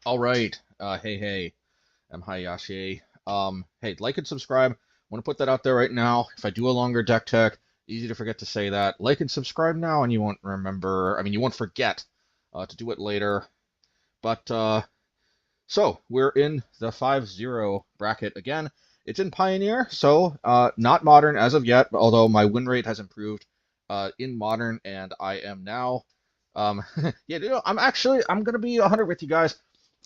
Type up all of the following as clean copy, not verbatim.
All right. Hey, MHayashi. Hey, like and subscribe. I want to put that out there right now. If I do a longer deck tech, easy to forget to say that. Like and subscribe now, and you won't remember. I mean, you won't forget to do it later. But so we're in the 5-0 bracket again. It's in Pioneer, so not Modern as of yet. Although my win rate has improved in Modern, and I am now. Yeah, I'm gonna be 100 with you guys.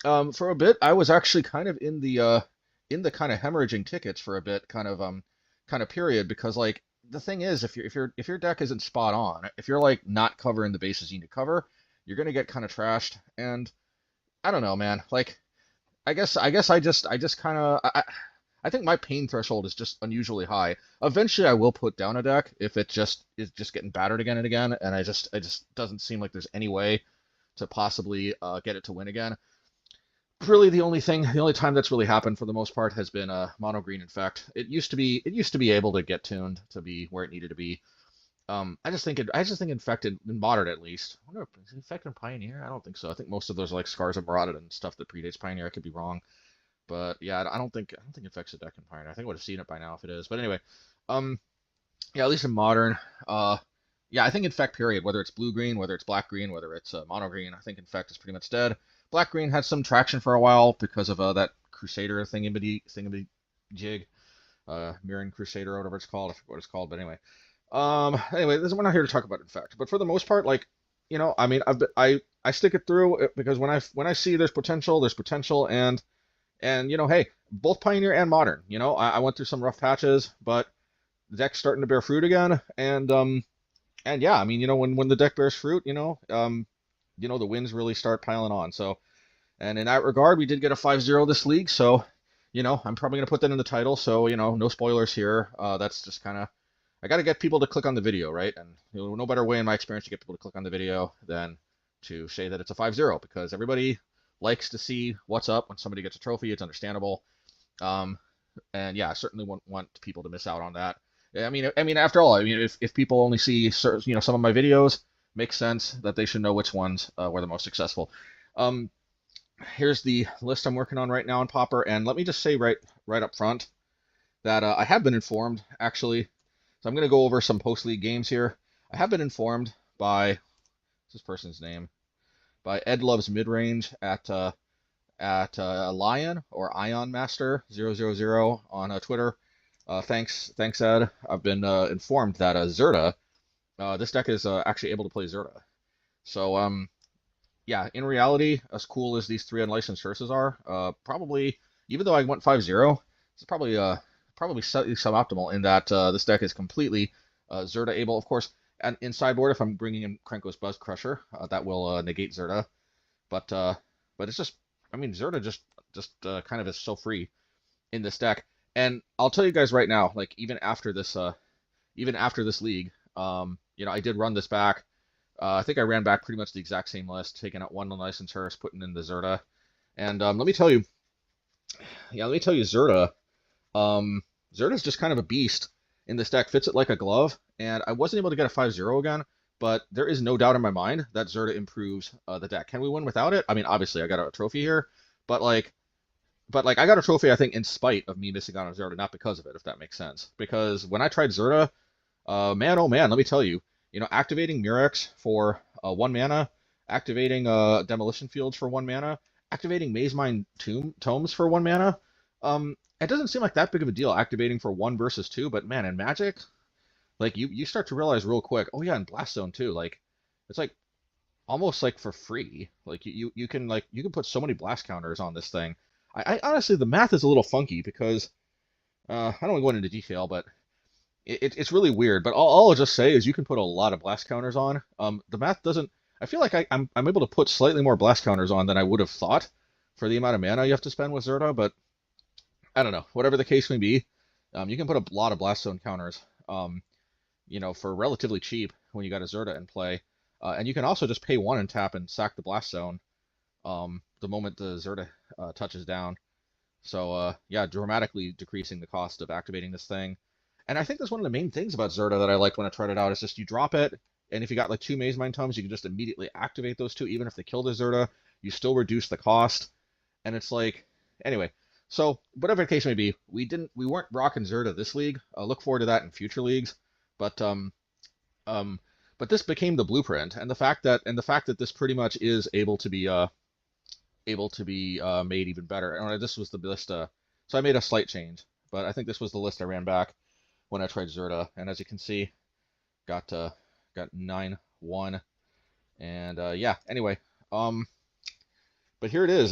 For a bit, I was actually kind of in the kind of hemorrhaging tickets for a bit, kind of period, because like the thing is, if your deck isn't spot on, if you're like not covering the bases you need to cover, you're gonna get kind of trashed. And I don't know, man. Like I guess I just kind of I think my pain threshold is just unusually high. Eventually, I will put down a deck if it just is just getting battered again and again, and it just doesn't seem like there's any way to possibly get it to win again. Really the only time that's really happened for the most part has been mono green infect. It used to be able to get tuned to be where it needed to be. I just think infected in modern at least. I wonder if is infect in Pioneer? I don't think so. I think most of those are like scars of Marauded and stuff that predates Pioneer. I could be wrong. But yeah, I don't think infect's a deck in Pioneer. I think I would have seen it by now if it is. But anyway, um yeah, at least in modern, yeah, I think infect period, whether it's blue green, whether it's black green, whether it's mono green, I think infect is pretty much dead. Black green had some traction for a while because of that Crusader thingy jig, Mirroring Crusader or whatever it's called. I forget what it's called, but anyway, we're not here to talk about infect. But for the most part, like I mean, I stick it through because when I see there's potential, and hey, both Pioneer and Modern. I went through some rough patches, but the deck's starting to bear fruit again, and yeah, I mean, when the deck bears fruit, the wins really start piling on. So, and in that regard, we did get a 5-0 this league. So, I'm probably gonna put that in the title. So, no spoilers here. That's just kind of I got to get people to click on the video, right? And no better way in my experience to get people to click on the video than to say that it's a 5-0 because everybody likes to see what's up when somebody gets a trophy. It's understandable. Um, and yeah, I certainly wouldn't want people to miss out on that. Yeah, I mean, after all, I mean, if people only see some of my videos, makes sense that they should know which ones were the most successful. Um, Here's the list I'm working on right now in Popper, and let me just say right up front that I have been informed actually. So I'm going to go over some post league games here. I have been informed by what's this person's name? By Ed Loves Midrange at Lion or Ion Master 000 on Twitter. Thanks Ed. I've been informed that Zerta, this deck is actually able to play Zerta. So yeah, in reality, as cool as these three unlicensed sources are, probably even though I went 5-0, it's probably slightly suboptimal in that this deck is completely Zerta able, of course. And in sideboard, if I'm bringing in Krenko's Buzzcrusher, that will negate Zerta. But it's just, I mean, Zerta just kind of is so free in this deck. And I'll tell you guys right now, like even after this league, I did run this back. I think I ran back pretty much the exact same list, taking out one unlicensed Hearse, putting in the Zerta. And let me tell you, Zerta. Zerta's just kind of a beast in this deck, fits it like a glove, and I wasn't able to get a 5-0 again, but there is no doubt in my mind that Zerta improves the deck. Can we win without it? I mean, obviously I got a trophy here, but I got a trophy I think in spite of me missing out on Zerta, not because of it, if that makes sense. Because when I tried Zerta, man, oh man, let me tell you, activating Mirrex for 1 mana, activating Demolition Fields for 1 mana, activating Mazemind Tomes for 1 mana. It doesn't seem like that big of a deal activating for 1 versus 2, but man, in Magic, like you start to realize real quick. Oh yeah, in Blast Zone too. Like it's like almost like for free. Like you can put so many blast counters on this thing. I honestly the math is a little funky because I don't want to go into detail, but it's really weird. But all I'll just say is you can put a lot of blast counters on. The math doesn't. I feel like I'm able to put slightly more blast counters on than I would have thought for the amount of mana you have to spend with Zerta, but I don't know. Whatever the case may be, you can put a lot of blast zone counters, for relatively cheap when you got a Zerta in play, and you can also just pay 1 and tap and sack the blast zone, the moment the Zerta touches down. So yeah, dramatically decreasing the cost of activating this thing. And I think that's one of the main things about Zerta that I liked when I tried it out is just you drop it, and if you got like 2 Mazemind Tomes, you can just immediately activate those 2, even if they kill the Zerta. You still reduce the cost, and it's like, anyway. So whatever the case may be, we weren't rocking Zerta this league. Look forward to that in future leagues. But um, but this became the blueprint, and the fact that this pretty much is able to be made even better. And this was the list. So I made a slight change, but I think this was the list I ran back when I tried Zerta, and as you can see, got 9-1, and yeah. Anyway, but here it is.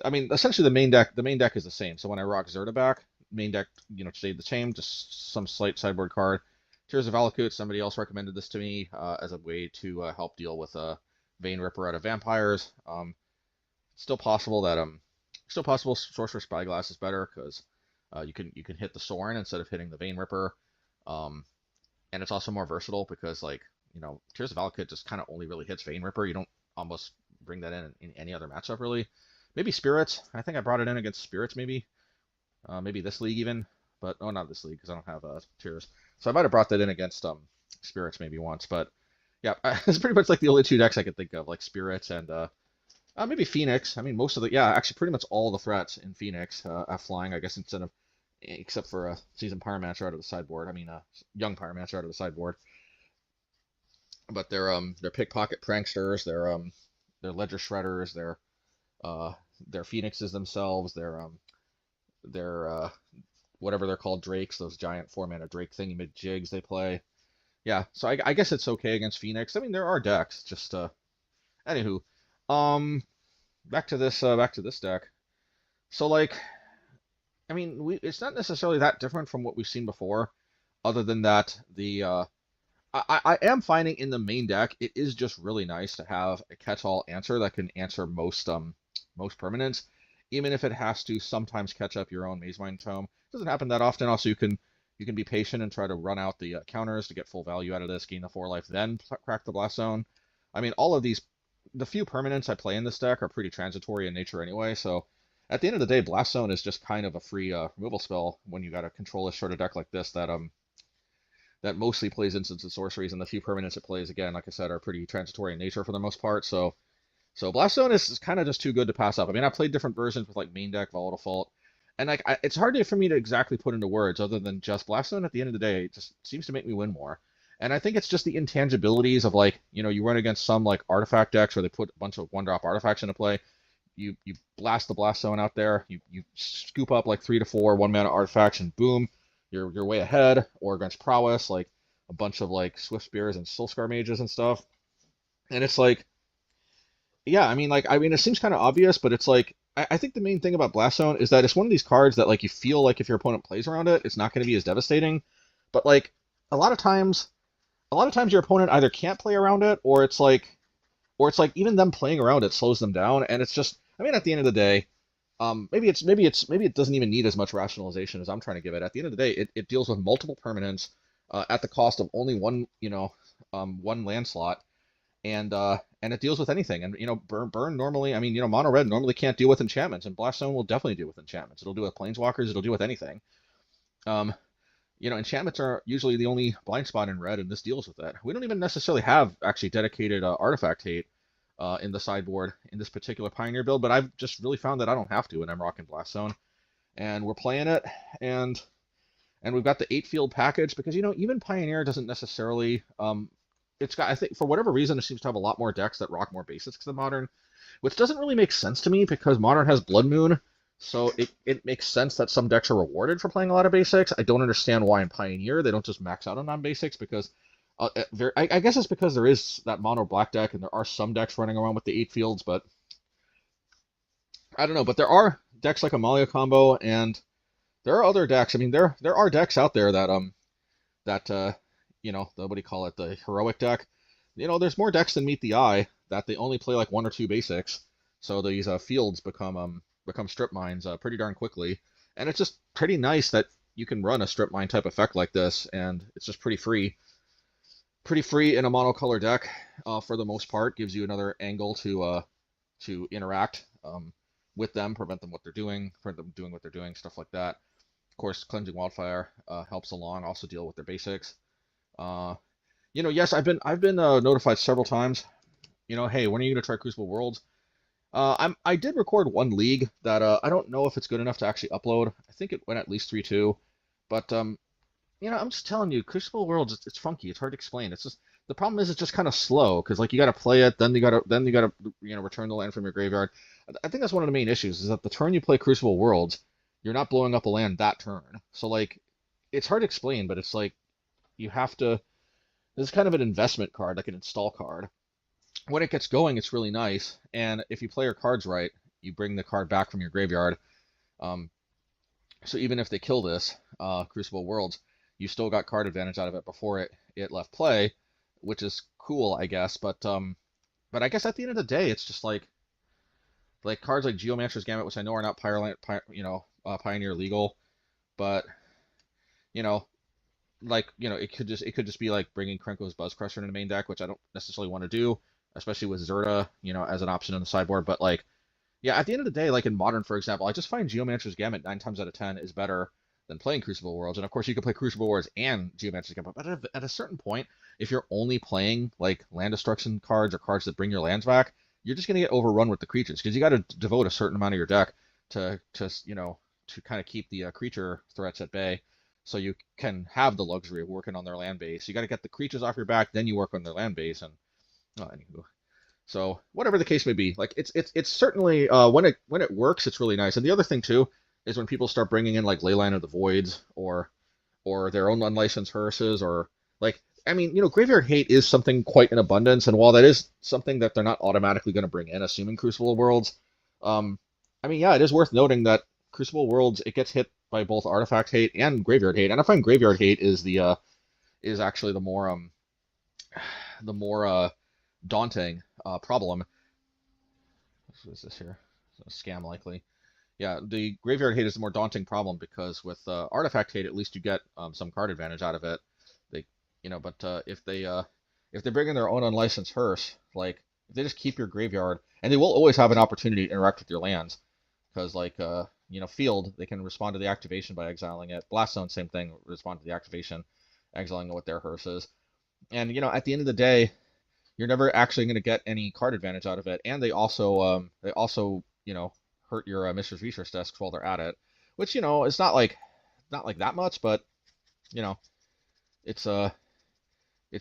I mean, essentially the main deck is the same. So when I rock Zerta back, main deck, stayed the same, just some slight sideboard card. Tears of Valakut, somebody else recommended this to me as a way to help deal with Vein Ripper out of vampires. Still possible Sorcerer Spyglass is better because you can hit the Sorin instead of hitting the Vein Ripper, and it's also more versatile because Tears of Valakut just kind of only really hits Vein Ripper. You don't almost bring that in any other matchup really. Maybe Spirits. I think I brought it in against Spirits maybe this league even, but not this league because I don't have Tears. So I might have brought that in against Spirits maybe once, but yeah, it's pretty much like the only two decks I could think of, like Spirits and maybe Phoenix. I mean, actually pretty much all the threats in Phoenix have flying, I guess, except for a Seasoned Pyromancer out of the sideboard. I mean, Young Pyromancer out of the sideboard. But they're Pickpocket Pranksters, they're Ledger Shredders, they're Phoenixes themselves, they're whatever they're called, Drakes, those giant 4-mana Drake thingy jigs they play. Yeah, so I guess it's okay against Phoenix. I mean, there are decks, just anywho. Back to this deck. So like, I mean, it's not necessarily that different from what we've seen before, other than that I am finding in the main deck it is just really nice to have a catch-all answer that can answer most permanents, even if it has to sometimes catch up your own Mazemind Tome. It doesn't happen that often. Also, you can be patient and try to run out the counters to get full value out of this, gain the 4 life, then crack the Blast Zone. I mean, all of these, the few permanents I play in this deck are pretty transitory in nature anyway, so at the end of the day, Blast Zone is just kind of a free removal spell when you got to control a sort of deck like this that mostly plays instants and sorceries, and the few permanents it plays, again, like I said, are pretty transitory in nature for the most part, so Blast Zone is kind of just too good to pass up. I mean, I played different versions with like main deck, Volatile Fault, and like it's hard for me to exactly put into words other than just Blast Zone at the end of the day, it just seems to make me win more. And I think it's just the intangibilities of like, you run against some like artifact decks where they put a bunch of 1-drop artifacts into play. You blast the Blast Zone out there, you scoop up like 3 to 4 1-mana artifacts, and boom, you're way ahead. Or against Prowess, like a bunch of like Swift Spears and Soulscar Mages and stuff. And it's like, yeah, I mean, it seems kind of obvious, but it's like, I think the main thing about Blast Zone is that it's one of these cards that like you feel like if your opponent plays around it, it's not going to be as devastating. But like a lot of times your opponent either can't play around it, or it's like even them playing around it slows them down. And it's just, I mean, at the end of the day, maybe it doesn't even need as much rationalization as I'm trying to give it. At the end of the day, it deals with multiple permanents at the cost of only one land slot, and it deals with anything. And burn normally, I mean, mono red normally can't deal with enchantments, and Blast Zone will definitely deal with enchantments. It'll deal with planeswalkers. It'll deal with anything. Enchantments are usually the only blind spot in red, and this deals with that. We don't even necessarily have actually dedicated artifact hate in the sideboard in this particular Pioneer build, but I've just really found that I don't have to, and I'm rocking Blast Zone, and we're playing it, and we've got the 8-field package because even Pioneer doesn't necessarily it's got, I think, for whatever reason, it seems to have a lot more decks that rock more basics than Modern, which doesn't really make sense to me because Modern has Blood Moon, so it makes sense that some decks are rewarded for playing a lot of basics. I don't understand why in Pioneer they don't just max out on non-basics, because I guess it's because there is that mono black deck, and there are some decks running around with the 8 fields, but I don't know. But there are decks like Amalia Combo, and there are other decks. I mean, there are decks out there that what do you call it, the heroic deck. There's more decks than meet the eye that they only play like 1 or 2 basics, so these fields become strip mines pretty darn quickly, and it's just pretty nice that you can run a strip mine type effect like this, and it's just pretty free in a monocolor deck for the most part. Gives you another angle to interact with them, prevent them doing what they're doing, stuff like that. Of course, Cleansing Wildfire helps along, also deal with their basics. Yes, I've been notified several times, hey, when are you going to try Crucible Worlds? I did record one league that I don't know if it's good enough to actually upload. I think it went at least 3-2, but I'm just telling you, Crucible Worlds, it's funky. It's hard to explain. It's just the problem is it's just kind of slow because like you got to play it, then you got to return the land from your graveyard. I think that's one of the main issues is that the turn you play Crucible Worlds, you're not blowing up a land that turn. So like, it's hard to explain, but it's like you have to. This is kind of an investment card, like an install card. When it gets going, it's really nice, and if you play your cards right, you bring the card back from your graveyard. Um, so even if they kill this Crucible Worlds, you still got card advantage out of it before it left play, which is cool, I guess. But I guess at the end of the day, it's just like cards like Geomancer's Gambit, which I know are not Pioneer legal, but you know, it could just be like bringing Krenko's Buzzcrusher in the main deck, which I don't necessarily want to do, especially with Zerta, as an option in the sideboard. But like, yeah, at the end of the day, like in Modern, for example, I just find Geomancer's Gambit 9 times out of 10 is better than playing Crucible Worlds. And of course, you can play Crucible Worlds and Geomancer's Gambit, but at a certain point, if you're only playing like land destruction cards or cards that bring your lands back, you're just gonna get overrun with the creatures because you got to devote a certain amount of your deck to kind of keep the creature threats at bay, so you can have the luxury of working on their land base. You got to get the creatures off your back, then you work on their land base, and anywho. So whatever the case may be, like it's certainly when it works, it's really nice. And the other thing too is when people start bringing in like Leyline of the Voids or their own unlicensed hearses, or like, I mean, Graveyard Hate is something quite in abundance, and while that is something that they're not automatically going to bring in, assuming Crucible Worlds, I mean, yeah, it is worth noting that Crucible Worlds, it gets hit by both Artifact Hate and Graveyard Hate, and I find Graveyard Hate is actually the more daunting problem. What is this here? It's a scam likely. Yeah, the Graveyard Hate is the more daunting problem because with Artifact Hate, at least you get some card advantage out of it. But if they bring in their own unlicensed hearse, like if they just keep your graveyard, and they will always have an opportunity to interact with your lands, because like Field, they can respond to the activation by exiling it. Blast Zone, same thing, respond to the activation, exiling it with their hearses. And at the end of the day, you're never actually going to get any card advantage out of it. And they also hurt your Mishra's Research desks while they're at it, which it's not like that much, but it's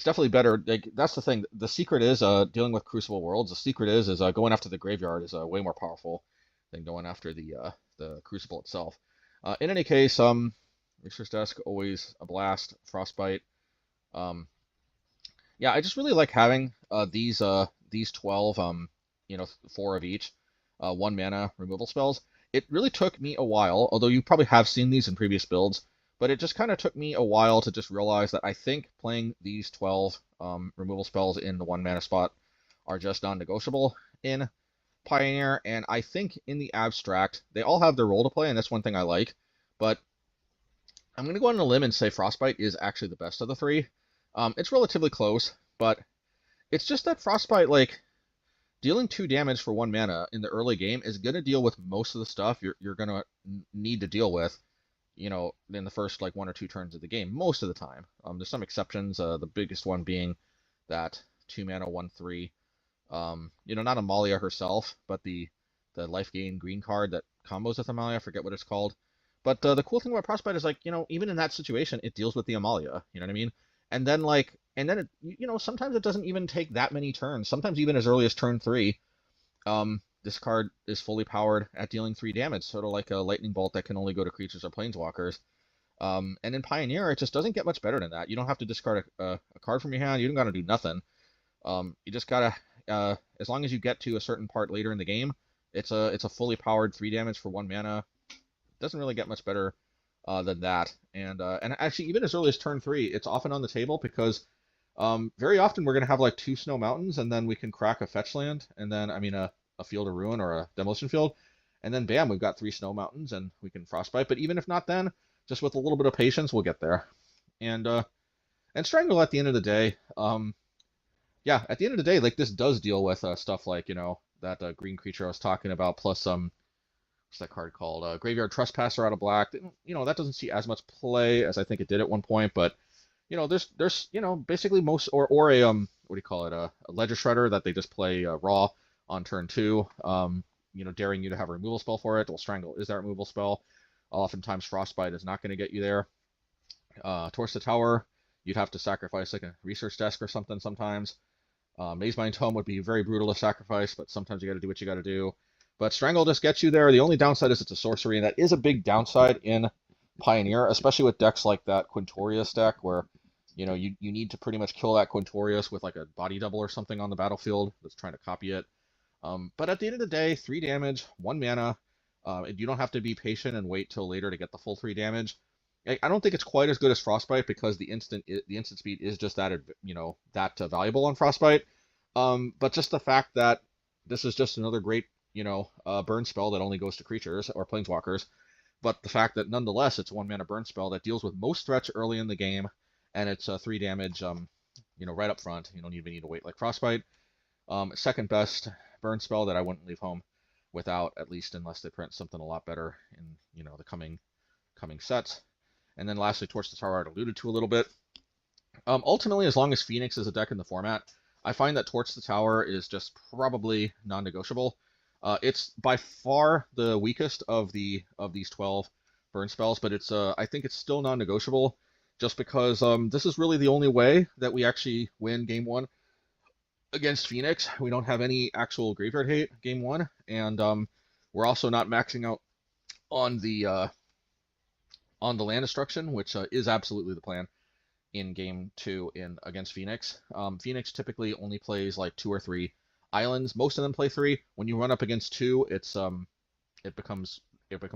definitely better. Like, that's the thing. The secret is dealing with Crucible Worlds. The secret is going after the graveyard is way more powerful than going after the Crucible itself. In any case, Mishra's Desk, always a blast. Frostbite. Yeah, I just really like having these 12, 4 of each, 1 mana removal spells. It really took me a while, although you probably have seen these in previous builds, but it just kind of took me a while to just realize that I think playing these 12 removal spells in the 1 mana spot are just non-negotiable in Pioneer, and I think in the abstract, they all have their role to play, and that's one thing I like, but I'm going to go on a limb and say Frostbite is actually the best of the 3. It's relatively close, but it's just that Frostbite, like, dealing 2 damage for 1 mana in the early game is going to deal with most of the stuff you're going to need to deal with, in the first, like, 1 or 2 turns of the game, most of the time. There's some exceptions, the biggest one being that 2 mana, 1/3, not Amalia herself, but the life gain green card that combos with Amalia, I forget what it's called. But the cool thing about Frostbite is, like, even in that situation, it deals with the Amalia, you know what I mean? And then it, sometimes it doesn't even take that many turns. Sometimes even as early as turn 3, this card is fully powered at dealing 3 damage, sort of like a lightning bolt that can only go to creatures or planeswalkers. And in Pioneer, it just doesn't get much better than that. You don't have to discard a card from your hand. You don't got to do nothing. You just gotta, as long as you get to a certain part later in the game, it's a fully powered 3 damage for 1 mana. It doesn't really get much better than that. And actually, even as early as turn 3, it's often on the table because very often we're going to have like 2 Snow Mountains, and then we can crack a fetch land, and then, a Field of Ruin or a Demolition Field, and then bam, we've got 3 Snow Mountains, and we can Frostbite. But even if not then, just with a little bit of patience, we'll get there. And Strangle at the end of the day, yeah, at the end of the day, like, this does deal with stuff like, that green creature I was talking about, plus what's that card called? Graveyard Trespasser out of black. That doesn't see as much play as I think it did at one point, but there's basically most, or a what do you call it? A Ledger Shredder that they just play raw, on turn 2, you know, daring you to have a removal spell for it. Well, Strangle is that removal spell. Oftentimes Frostbite is not going to get you there. Torch the Tower, you'd have to sacrifice like a research desk or something sometimes. Mazemind Tome would be very brutal to sacrifice, but sometimes you got to do what you got to do. But Strangle just gets you there. The only downside is it's a sorcery, and that is a big downside in Pioneer, especially with decks like that Quintorius deck, where you know you need to pretty much kill that Quintorius with like a body double or something on the battlefield that's trying to copy it. But at the end of the day, 3 damage, 1 mana. You don't have to be patient and wait till later to get the full 3 damage. I don't think it's quite as good as Frostbite because the instant speed is just that, you know, that valuable on Frostbite. But just the fact that this is just another great, you know, burn spell that only goes to creatures or planeswalkers. But the fact that nonetheless it's a 1 mana burn spell that deals with most threats early in the game, and it's 3 damage, you know, right up front. You don't even need to wait like Frostbite. Second best burn spell that I wouldn't leave home without, at least unless they print something a lot better in, you know, the coming sets. And then lastly, Torch the Tower I'd alluded to a little bit. Ultimately, as long as Phoenix is a deck in the format, I find that Torch the Tower is just probably non-negotiable. It's by far the weakest of these 12 burn spells, but it's I think it's still non-negotiable just because this is really the only way that we actually win Game 1 against Phoenix. We don't have any actual graveyard hate Game 1, and we're also not maxing out on the land destruction, which is absolutely the plan in Game 2 against Phoenix. Phoenix typically only plays like 2 or 3 islands. Most of them play 3. When you run up against 2, it becomes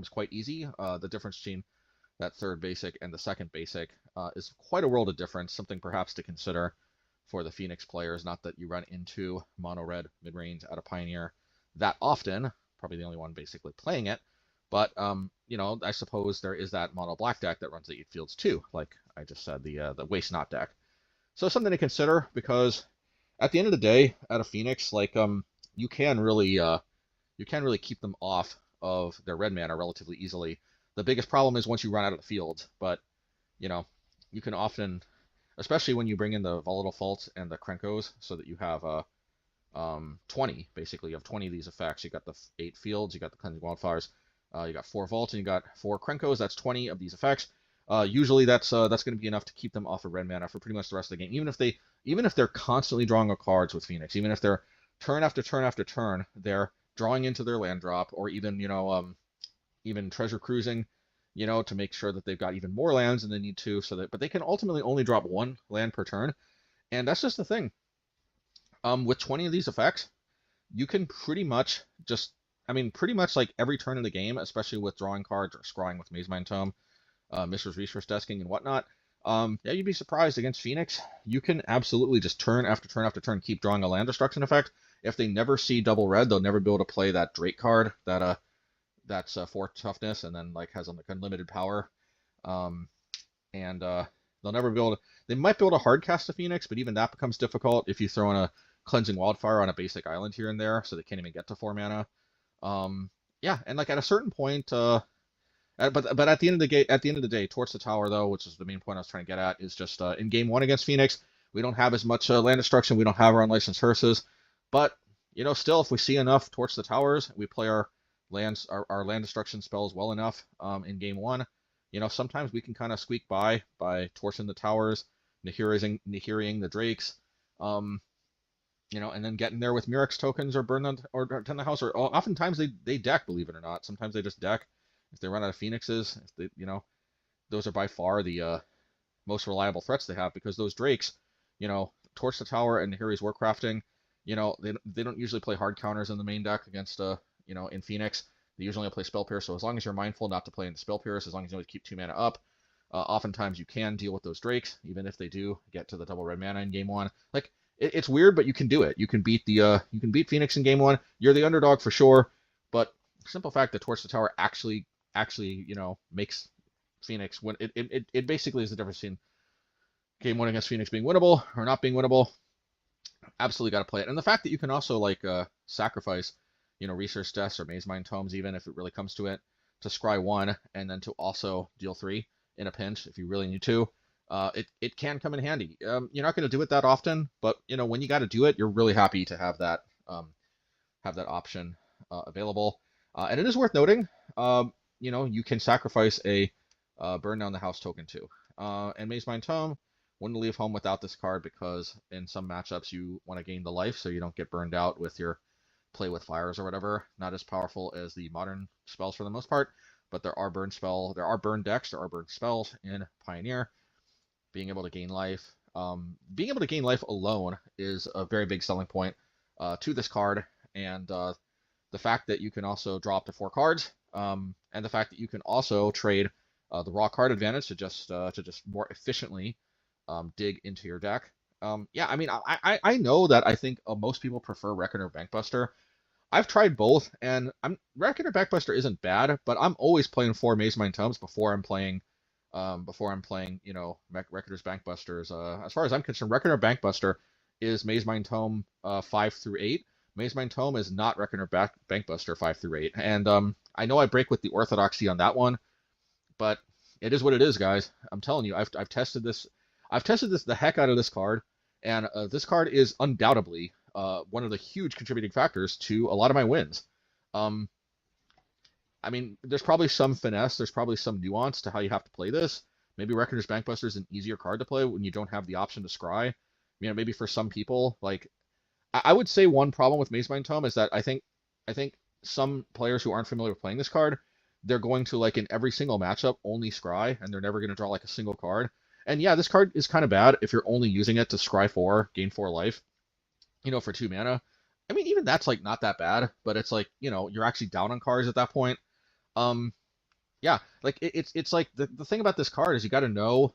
quite easy. The difference between that third basic and the second basic is quite a world of difference. Something perhaps to consider for the Phoenix players. Not that you run into mono red mid range out of Pioneer that often. Probably the only one basically playing it. But, you know, I suppose there is that mono black deck that runs the 8 fields too, like I just said, the Waste Not deck. So something to consider, because at the end of the day, out of Phoenix, like, you can really keep them off of their red mana relatively easily. The biggest problem is once you run out of the field, but, you know, you can often, especially when you bring in the Volatile Fault and the Krenkos, so that you have 20, basically, you have 20 of these effects. You got the 8 fields, you got the Cleansing Wildfires, you got 4 Vault, and you got 4 Krenkos. That's 20 of these effects. Usually that's going to be enough to keep them off of red mana for pretty much the rest of the game. Even if they're constantly drawing cards with Phoenix, even if they're turn after turn after turn, they're drawing into their land drop, or even, you know, even treasure cruising, you know, to make sure that they've got even more lands than they need to, but they can ultimately only drop 1 land per turn, and that's just the thing. With 20 of these effects, you can pretty much like every turn in the game, especially with drawing cards or scrying with Mazemind Tome, Mishra's resource desking and whatnot. Yeah, you'd be surprised against Phoenix. You can absolutely just turn after turn after turn keep drawing a land destruction effect. If they never see double red, they'll never be able to play that Drake card that's 4 toughness and then like has like unlimited power. They'll never be able to. They might be able to hard cast a Phoenix, but even that becomes difficult if you throw in a Cleansing Wildfire on a basic island here and there, so they can't even get to 4 mana. Yeah, and like at a certain point, but at the end of the day, Torch the Tower though, which is the main point I was trying to get at, is just in Game 1 against Phoenix, we don't have as much land destruction. We don't have our unlicensed hearses, but you know, still, if we see enough Torch the Towers, we play our land destruction spells well enough in Game 1. You know, sometimes we can kind of squeak by torching the towers, Nahiriing the Drakes, you know, and then getting there with Mirrex tokens or burn or turn the house, or oftentimes they deck, believe it or not. Sometimes they just deck if they run out of Phoenixes. If they, you know, those are by far the most reliable threats they have, because those Drakes, you know, Torch the Tower and Nahiri's Warcrafting, you know, they don't usually play hard counters in the main deck against you know, in Phoenix. They usually only play Spell Pierce, so as long as you're mindful not to play in the Spell Pierce, as long as you always keep 2 mana up, oftentimes you can deal with those Drakes, even if they do get to the double red mana in Game 1. Like, it's weird, but you can do it. You can beat Phoenix in Game 1. You're the underdog for sure, but the simple fact that Torch the Tower actually, you know, makes Phoenix win. It basically is the difference between Game 1 against Phoenix being winnable or not being winnable. Absolutely got to play it. And the fact that you can also like sacrifice, you know, research deaths or Mazemind Tomes, even if it really comes to it, to scry 1 and then to also deal 3 in a pinch if you really need to. It can come in handy. You're not going to do it that often, but you know, when you got to do it, you're really happy to have that have that option available. And it is worth noting, you can sacrifice a burn down the house token too. And Mazemind Tome wouldn't leave home without this card because in some matchups you want to gain the life so you don't get burned out with your play with fires or whatever. Not as powerful as the modern spells for the most part, but there are burn decks, there are burn spells in Pioneer. Being able to gain life. Being able to gain life alone is a very big selling point to this card, and the fact that you can also draw up to 4 cards, and the fact that you can also trade the raw card advantage to just more efficiently dig into your deck. Yeah, I mean, I know that I think most people prefer Reckoner Bankbuster. I've tried both, and Reckoner Bankbuster isn't bad, but I'm always playing 4 Mazemind Tomes before I'm playing Reckoner's Bankbusters. As far as I'm concerned, Reckoner Bankbuster is Mazemind Tome 5 through 8. Mazemind Tome is not Reckoner Bankbuster 5 through 8. And I know I break with the orthodoxy on that one, but it is what it is, guys. I'm telling you, I've tested this. I've tested the heck out of this card, and this card is undoubtedly one of the huge contributing factors to a lot of my wins. I mean, there's probably some finesse, there's probably some nuance to how you have to play this. Maybe Reckoner's Bankbuster is an easier card to play when you don't have the option to scry. Maybe for some people, like, I would say one problem with Mazemind Tome is that I think some players who aren't familiar with playing this card, they're going to, like, in every single matchup, only scry, and they're never going to draw, like, a single card. And yeah, this card is kind of bad if you're only using it to scry 4, gain 4 life, for 2 mana. I mean, even that's, like, not that bad, but it's like, you're actually down on cards at that point. Yeah, like it's like the thing about this card is you got to know,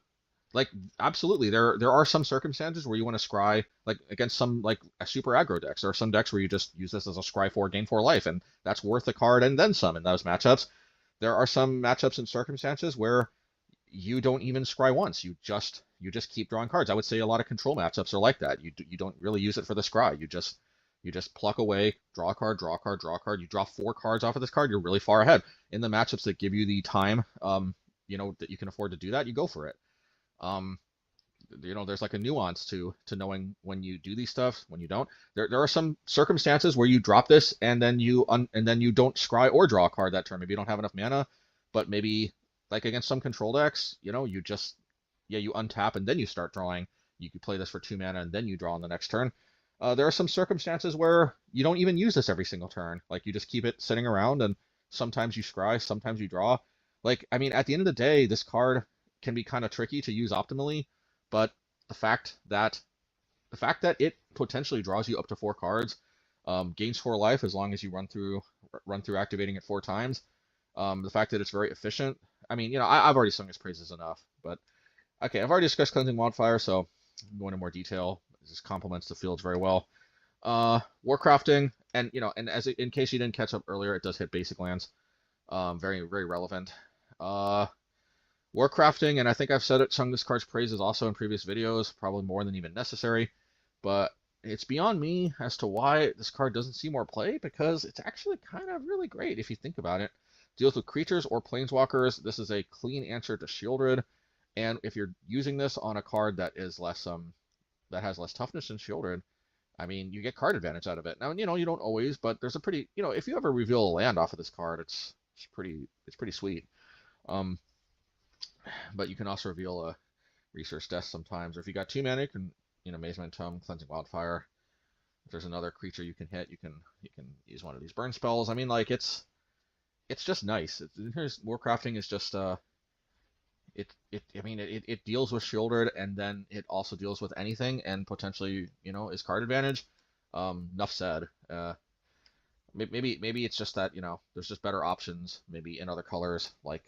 like, absolutely there are some circumstances where you want to scry, like against some like a super aggro decks, or some decks where you just use this as a scry 4, gain 4 life, and that's worth the card and then some in those matchups. There are some matchups and circumstances where you don't even scry once, you just keep drawing cards. I would say a lot of control matchups are like that. You don't really use it for the scry. You just pluck away, draw a card, draw a card, draw a card. You draw 4 cards off of this card, you're really far ahead. In the matchups that give you the time, that you can afford to do that, you go for it. There's like a nuance to knowing when you do these stuff, when you don't. There are some circumstances where you drop this and then you don't scry or draw a card that turn. Maybe you don't have enough mana, but maybe like against some control decks, you untap and then you start drawing. You could play this for 2 mana and then you draw on the next turn. There are some circumstances where you don't even use this every single turn. Like, you just keep it sitting around, and sometimes you scry, sometimes you draw. Like, I mean, at the end of the day, this card can be kind of tricky to use optimally, but the fact that it potentially draws you up to 4 cards, gains 4 life as long as you run through activating it 4 times. The fact that it's very efficient. I mean, I've already sung its praises enough, but okay, I've already discussed Cleansing Wildfire, so I'm going into more detail. This complements the fields very well. Warcrafting, and in case you didn't catch up earlier, it does hit basic lands. Very, very relevant. Warcrafting, and I think I've sung this card's praises also in previous videos, probably more than even necessary, but it's beyond me as to why this card doesn't see more play, because it's actually kind of really great if you think about it. Deals with creatures or planeswalkers. This is a clean answer to Shieldred, and if you're using this on a card that is less that has less toughness than Shieldred, I mean, you get card advantage out of it. Now, you don't always, but there's a pretty, if you ever reveal a land off of this card, it's pretty sweet. But you can also reveal a Research Death sometimes, or if you got 2 mana, you can, Mazemind Tome, Cleansing Wildfire. If there's another creature you can hit, you can use one of these burn spells. I mean, like, it's just nice. Here's Warcrafting is just it deals with Shieldred, and then it also deals with anything, and potentially, is card advantage. Enough said. Maybe it's just that, there's just better options, maybe in other colors, like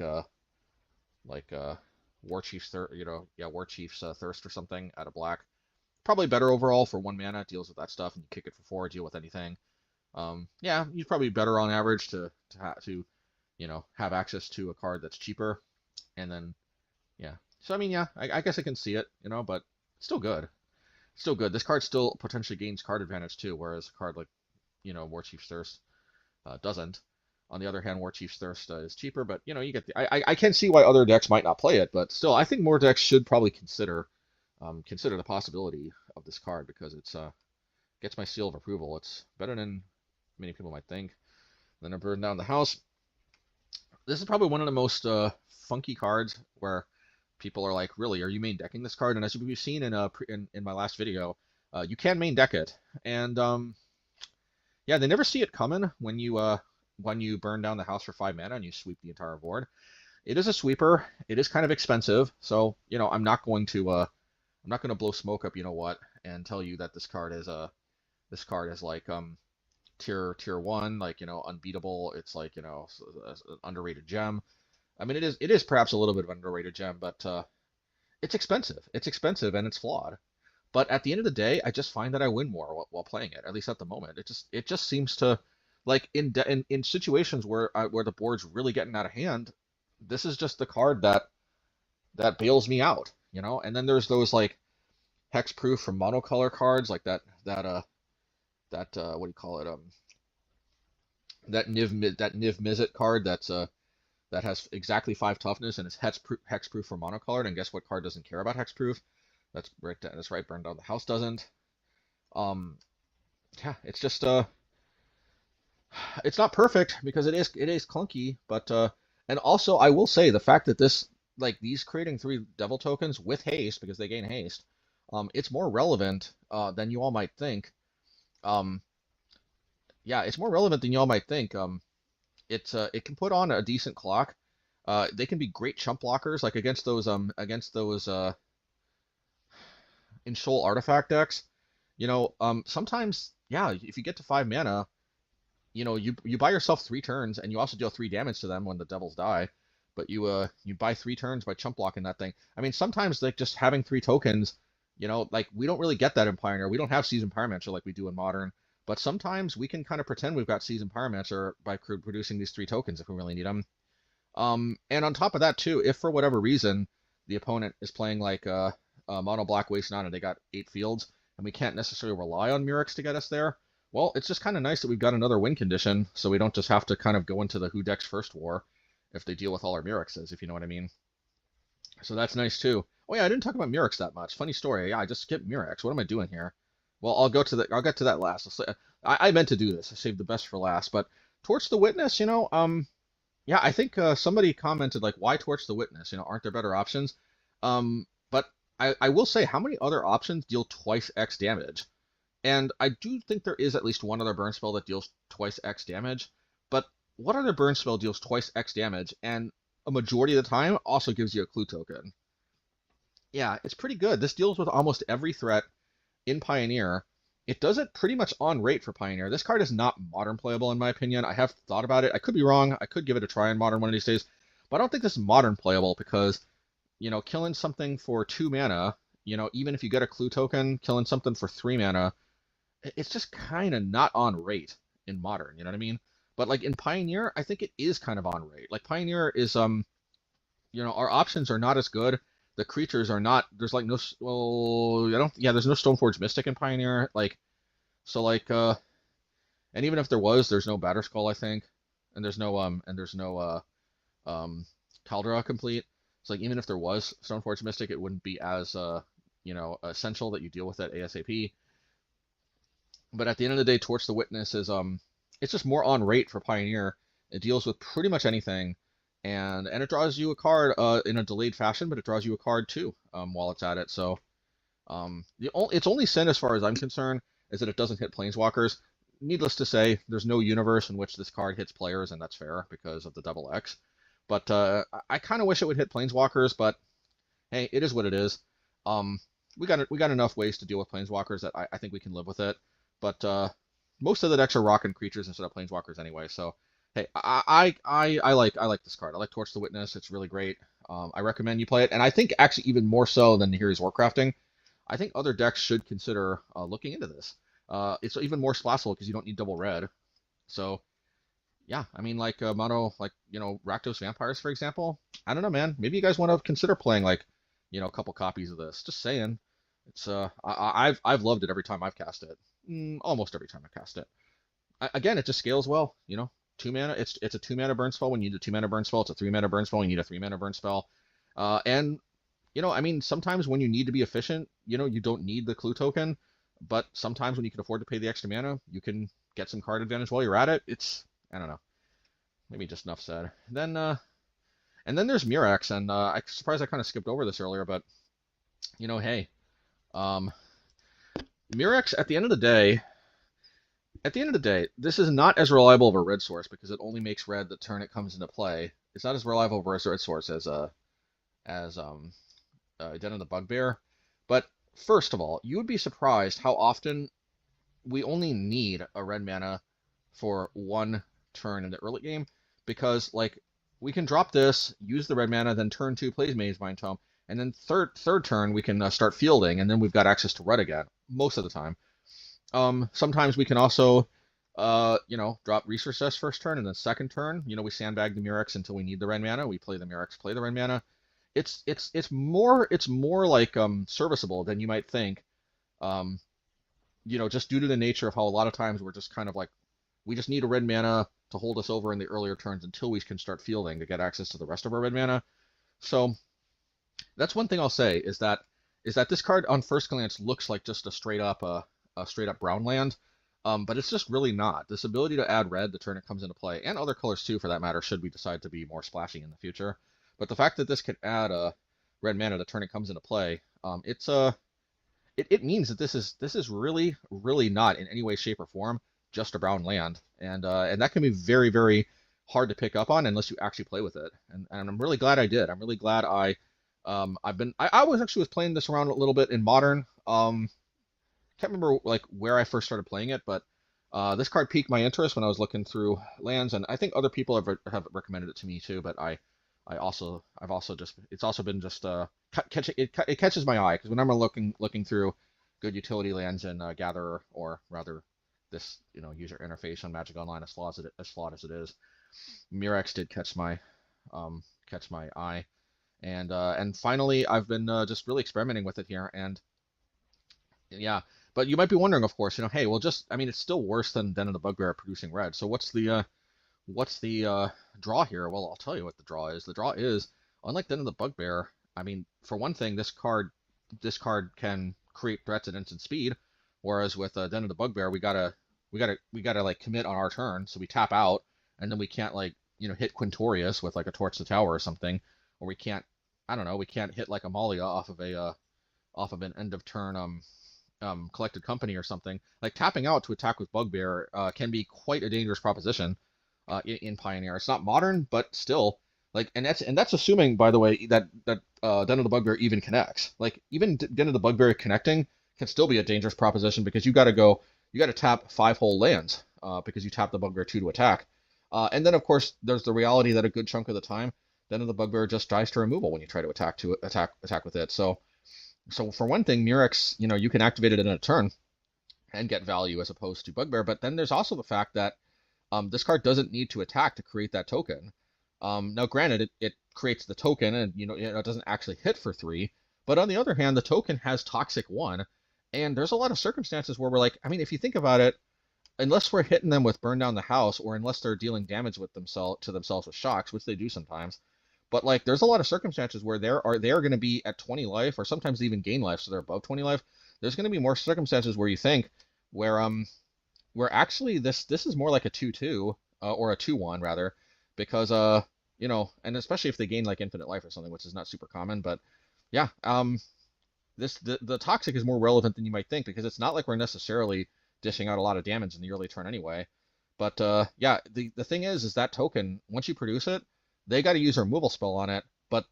War Chief's Thirst or something out of black. Probably better overall for 1 mana. It deals with that stuff, and you kick it for 4, deal with anything. Yeah, you're probably better on average to have access to a card that's cheaper, and then. Yeah. So, I mean, yeah, I guess I can see it, but still good. Still good. This card still potentially gains card advantage, too, whereas a card like, War Chief's Thirst doesn't. On the other hand, War Chief's Thirst is cheaper, but, you get I can see why other decks might not play it, but still, I think more decks should probably consider the possibility of this card, because it's gets my seal of approval. It's better than many people might think. Then I burn down the house. This is probably one of the most funky cards where people are like, really, are you main decking this card? And as we've seen in my last video, you can main deck it. And yeah, they never see it coming when you burn down the house for 5 mana and you sweep the entire board. It is a sweeper. It is kind of expensive, so you know I'm not going to blow smoke up, you know what, and tell you that this card is like tier 1, like, you know, unbeatable. It's like, you know, an underrated gem. I mean, it is perhaps a little bit of an underrated gem, but it's expensive. It's expensive and it's flawed. But at the end of the day, I just find that I win more while playing it. At least at the moment, it just seems to, like, in situations where the board's really getting out of hand, this is just the card that bails me out, you know. And then there's those like hexproof from monocolor cards, like that what do you call it, that Niv Mizzet card that has exactly 5 toughness and is hexproof for monocolored. And guess what card doesn't care about hexproof? That's right. Burn Down the House doesn't. Yeah, it's just it's not perfect because it is clunky, but and also I will say the fact that these creating 3 devil tokens with haste, because they gain haste, it's more relevant than you all might think. Yeah, it's more relevant than you all might think. It can put on a decent clock. They can be great chump blockers, like against those Enshol artifact decks. You know, sometimes, yeah, if you get to 5 mana, you know, you buy yourself 3 turns, and you also deal 3 damage to them when the devils die. But you buy 3 turns by chump blocking that thing. I mean, sometimes like just having 3 tokens, you know, like we don't really get that in Pioneer. We don't have Seasoned Pyromancer like we do in Modern. But sometimes we can kind of pretend we've got Seasoned Pyromancer by producing these 3 tokens if we really need them. And on top of that too, if for whatever reason the opponent is playing like Mono Black Waste 9 and they got 8 fields, and we can't necessarily rely on Mirrex to get us there, well, it's just kind of nice that we've got another win condition, so we don't just have to kind of go into the who decks first war if they deal with all our Mirrexes, if you know what I mean. So that's nice too. Oh yeah, I didn't talk about Mirrex that much. Funny story. Yeah, I just skipped Mirrex. What am I doing here? Well, I'll get to that last. I meant to do this. I saved the best for last. But Torch the Witness, you know, yeah, I think somebody commented like, why Torch the Witness? You know, aren't there better options? But I will say, how many other options deal twice X damage? And I do think there is at least one other burn spell that deals twice X damage. But what other burn spell deals twice X damage and a majority of the time also gives you a clue token? Yeah, it's pretty good. This deals with almost every threat in Pioneer. It does it pretty much on rate for Pioneer. This card is not Modern playable in my opinion. I have thought about it. I could be wrong. I could give it a try in Modern one of these days. But I don't think this is Modern playable because, you know, killing something for 2 mana, you know, even if you get a clue token, killing something for 3 mana, it's just kind of not on rate in Modern, you know what I mean? But like in Pioneer, I think it is kind of on rate. Like Pioneer is, you know, our options are not as good. The creatures are not, there's like no, well, there's no Stoneforge Mystic in Pioneer. Like, so like, and even if there was, there's no Batterskull, I think. And there's no Caldera complete. So like, even if there was Stoneforge Mystic, it wouldn't be as, you know, essential that you deal with that ASAP. But at the end of the day, Torch the Witness is, it's just more on rate for Pioneer. It deals with pretty much anything. And it draws you a card in a delayed fashion, but it draws you a card too while it's at it. So its only sin, as far as I'm concerned, is that it doesn't hit Planeswalkers. Needless to say, there's no universe in which this card hits players, and that's fair because of the double X. But I kind of wish it would hit Planeswalkers, but hey, it is what it is. We got enough ways to deal with Planeswalkers that I think we can live with it. But most of the decks are rocking creatures instead of Planeswalkers anyway, so. Hey, I like this card. I like Torch the Witness. It's really great. I recommend you play it, and I think actually even more so than Nahiri's Warcrafting. I think other decks should consider looking into this. It's even more splassable because you don't need double red. So, yeah, I mean, like mono, like, you know, Rakdos Vampires, for example. I don't know, man. Maybe you guys want to consider playing like, you know, a couple copies of this. Just saying. It's I've loved it every time I've cast it. Almost every time I cast it. Again, it just scales well. You know. 2 mana, it's a 2 mana burn spell when you need a 2 mana burn spell. It's a 3 mana burn spell when you need a 3 mana burn spell. And, you know, I mean, sometimes when you need to be efficient, you know, you don't need the clue token. But sometimes when you can afford to pay the extra mana, you can get some card advantage while you're at it. It's, I don't know, maybe just enough said. And then there's Mirrex, and I'm surprised I kind of skipped over this earlier, but hey, Mirrex at the end of the day. At the end of the day, this is not as reliable of a red source because it only makes red the turn it comes into play. It's not as reliable of a red source as Den of the Bugbear. But first of all, you would be surprised how often we only need a red mana for one turn in the early game, because like we can drop this, use the red mana, then turn 2 plays Mazemind Tome, and then third turn we can start fielding, and then we've got access to red again most of the time. Sometimes we can also drop Resource Cess first turn, and then second turn, we sandbag the Mirrex until we need the red mana. We play the Mirrex, play the red mana. It's more like serviceable than you might think. Just due to the nature of how a lot of times we're just kind of like, we just need a red mana to hold us over in the earlier turns until we can start fielding to get access to the rest of our red mana. So that's one thing I'll say is that this card on first glance looks like just a straight up brown land, but it's just really not. This ability to add red the turn it comes into play, and other colors too for that matter, should we decide to be more splashy in the future. But the fact that this can add a red mana the turn it comes into play, it means that this is really, really not in any way, shape, or form just a brown land, and that can be very, very hard to pick up on unless you actually play with it. And I'm really glad I did. I'm really glad I was playing this around a little bit in Modern. Can't remember like where I first started playing it, but this card piqued my interest when I was looking through lands, and I think other people have recommended it to me too. But it's also been just it catches my eye, because when I'm looking through good utility lands in Gatherer, or rather this user interface on Magic Online, as flawed as it is, Mirrex did catch my eye, and finally I've been just really experimenting with it here, and yeah. But you might be wondering, of course, hey, well, it's still worse than Den of the Bugbear producing red. So what's the draw here? Well, I'll tell you what the draw is. The draw is, unlike Den of the Bugbear, for one thing, this card can create threats at instant speed, whereas with Den of the Bugbear, we gotta like commit on our turn, so we tap out, and then we can't hit Quintorius with like a Torch the Tower or something, or we can't hit like Amalia off of an end of turn Collected Company or something. Like tapping out to attack with Bugbear can be quite a dangerous proposition in Pioneer. It's not Modern, but still, and that's assuming, by the way, that Den of the Bugbear even connects. Like even Den of the Bugbear connecting can still be a dangerous proposition, because you got to tap 5 whole lands because you tap the Bugbear 2 to attack, and then of course there's the reality that a good chunk of the time Den of the Bugbear just dies to removal when you try to attack with it. So for one thing, Mirrex, you can activate it in a turn and get value as opposed to Bugbear. But then there's also the fact that this card doesn't need to attack to create that token. Now, granted, it creates the token, and it doesn't actually hit for 3. But on the other hand, the token has Toxic 1, and there's a lot of circumstances where we're like, if you think about it, unless we're hitting them with Burn Down the House, or unless they're dealing damage to themselves with shocks, which they do sometimes. But like, there's a lot of circumstances where they're going to be at 20 life, or sometimes even gain life, so they're above 20 life. There's going to be more circumstances where you think where actually this is more like a 2/2 or a 2/1 rather, because and especially if they gain like infinite life or something, which is not super common. But yeah, the toxic is more relevant than you might think, because it's not like we're necessarily dishing out a lot of damage in the early turn anyway. But yeah, the thing is that token, once you produce it, they got to use a removal spell on it, but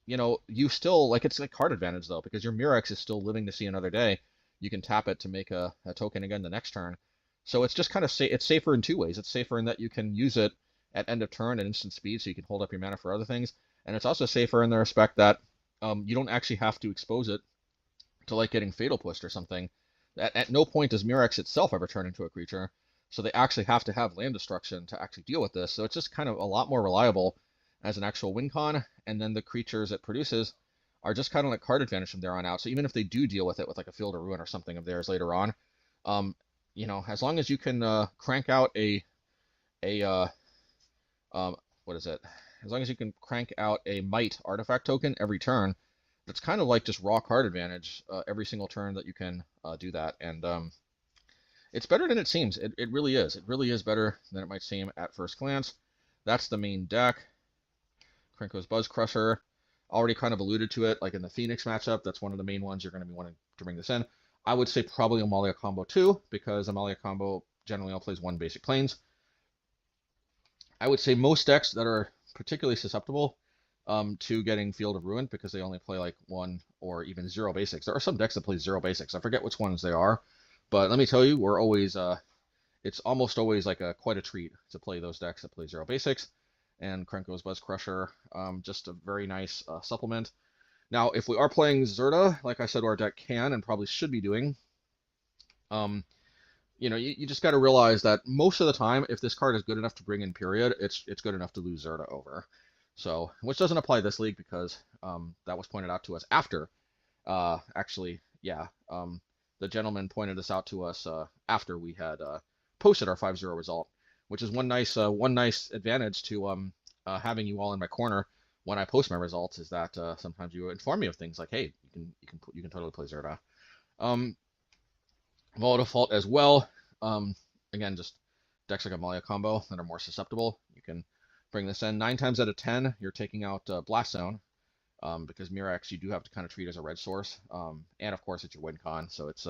you still, it's like card advantage though, because your Mirrex is still living to see another day. You can tap it to make a token again the next turn. So it's just kind of it's safer in 2 ways. It's safer in that you can use it at end of turn at instant speed, so you can hold up your mana for other things, and it's also safer in the respect that you don't actually have to expose it to like getting Fatal Pushed or something. At no point does Mirrex itself ever turn into a creature, so they actually have to have land destruction to actually deal with this. So it's just kind of a lot more reliable as an actual win con, and then the creatures it produces are just kind of like card advantage from there on out. So even if they do deal with it with like a Field of Ruin or something of theirs later on, as long as you can crank out what is it? As long as you can crank out a Might artifact token every turn, that's kind of like just raw card advantage every single turn that you can do that. And it's better than it seems. It really is. It really is better than it might seem at first glance. That's the main deck. Krenko's Buzzcrusher. Already kind of alluded to it, like in the Phoenix matchup. That's one of the main ones you're going to be wanting to bring this in. I would say probably Amalia Combo too, because Amalia Combo generally only plays one basic planes. I would say most decks that are particularly susceptible to getting Field of Ruin, because they only play like 1 or even 0 basics. There are some decks that play 0 basics. I forget which ones they are, but let me tell you, we're always it's almost always like quite a treat to play those decks that play 0 basics. And Krenko's Buzzcrusher, just a very nice supplement. Now, if we are playing Zerta, like I said, our deck can and probably should be doing, you know, you just got to realize that most of the time, if this card is good enough to bring in period, it's good enough to lose Zerta over. So, which doesn't apply this league because that was pointed out to us after. Actually, yeah, the gentleman pointed this out to us after we had posted our 5-0 result, which is one nice advantage to having you all in my corner when I post my results, is that sometimes you inform me of things like, hey, you can totally play Zerta. Volatile Fault as well. Again, just decks like Amalia Combo that are more susceptible. You can bring this in. 9 times out of 10, you're taking out Blast Zone, because Mirrex you do have to kind of treat as a red source, and of course it's your win con, so it's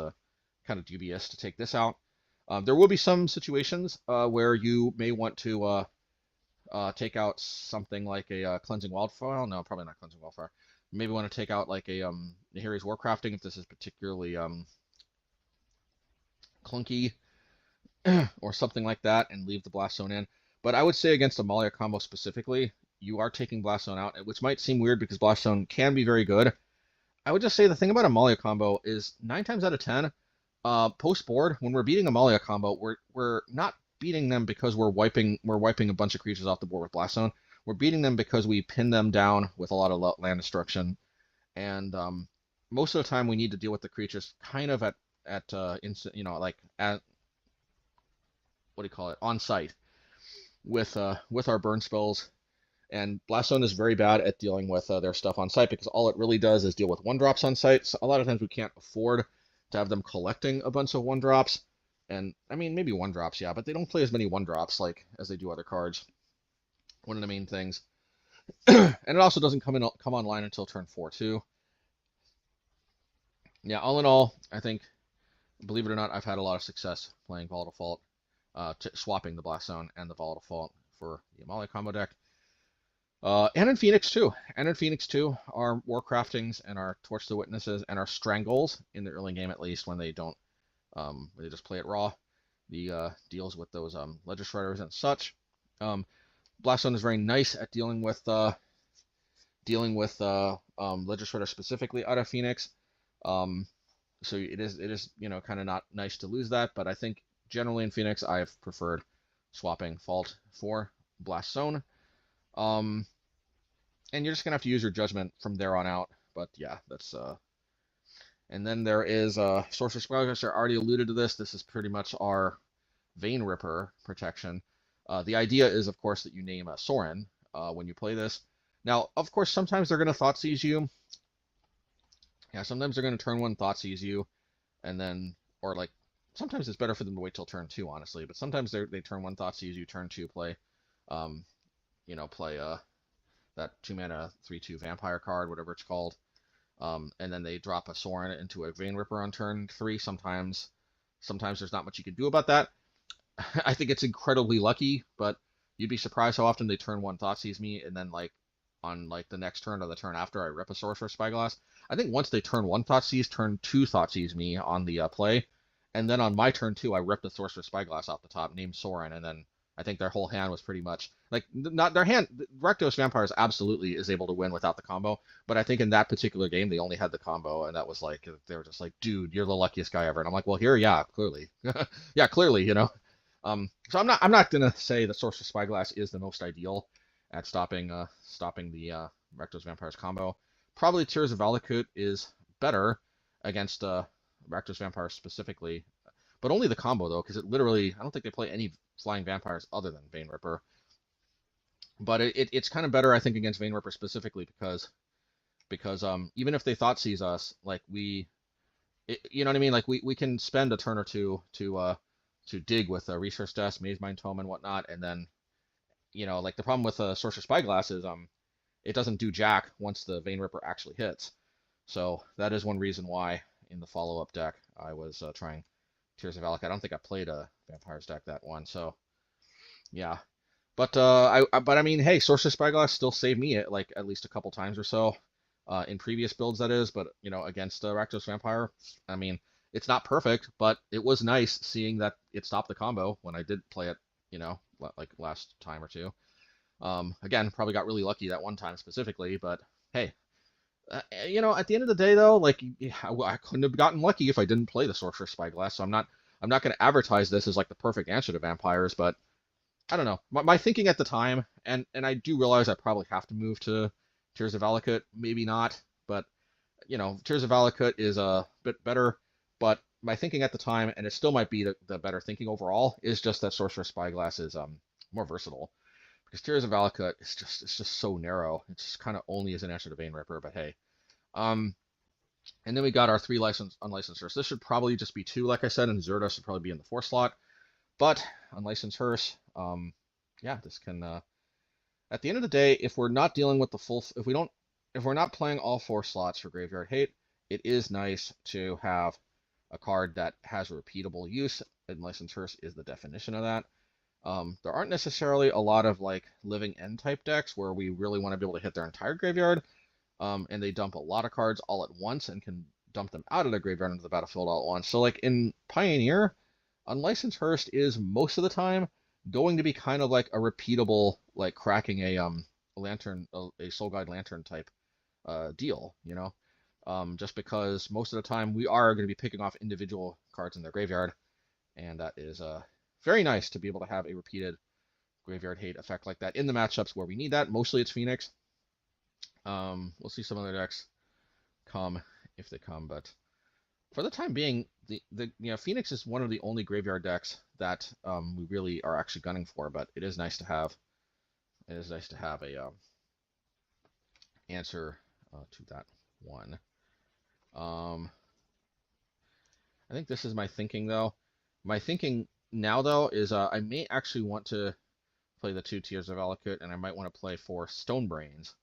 kind of dubious to take this out. There will be some situations where you may want to take out something like a Cleansing Wildfire. No, probably not Cleansing Wildfire. Maybe want to take out like a Nahiri's Warcrafting if this is particularly clunky or something like that, and leave the Blast Zone in. But I would say against Amalia Combo specifically, you are taking Blast Zone out, which might seem weird because Blast Zone can be very good. I would just say the thing about Amalia Combo is 9 times out of 10, post board, when we're beating Amalia Combo, we're not beating them because we're wiping a bunch of creatures off the board with Blast Zone. We're beating them because we pin them down with a lot of land destruction, and most of the time we need to deal with the creatures kind of at you know, like at, what do you call it, on site with our burn spells. And Blast Zone is very bad at dealing with their stuff on site, because all it really does is deal with 1-drops on site. So a lot of times we can't afford to have them collecting a bunch of 1-drops. And I mean, maybe 1-drops, yeah, but they don't play as many 1-drops like as they do other cards. One of the main things. And it also doesn't come online until turn 4 too. Yeah, all in all, I think, believe it or not, I've had a lot of success playing Volatile Fault, swapping the Blast Zone and the Volatile Fault for the Amalia Combo deck. And in Phoenix too. And in Phoenix too, our Warcraftings and our Torch the Witnesses and our Strangles, in the early game at least, when they don't, they just play it raw, the deals with those Ledger Shredders and such. Blast Zone is very nice at dealing with Ledger Shredder specifically out of Phoenix. So it is you know, kind of not nice to lose that, but I think generally in Phoenix I've preferred swapping Fault for Blast Zone. And you're just gonna have to use your judgment from there on out. But yeah, that's and then there is Sorcerer Spyglass. I already alluded to this. This is pretty much our Vein Ripper protection. The idea is, of course, that you name a Sorin when you play this. Now, of course, sometimes they're gonna Thoughtseize you. Yeah, sometimes they're gonna turn 1 Thoughtseize you, and then, or like, sometimes it's better for them to wait till turn 2, honestly. But sometimes they turn 1 Thoughtseize you, turn 2 play, you know, play that 2-mana 3/2 vampire card, whatever it's called, and then they drop a Sorin into a Vein Ripper on turn 3. Sometimes there's not much you can do about that. I think it's incredibly lucky, but you'd be surprised how often they turn 1 Thoughtseize me, and then like on like the next turn or the turn after, I rip a Sorcerer Spyglass. I think once they turn 1 Thoughtseize, turn 2 Thoughtseize me on the play, and then on my turn 2, I ripped the Sorcerer Spyglass off the top, named Sorin, and then I think their whole hand was pretty much like, not their hand. Rakdos Vampires absolutely is able to win without the combo, but I think in that particular game they only had the combo, and that was like, they were just like, dude, you're the luckiest guy ever. And I'm like, well, here, yeah, clearly, yeah, clearly, you know. So I'm not gonna say that Sorcerer Spyglass is the most ideal at stopping the Rakdos Vampires combo. Probably Tears of Valakut is better against Rakdos Vampires specifically, but only the combo though, because it literally, I don't think they play any flying vampires other than Vein Ripper. But it's kind of better, I think, against Vein Ripper specifically because even if they Thoughtseize us, like you know what I mean, like we can spend a turn or two to dig with a Research Desk, Mazemind Tome, and whatnot, and then like the problem with a Sorcerer Spyglass is it doesn't do jack once the Vein Ripper actually hits. So that is one reason why in the follow-up deck I was trying Tears of Valak. I don't think I played a Vampires deck that one, so yeah. But I mean, hey, Sorcerer Spyglass still saved me like at least a couple times or so in previous builds, that is. But against Rakdos Vampire, I mean, it's not perfect, but it was nice seeing that it stopped the combo when I did play it, like last time or two. Again, probably got really lucky that one time specifically, but hey, at the end of the day though, like I couldn't have gotten lucky if I didn't play the Sorcerer Spyglass. So I'm not going to advertise this as like the perfect answer to Vampires, but I don't know. My thinking at the time, and I do realize I probably have to move to Tears of Valakut, maybe not, but Tears of Valakut is a bit better, but my thinking at the time, and it still might be the better thinking overall, is just that Sorcerer Spyglass is more versatile. Because Tears of Valakut is just so narrow. It's just kind of only as an answer to Vein Ripper, but hey. And then we got our 3 unlicensed hearse. This should probably just be 2, like I said, and Zerta should probably be in the 4 slot. But unlicensed hearse, yeah, this can. At the end of the day, if we're not dealing with the full, if we're not playing all 4 slots for Graveyard Hate, it is nice to have a card that has a repeatable use. Unlicensed hearse is the definition of that. There aren't necessarily a lot of like living end type decks where we really want to be able to hit their entire graveyard, and they dump a lot of cards all at once and can dump them out of the graveyard into the battlefield all at once. So like in Pioneer, Unlicensed Hearse is most of the time going to be kind of like a repeatable, like cracking a lantern, a Soul Guide Lantern type deal, just because most of the time we are going to be picking off individual cards in their graveyard, and that is very nice to be able to have a repeated Graveyard Hate effect like that in the matchups where we need that. Mostly it's Phoenix. We'll see some other decks come if they come, but for the time being, Phoenix is one of the only graveyard decks that we really are actually gunning for. But it is nice to have. It is nice to have a answer to that one. I think this is my thinking though. My thinking now, though, is I may actually want to play the 2 Tears of Valakut, and I might want to play 4 Stonebrains.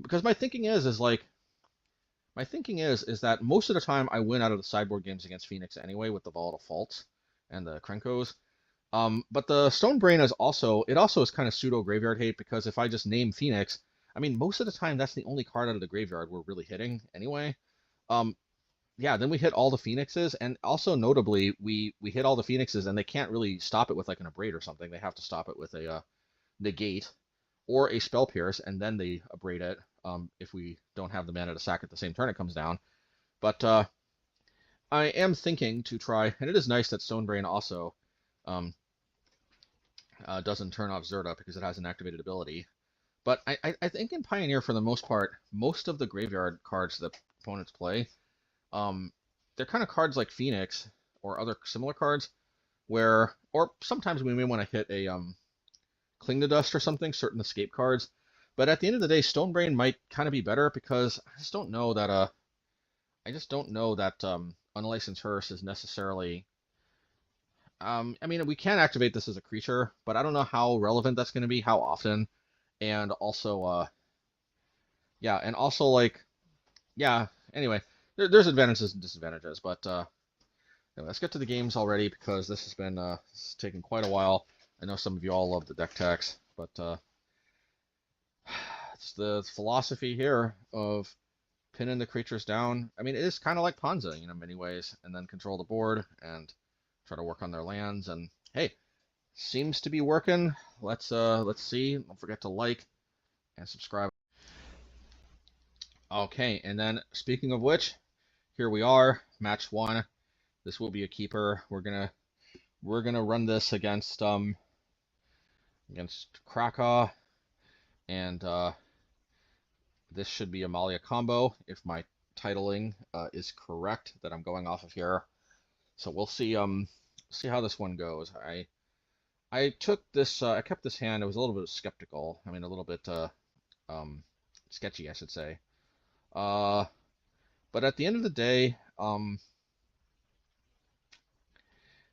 Because my thinking is that most of the time I win out of the sideboard games against Phoenix anyway with the Volatile Faults and the Krenkos. But the Stonebrain is also is kind of pseudo Graveyard Hate, because if I just name Phoenix, I mean, most of the time that's the only card out of the graveyard we're really hitting anyway. Yeah, then we hit all the Phoenixes, and also notably, we hit all the Phoenixes, and they can't really stop it with like an Abrade or something. They have to stop it with a Negate or a Spell Pierce, and then they Abrade it if we don't have the mana to sack it the same turn it comes down. But I am thinking to try, and it is nice that Stonebrain also doesn't turn off Zerta because it has an activated ability. But I think in Pioneer, for the most part, most of the graveyard cards that opponents play, they're kind of cards like Phoenix or other similar cards where, or sometimes we may want to hit a Cling to Dust or something, certain escape cards. But at the end of the day, Stonebrain might kind of be better, because I just don't know that Unlicensed Hearse is necessarily. I mean, we can activate this as a creature, but I don't know how relevant that's going to be, how often, and also, yeah, and also like, yeah. Anyway, there's advantages and disadvantages, but anyway, let's get to the games already, because this has been it's taken quite a while. I know some of you all love the deck techs, but it's the philosophy here of pinning the creatures down. I mean, it is kind of like Ponza, in many ways, and then control the board and try to work on their lands. And hey, seems to be working. Let's see. Don't forget to like and subscribe. Okay, and then speaking of which, here we are, match 1. This will be a keeper. We're gonna run this against Krakow, and this should be Amalia Combo if my titling is correct that I'm going off of here. So we'll see how this one goes. I took this I kept this hand. I was a little bit skeptical. I mean, a little bit sketchy, I should say. But at the end of the day,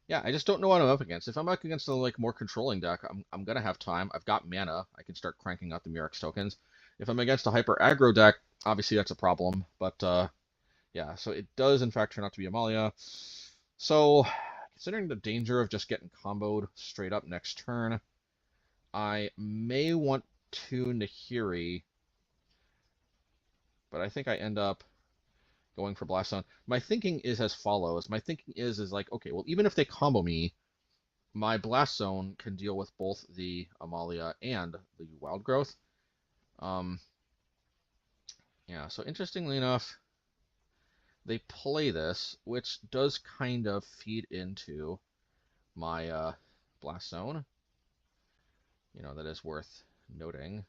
Yeah, I just don't know what I'm up against. If I'm up against a like more controlling deck, I'm gonna have time. I've got mana. I can start cranking out the Mirrex tokens. If I'm against a hyper aggro deck, obviously that's a problem. But yeah, so it does in fact turn out to be Amalia. So considering the danger of just getting comboed straight up next turn, I may want to Nahiri, but I think I end up going for Blast Zone. My thinking is as follows. My thinking is like, okay, well, even if they combo me, my Blast Zone can deal with both the Amalia and the Wild Growth. Yeah, so interestingly enough, they play this, which does kind of feed into my Blast Zone. You know, that is worth noting.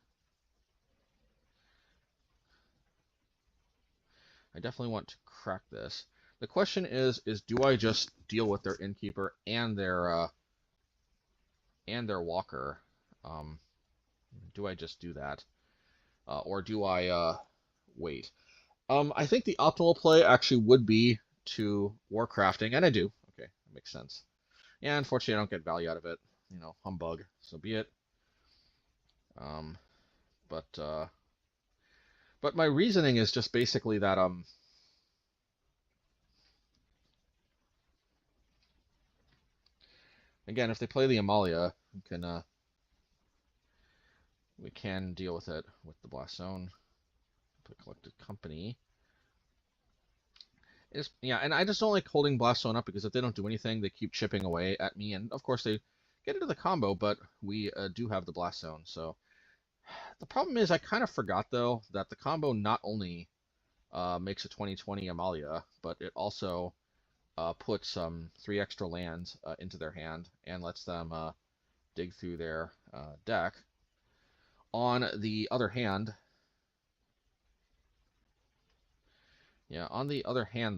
I definitely want to crack this. The question is do I just deal with their Innkeeper and their Walker? Do I just do that? Or do I wait? I think the optimal play actually would be to Warcrafting, and I do. Okay, that makes sense. Yeah, unfortunately I don't get value out of it. You know, humbug. So be it. But my reasoning is just basically that again, if they play the Amalia, we can deal with it with the Blast Zone. Put Collected Company. Yeah, and I just don't like holding Blast Zone up because if they don't do anything, they keep chipping away at me, and of course they get into the combo, but we do have the Blast Zone. So the problem is I kind of forgot though that the combo not only makes a 20/20 Amalia, but it also puts 3 extra lands into their hand and lets them dig through their deck. On the other hand,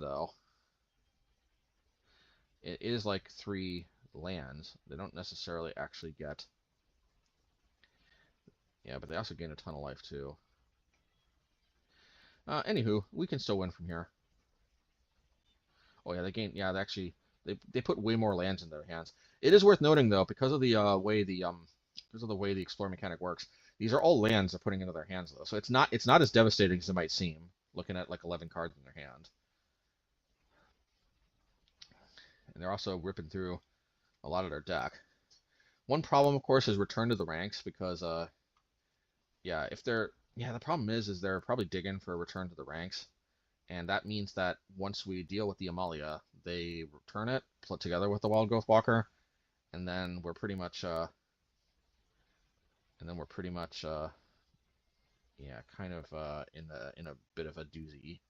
though, it is like 3 lands. They don't necessarily actually get. Yeah, but they also gain a ton of life too. Anywho, we can still win from here. Oh yeah, they gain. Yeah, they put way more lands in their hands. It is worth noting though, because of the way the explore mechanic works, these are all lands they're putting into their hands though. So it's not as devastating as it might seem, looking at like 11 cards in their hand. And they're also ripping through a lot of their deck. One problem, of course, is return to the ranks because yeah, the problem is they're probably digging for a return to the ranks. And that means that once we deal with the Amalia, they return it, put together with the Wild Growth Walker, and then we're pretty much yeah, kind of in a bit of a doozy,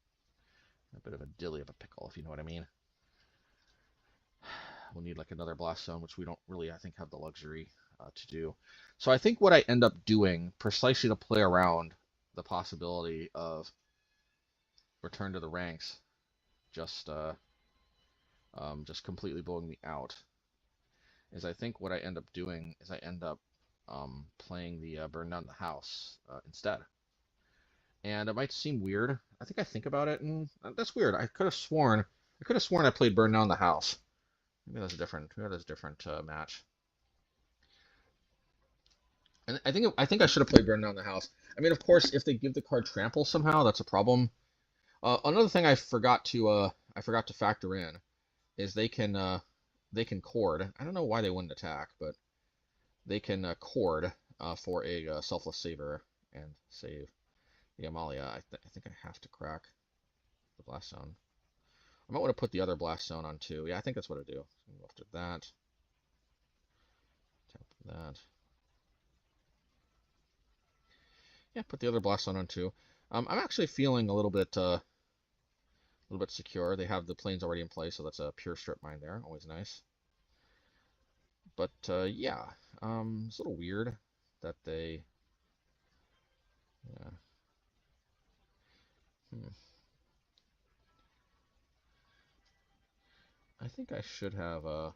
a bit of a dilly of a pickle, if you know what I mean. We'll need like another Blast Zone, which we don't really, I think, have the luxury to do. So I think what I end up doing, precisely to play around the possibility of return to the ranks, just completely blowing me out, is I think what I end up doing is I end up playing the Burn Down the House instead. And it might seem weird. I think about it, and that's weird. I could have sworn I played Burn Down the House. Maybe that's a different match. And I think I should have played Burn Down the House. I mean, of course, if they give the card Trample somehow, that's a problem. Another thing I forgot to factor in is they can cord. I don't know why they wouldn't attack, but they can cord for a Selfless Saver and save the Amalia. I think I have to crack the Blast Zone. I might want to put the other Blast Zone on too. Yeah, I think that's what I do. So go after that. Tap that. Yeah, put the other Blast Zone on too. I'm actually feeling a little bit secure. They have the planes already in place, so that's a pure strip mine there. Always nice. But yeah, it's a little weird that they. Yeah. I think I should have I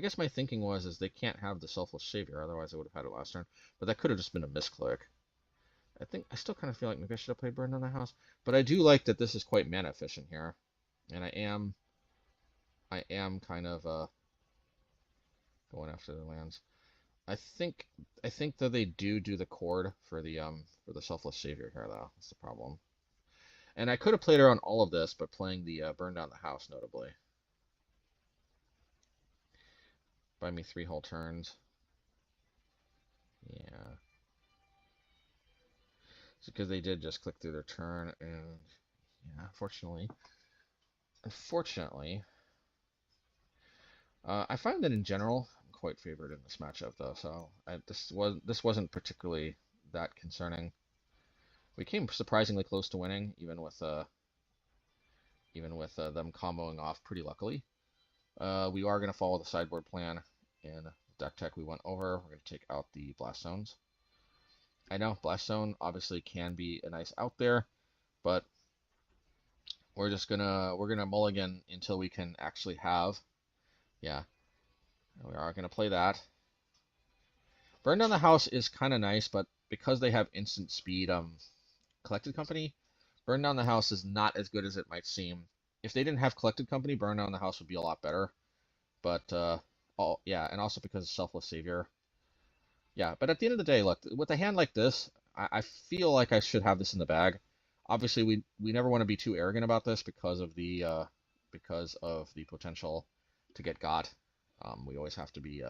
guess my thinking was they can't have the Selfless Savior, otherwise I would have had it last turn. But that could have just been a misclick. I still kind of feel like maybe I should have played Burn Down the House. But I do like that this is quite mana efficient here. And I am kind of going after the lands. I think that they do the chord for the Selfless Savior here though. That's the problem. And I could have played around all of this, but playing the Burn Down the House notably. Buy me 3 whole turns. Yeah. It's because they did just click through their turn, and yeah, unfortunately, I find that in general I'm quite favored in this matchup though. So this wasn't particularly that concerning. We came surprisingly close to winning, even with them comboing off pretty luckily. We are going to follow the sideboard plan. In deck tech we went over. We're going to take out the Blast Zones. I know Blast Zone obviously can be a nice out there, but we're gonna mulligan until we can actually have. Yeah, we are going to play that. Burn Down the House is kind of nice, but because they have instant speed, Collected Company, Burn Down the House is not as good as it might seem. If they didn't have Collected Company, Burn Down the House would be a lot better. But, oh, yeah, and also because of Selfless Savior. Yeah, but at the end of the day, look, with a hand like this, I feel like I should have this in the bag. Obviously, we never want to be too arrogant about this because of the potential to get got. We always have to be,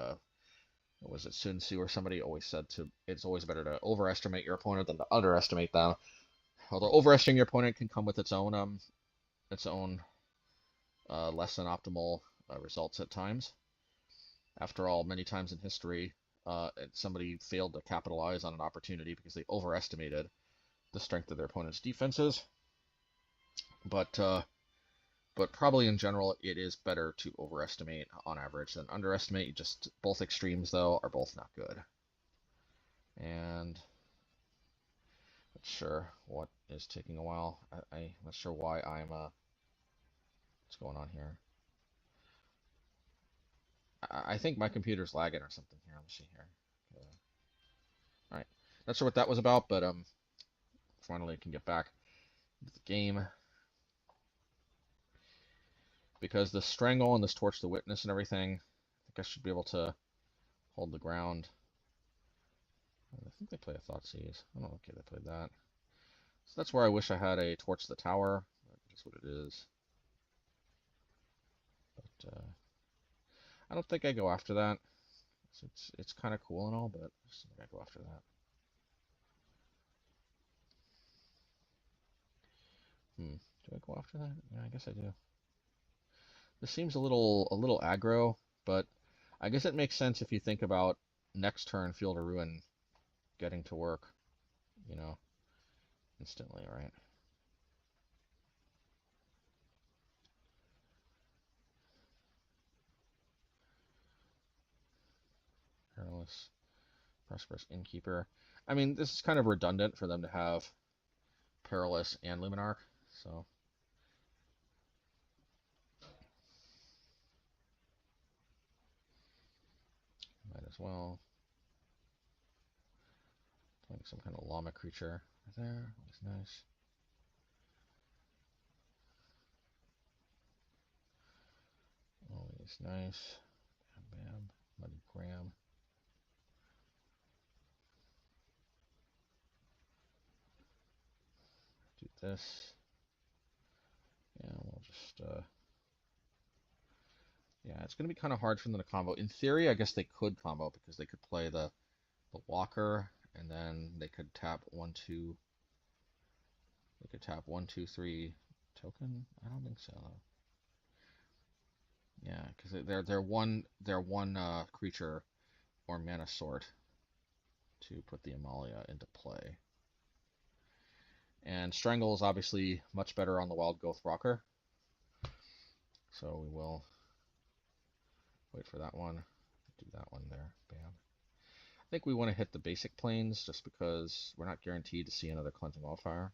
was it Sun Tzu or somebody always said it's always better to overestimate your opponent than to underestimate them. Although overestimating your opponent can come with its own less than optimal results at times. After all, many times in history, somebody failed to capitalize on an opportunity because they overestimated the strength of their opponent's defenses. But probably in general, it is better to overestimate on average than underestimate. Just both extremes, though, are both not good. And not sure what is taking a while. I'm not sure why I'm what's going on here. I think my computer's lagging or something here. Let me see here. All right, not sure what that was about, but finally I can get back to the game. Because the Strangle and this Torch the Witness and everything, I think I should be able to hold the ground. I think they play a Thoughtseize. Oh, okay, they played that. So that's where I wish I had a Torch the Tower. That's what it is. But I don't think I go after that. So it's kind of cool and all, but I just think I go after that. Do I go after that? Yeah, I guess I do. This seems a little aggro, but I guess it makes sense if you think about next turn Field of Ruin getting to work, you know, instantly, right? Perilous, Prosperous Innkeeper. I mean, this is kind of redundant for them to have Perilous and Luminarch, so. Might as well. Playing some kind of llama creature right there. Looks nice. Always nice. Bam, bam. Muddy Graham. Do this. Yeah, we'll just yeah, it's going to be kind of hard for them to combo. In theory, I guess they could combo because they could play the Walker, and then they could tap 1/2. They could tap 1/2/3 token. I don't think so. Yeah, because they're one creature or mana sort to put the Amalia into play. And Strangle is obviously much better on the Wild Growth Rocker, so we will wait for that one. Do that one there. Bam. I think we want to hit the basic planes just because we're not guaranteed to see another Cleansing Wildfire.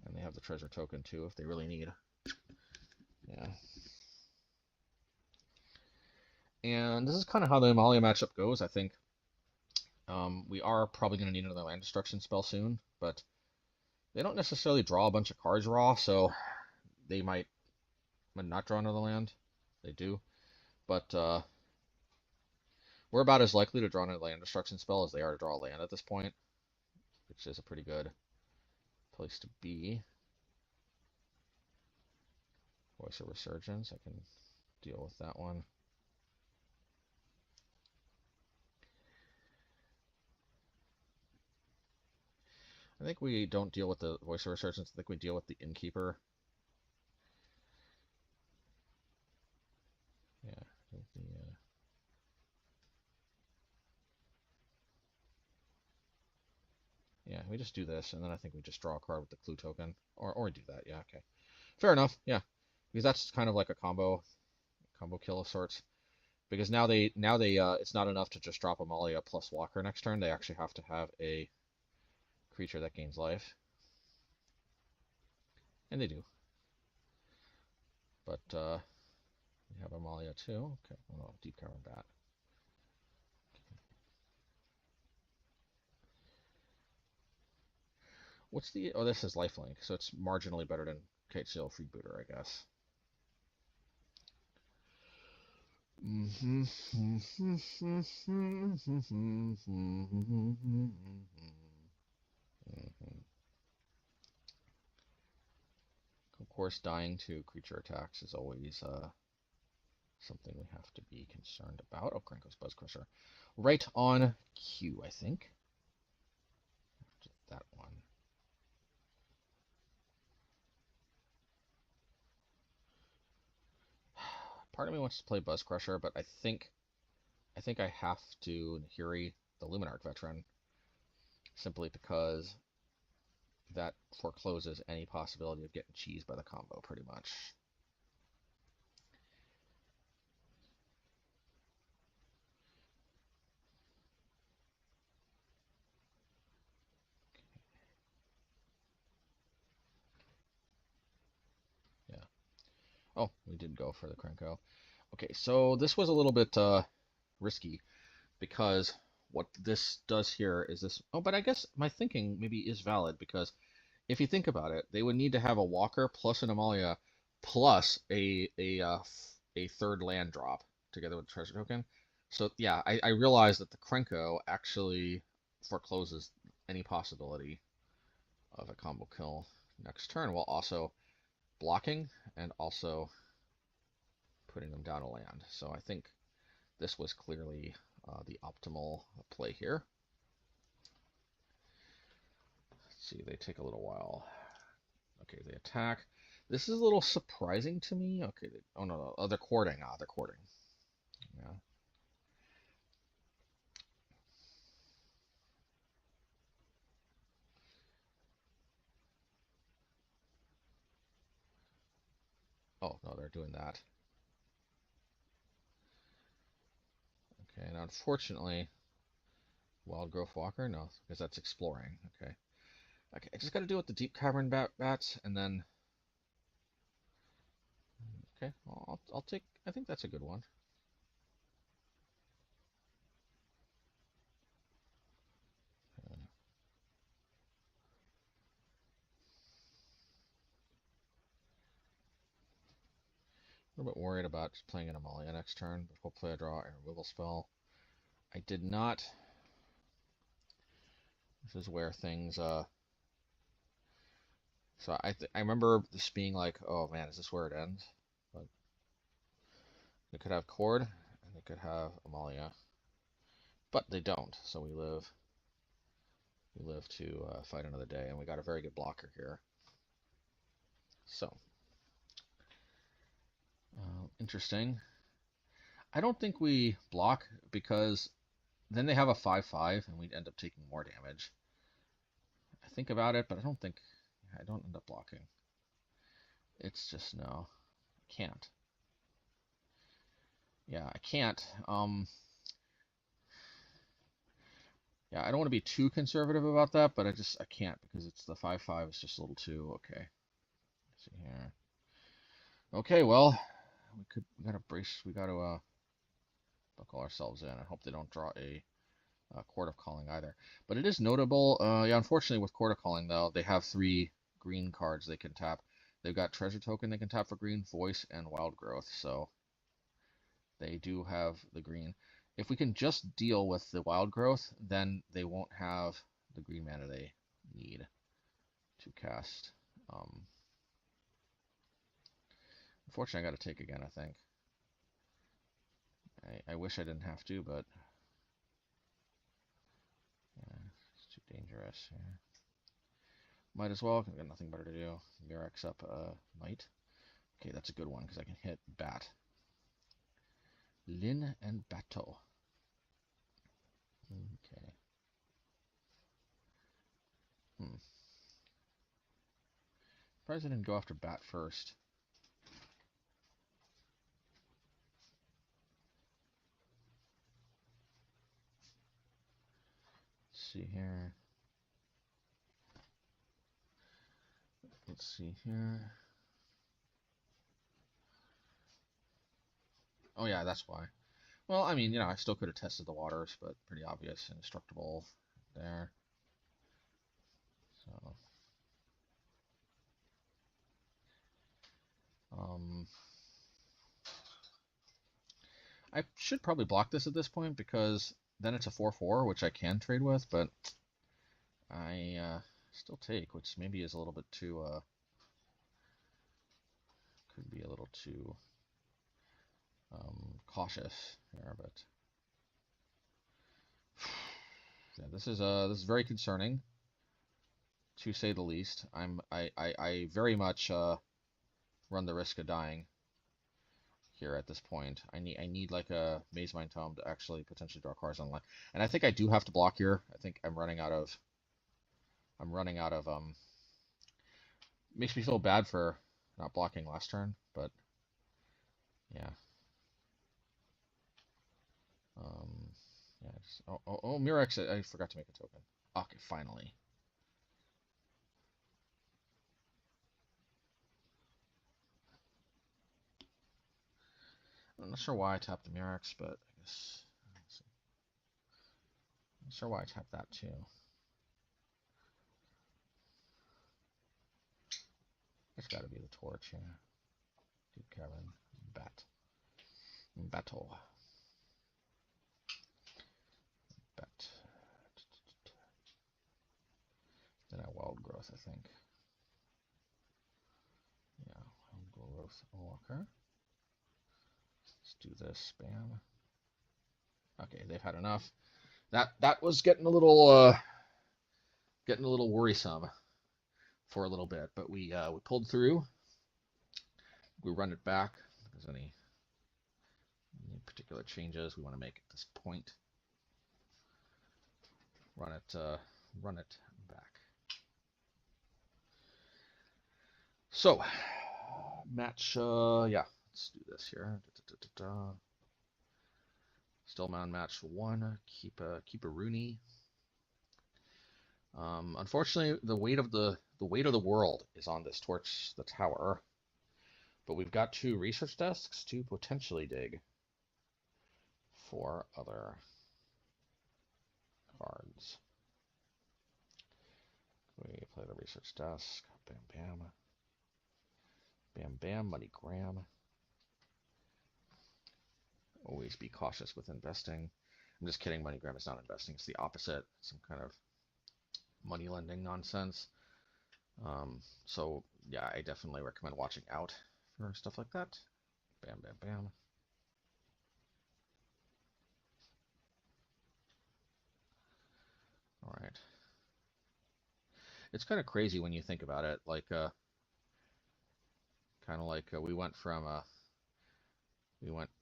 And they have the treasure token too if they really need. Yeah. And this is kind of how the Amalia matchup goes, I think. We are probably going to need another land destruction spell soon, but They don't necessarily draw a bunch of cards raw, so they might not draw another land. They do. But we're about as likely to draw another land destruction spell as they are to draw a land at this point, which is a pretty good place to be. Voice of Resurgence, I can deal with that one. I think we don't deal with the Voice of Resurgence. I think we deal with the Innkeeper. Yeah, I think yeah, we just do this, and then I think we just draw a card with the Clue token, or do that. Yeah, okay, fair enough. Yeah, because that's kind of like a combo kill of sorts. Because now they it's not enough to just drop Amalia plus Walker next turn. They actually have to have a creature that gains life. And they do. But we have Amalia too. Okay, oh no, Deep Cavern Bat. What's the... Oh, this is lifelink, so it's marginally better than Kate Seal Freebooter, I guess. Of course, dying to creature attacks is always something we have to be concerned about. Oh, Krenko's Buzzcrusher. Right on cue, I think. After that one. Part of me wants to play Buzzcrusher, but I think I have to Nahiri the Luminarch Veteran, simply because that forecloses any possibility of getting cheesed by the combo, pretty much. Yeah. Oh, we did go for the Krenko. Okay, so this was a little bit risky, because what this does here is this... Oh, but I guess my thinking maybe is valid, because if you think about it, they would need to have a Walker plus an Amalia plus a third land drop together with the treasure token. So yeah, I realize that the Krenko actually forecloses any possibility of a combo kill next turn, while also blocking and also putting them down a land. So I think this was clearly the optimal play here. Let's see, they take a little while. Okay, they attack. This is a little surprising to me. Okay, oh no, oh, they're courting. Ah, they're courting. Yeah. Oh no, they're doing that. Okay, and unfortunately, Wild Growth Walker, no, because that's exploring. Okay, okay, I just got to deal with the Deep Cavern bats, and then. Okay, well, I'll take. I think that's a good one. A little bit worried about just playing an Amalia next turn, but hopefully I draw a Wiggle spell. I did not. This is where things. So I remember this being like, oh man, is this where it ends? But they could have Cord, and they could have Amalia, but they don't. So we live. We live to fight another day, and we got a very good blocker here. So. Interesting. I don't think we block, because then they have a 5/5 and we'd end up taking more damage. I think about it, but I don't end up blocking. It's just no. I can't. Yeah, I can't. Yeah, I don't want to be too conservative about that, but I can't, because it's the 5/5 is just a little too okay. Let's see here. Okay, well, we gotta brace. We gotta buckle ourselves in. I hope they don't draw a Court of Calling either. But it is notable. Yeah, unfortunately with Court of Calling though, they have 3 green cards they can tap. They've got Treasure Token they can tap for green, Voice, and Wild Growth. So they do have the green. If we can just deal with the Wild Growth, then they won't have the green mana they need to cast. Unfortunately, I got to take again, I think. I wish I didn't have to, but yeah, it's too dangerous. Yeah. Might as well, I've got nothing better to do. Mirrex up Might. Okay, that's a good one, because I can hit Bat. Lin and Bateau. Okay. Surprised I didn't go after Bat first. Let's see here. Let's see here. Oh yeah, that's why. Well, I mean, you know, I still could have tested the waters, but pretty obvious. Indestructible there. So, I should probably block this at this point because then it's a 4/4, which I can trade with, but I still take, which maybe is a little bit too, could be a little too cautious here, but yeah, this is very concerning, to say the least. I very much run the risk of dying here at this point. I need like a Mazemind Tome to actually potentially draw cards online, and I think I do have to block here. I think I'm running out of makes me feel bad for not blocking last turn, but yeah. Yeah. Oh, Mirrex! I forgot to make a token. Okay, finally. I'm not sure why I tapped the Mirrex, but I guess I'm not sure why I tapped that too. It's got to be the torch, yeah. Dude, Kevin, battle. Bet. Then I Wild Growth, I think. Yeah, Wild Growth Walker. Let's do this, spam. Okay, they've had enough. That was getting a little worrisome for a little bit, but we pulled through. We run it back. If there's any particular changes we want to make at this point, run it back. So match, yeah, let's do this here. Stillman match 1. Keep a Rooney. Unfortunately, the weight of the world is on this torch, the tower. But we've got 2 research desks to potentially dig for other cards. We play the research desk. Bam, bam. Bam, bam. MoneyGram. Always be cautious with investing. I'm just kidding. MoneyGram is not investing. It's the opposite. Some kind of money lending nonsense. So yeah, I definitely recommend watching out for stuff like that. Bam, bam, bam. All right. It's kind of crazy when you think about it. Like, kind of like we went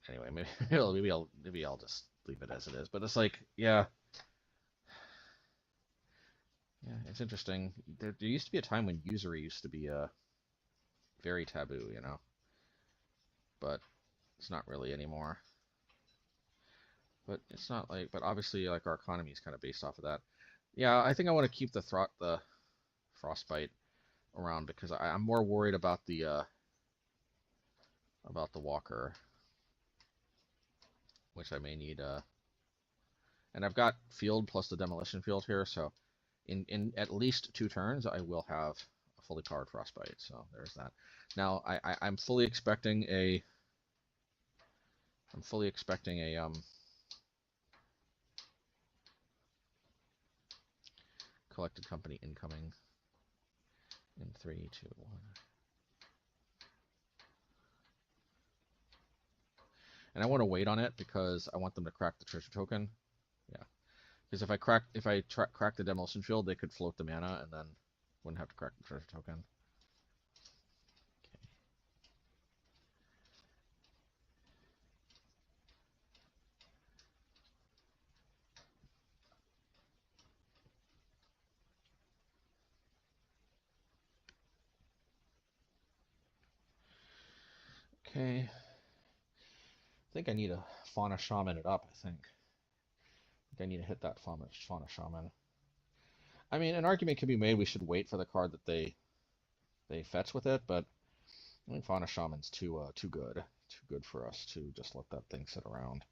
anyway. Maybe I'll just leave it as it is. But it's like, yeah. Yeah, it's interesting. There used to be a time when usury used to be very taboo, you know, but it's not really anymore. But it's not like, but obviously, like our economy is kind of based off of that. Yeah, I think I want to keep the frostbite around because I'm more worried about the walker, which I may need And I've got Field plus the Demolition Field here, so in at least 2 turns, I will have a fully powered Frostbite. So there's that. Now I'm fully expecting a Collected Company incoming in 3, 2, 1. And I want to wait on it because I want them to crack the treasure token. Yeah, because if I crack the Demolition Field, they could float the mana and then wouldn't have to crack the treasure token. Okay. I think I need a Fauna Shaman it up, I think. I need to hit that Fauna Shaman. I mean, an argument can be made we should wait for the card that they fetch with it, but I think Fauna Shaman's too good. Too good for us to just let that thing sit around.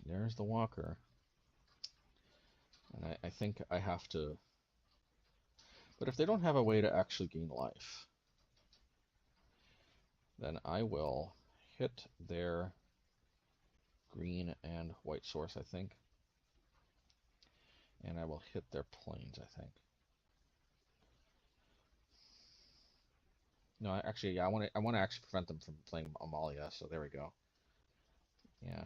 There's the Walker. And I think I have to... But if they don't have a way to actually gain life, then I will hit their green and white source, I think. And I will hit their plains, I think. No, actually, yeah, I want to actually prevent them from playing Amalia, so there we go. Yeah.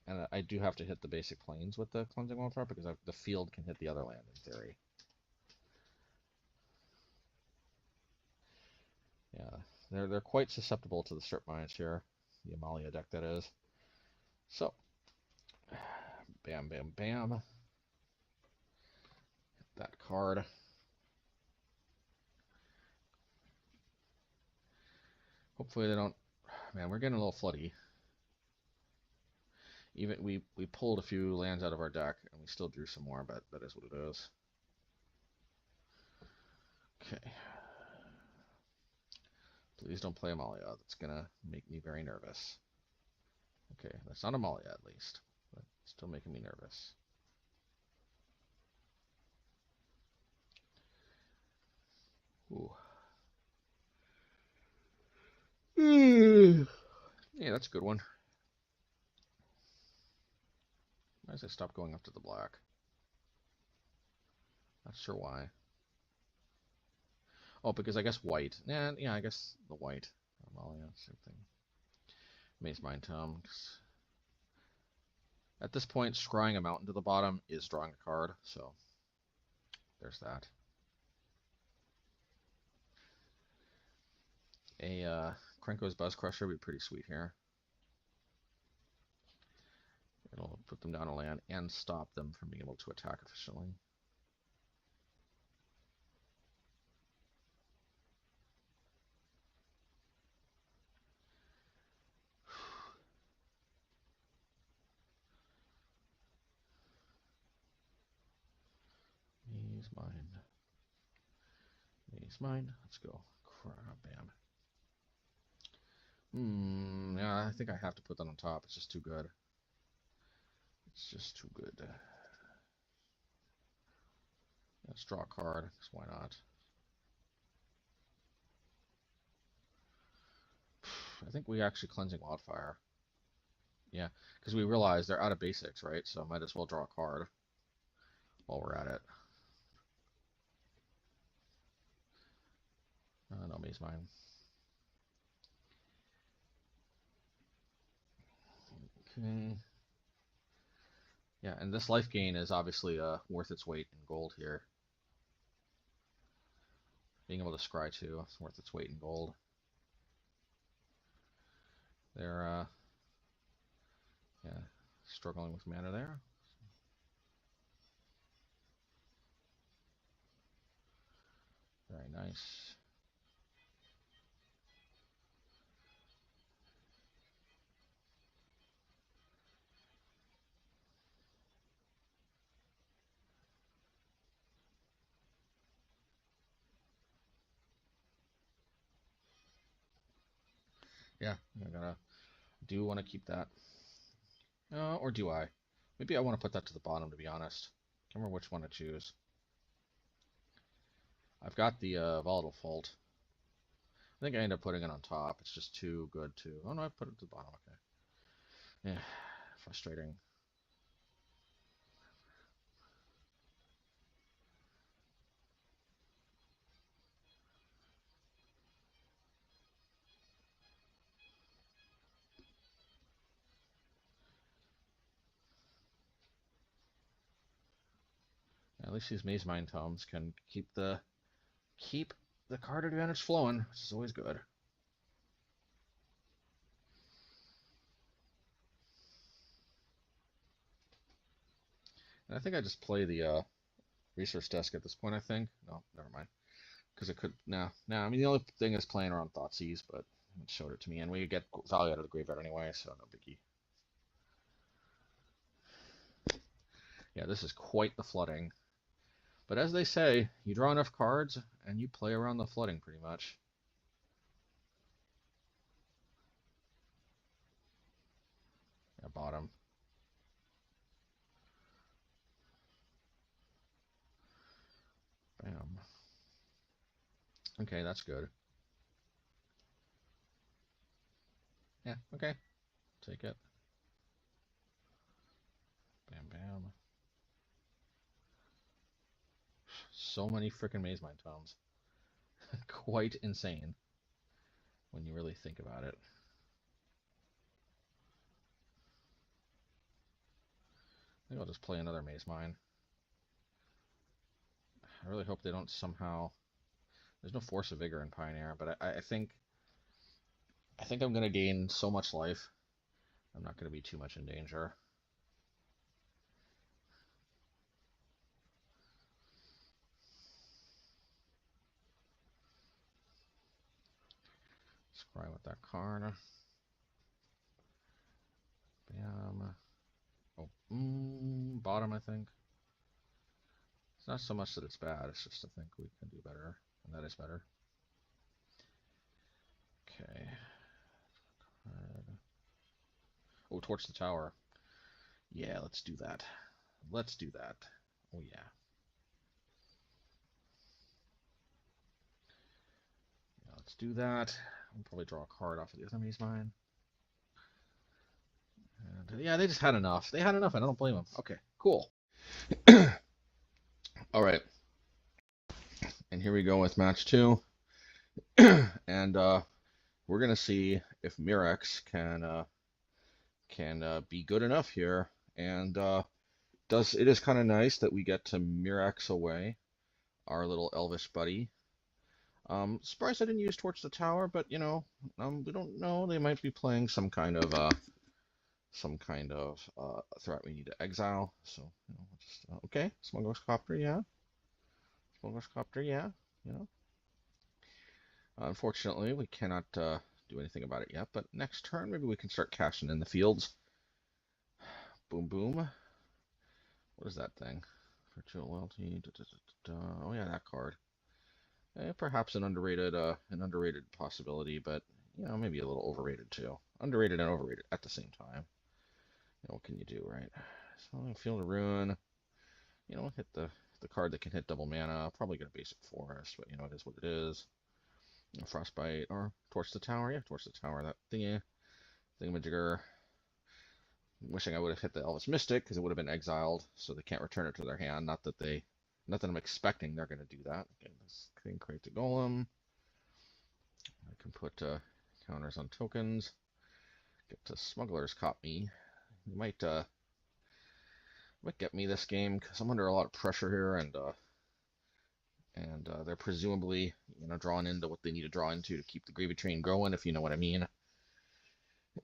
And I do have to hit the basic plains with the Cleansing Wildfire because the field can hit the other land in theory. Yeah, they're quite susceptible to the strip mines here, the Amalia deck that is. So, bam, bam, bam. Hit that card. Hopefully they don't. Man, we're getting a little floody. Even we pulled a few lands out of our deck and we still drew some more, but that is what it is. Okay. Please don't play Amalia. That's gonna make me very nervous. Okay, that's not Amalia at least, but still making me nervous. Ooh. Yeah, that's a good one. Why does it stop going up to the black? Not sure why. Oh, because I guess white. Yeah, I guess the white. Amalia, same thing. Mazemind Tome. At this point, scrying a mountain to the bottom is drawing a card, so there's that. A Krenko's Buzzcrusher would be pretty sweet here. It'll put them down a land and stop them from being able to attack efficiently. He's mine. Let's go. Bam. Yeah, I think I have to put that on top. It's just too good. It's just too good. Let's draw a card, because why not? I think we actually Cleansing Wildfire. Yeah, because we realize they're out of basics, right? So might as well draw a card while we're at it. No, me's mine. Okay. Yeah, and this life gain is obviously worth its weight in gold here. Being able to scry too, it's worth its weight in gold. They're yeah, struggling with mana there. Very nice. Yeah, do want to keep that. Or do I? Maybe I want to put that to the bottom, to be honest. Can't remember which one to choose. I've got the Volatile Fault. I think I end up putting it on top. It's just too good to... Oh no, I put it to the bottom. Okay. Yeah, frustrating. At least these Mazemind Tomes can keep the card advantage flowing, which is always good. And I think I just play the resource desk at this point, I think. No, never mind. Because it could... Nah. I mean, the only thing is playing around Thoughtseize, but it showed it to me. And we get value out of the graveyard anyway, so no biggie. Yeah, this is quite the flooding. But as they say, you draw enough cards, and you play around the flooding, pretty much. Yeah, bottom. Bam. Okay, that's good. Yeah, okay. Take it. Bam, bam. So many freaking Mazemind Tomes. Quite insane when you really think about it. I think I'll just play another Mazemind. I really hope they don't somehow... There's no Force of Vigor in Pioneer, but I think I'm going to gain so much life. I'm not going to be too much in danger. Scry with that card. Bam. Oh, bottom, I think. It's not so much that it's bad, it's just I think we can do better, and that is better. Okay. Oh, Torch the Tower. Yeah, let's do that. Let's do that. Oh, yeah. Yeah, let's do that. I'll probably draw a card off of the other Mazemind. And, yeah, they just had enough. They had enough, and I don't blame them. Okay, cool. All right. And here we go with match 2. And we're going to see if Mirrex can be good enough here. And it is kind of nice that we get to Mirrex away, our little elvish buddy. Surprised I didn't use Torch the Tower, but we don't know. They might be playing some kind of threat we need to exile. So just okay, Smuggler's Copter, yeah. Smuggler's Copter, yeah. Unfortunately, we cannot do anything about it yet. But next turn, maybe we can start cashing in the fields. Boom, boom. What is that thing? Virtual Loyalty. Oh yeah, that card. Perhaps an underrated possibility, but maybe a little overrated too. Underrated and overrated at the same time. What can you do, right? So Field of Ruin. Hit the card that can hit double mana. Probably gonna basic forest, but it is what it is. Frostbite or Torch the Tower. Yeah, Torch the Tower. That thingamajigger. Wishing I would have hit the Elvish Mystic because it would have been exiled, so they can't return it to their hand. Not that I'm expecting they're going to do that. Okay, this can create the golem. I can put counters on tokens. Get to Smuggler's Copy. You might get me this game because I'm under a lot of pressure here, and they're presumably drawing into what they need to draw into to keep the gravy train going, if you know what I mean.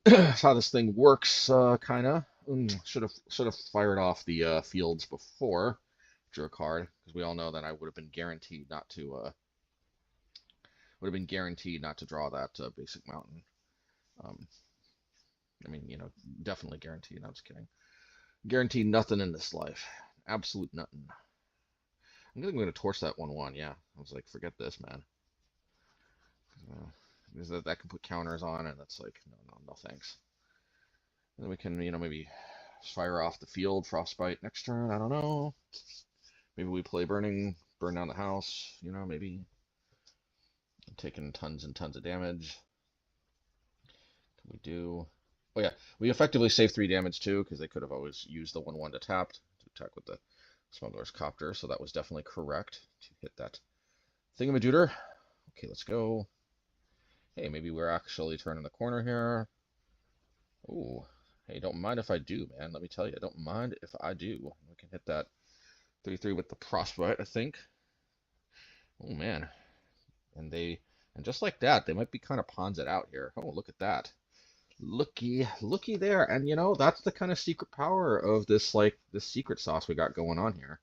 That's how this thing works, kind of. Should have fired off the fields before drew a card, because we all know that I would have been guaranteed not to draw that basic mountain. I mean, definitely guaranteed. I'm just kidding. Guaranteed nothing in this life. Absolute nothing. I'm going to torch that 1/1. Yeah, I was like, forget this, man. Because that can put counters on, and that's like, no thanks. And then we can, maybe fire off the field, Frostbite next turn, I don't know. Maybe we play burn down the house, maybe. I'm taking tons and tons of damage. Can we do... Oh yeah, we effectively save 3 damage too, because they could have always used the 1/1 to tap to attack with the Smuggler's Copter, so that was definitely correct to hit that Thingamadooter. Okay, let's go. Hey, maybe we're actually turning the corner here. Ooh, hey, don't mind if I do, man. Let me tell you, don't mind if I do. We can hit that 3/3 with the Frostbite, I think. Oh man, and just like that, they might be kind of Ponza out here. Oh, look at that. Looky there. And that's the kind of secret power of this secret sauce we got going on here.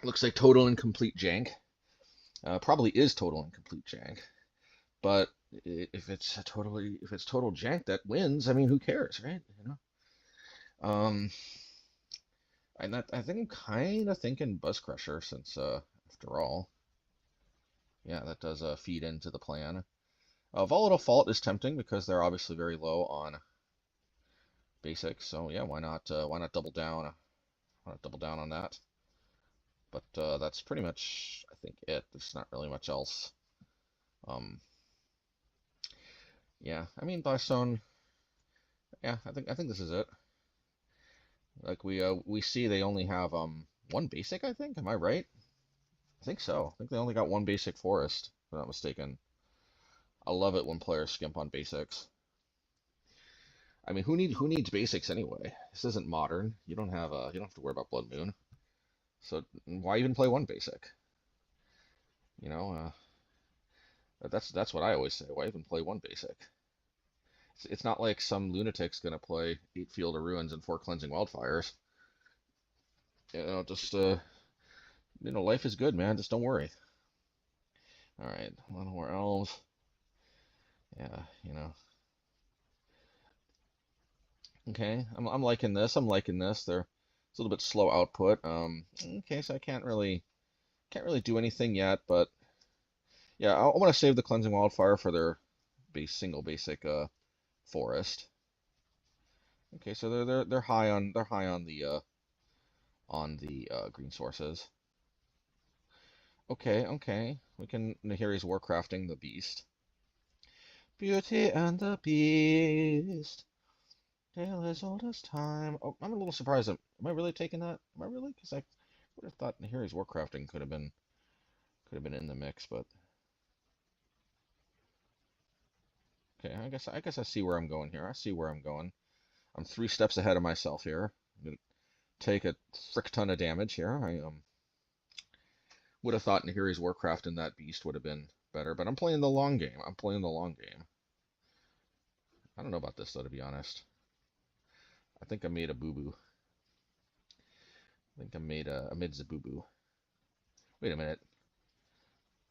Looks like total and complete jank. Probably is total and complete jank. But if it's total jank that wins, I mean, who cares, right? I think I'm kind of thinking Buzzcrusher, since after all, yeah, that does feed into the plan. Volatile Fault is tempting because they're obviously very low on basics, so yeah, why not double down? Why not double down on that? But that's pretty much, I think, it. There's not really much else. Yeah, I mean, Bystone. Yeah, I think this is it. Like we see they only have 1 basic, I think. Am I right? I think so. I think they only got 1 basic forest, if I'm not mistaken. I love it when players skimp on basics. I mean, who needs basics anyway? This isn't modern. You don't have to worry about Blood Moon. So why even play 1 basic? That's what I always say. Why even play 1 basic? It's not like some lunatic's gonna play 8 Field of Ruins and 4 Cleansing Wildfires. Just life is good, man. Just don't worry. All right, a lot more elves. Yeah, Okay, I'm liking this. They're it's a little bit slow output. Okay, so I can't really do anything yet, but yeah, I want to save the Cleansing Wildfire for their single basic forest. Okay, so they're high on the green sources. Okay, we can Nahiri's Warcrafting the beast. Beauty and the Beast. Tale as old as time. Oh, I'm a little surprised. Am I really taking that? Am I really? Because I would have thought Nahiri's Warcrafting could have been in the mix, but okay. I guess I see where I'm going here. I see where I'm going. I'm 3 steps ahead of myself here. I'm gonna take a frick ton of damage here. I would have thought Nahiri's Warcrafting that beast would have been better, but I'm playing the long game. I don't know about this though, to be honest. I think I made a boo-boo. I think I made a boo-boo. Wait a minute.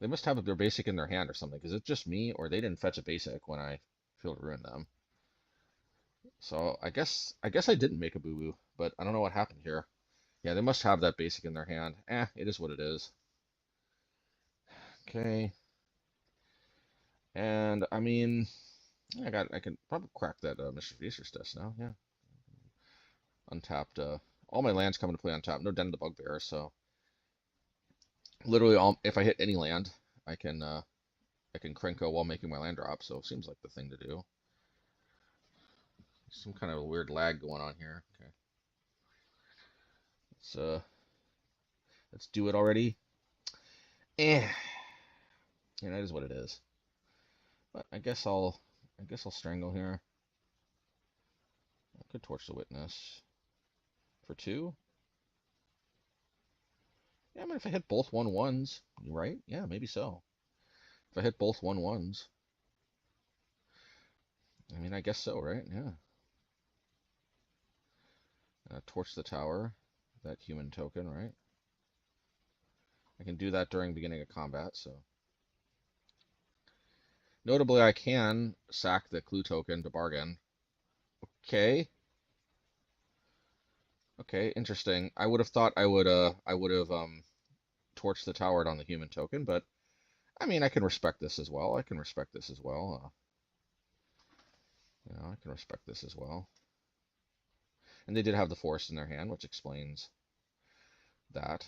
They must have their basic in their hand or something, because it's just me, or they didn't fetch a basic when I Field of Ruin them. So I guess I didn't make a boo-boo, but I don't know what happened here. Yeah, they must have that basic in their hand. It is what it is. Okay. And I mean, I can probably crack that Mishra test now. Yeah. Untapped. All my lands come into play untapped. No Den of the Bugbear, so literally, if I hit any land, I can Krenko while making my land drop. So it seems like the thing to do. Some kind of a weird lag going on here. Okay. Let's do it already. Yeah, that is what it is. But I guess I'll Strangle here. I could Torch the Witness for 2. Yeah, I mean, if I hit both 1/1s, right? Yeah, maybe so. If I hit both 1/1s, I mean, I guess so, right? Yeah. Torch the tower, that human token, right? I can do that during beginning of combat, so. Notably, I can sack the clue token to bargain. Okay. Okay, interesting. I would have thought I would have torched the tower on the human token, but I mean, I can respect this as well. I can respect this as well. I can respect this as well. And they did have the forest in their hand, which explains that.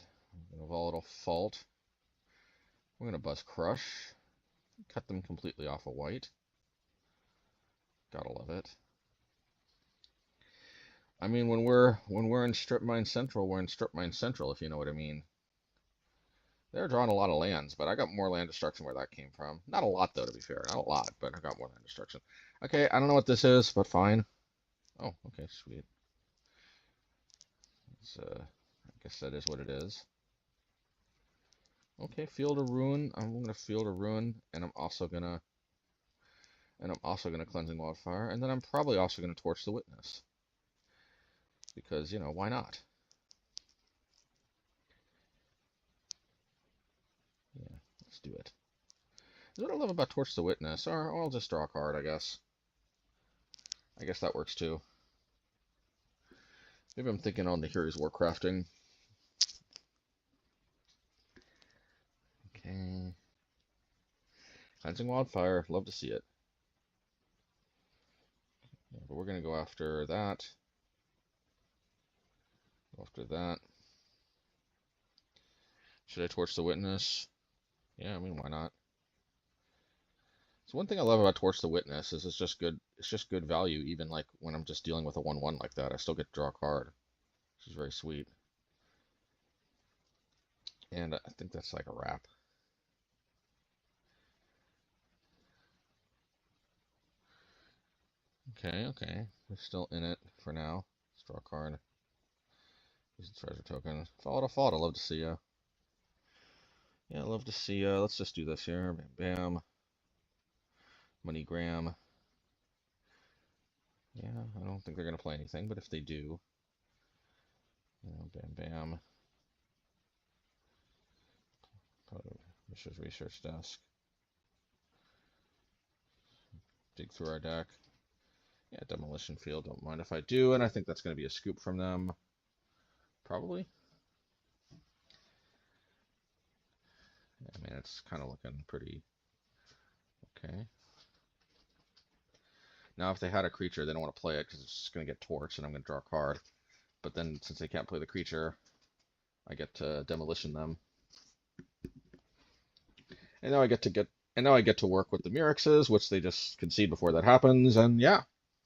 Volatile Fault. We're going to Buzzcrush. Cut them completely off of white. Gotta love it. I mean, when we're in Strip Mine Central, we're in Strip Mine Central, if you know what I mean. They're drawing a lot of lands, but I got more land destruction where that came from. Not a lot, though, to be fair. Not a lot, but I got more land destruction. Okay, I don't know what this is, but fine. Oh, okay, sweet. I guess that is what it is. Okay, Field of Ruin. I'm gonna Field of Ruin, and I'm also gonna Cleansing Wildfire, and then I'm probably also gonna Torch the Witness. Because, you know, why not? Yeah, let's do it. This is what I love about Torch the Witness, or I'll just draw a card, I guess. I guess that works too. Maybe I'm thinking on Nahiri's Warcrafting. Okay. Cleansing Wildfire, love to see it. Yeah, but we're going to go after that. Go after that. Should I Torch the Witness? Yeah, I mean, why not? So one thing I love about Torch the Witness is it's just good value, even like when I'm just dealing with a 1/1 like that. I still get to draw a card, which is very sweet. And I think that's like a wrap. Okay. We're still in it for now. Let's draw a card. Use the treasure token. Volatile Fault, I'd love to see ya. Yeah, I'd love to see ya. Let's just do this here. Bam, bam. MoneyGram. Yeah, I don't think they're going to play anything, but if they do, you know, bam, bam. Mishra's research desk. Dig through our deck. Yeah, Demolition Field, don't mind if I do, and I think that's going to be a scoop from them. Probably. Yeah, I mean, it's kind of looking pretty okay. Now, if they had a creature, they don't want to play it because it's just going to get torched, and I'm going to draw a card. But then, since they can't play the creature, I get to demolition them. And now I get to work with the Mirrexes, which they just concede before that happens, and yeah.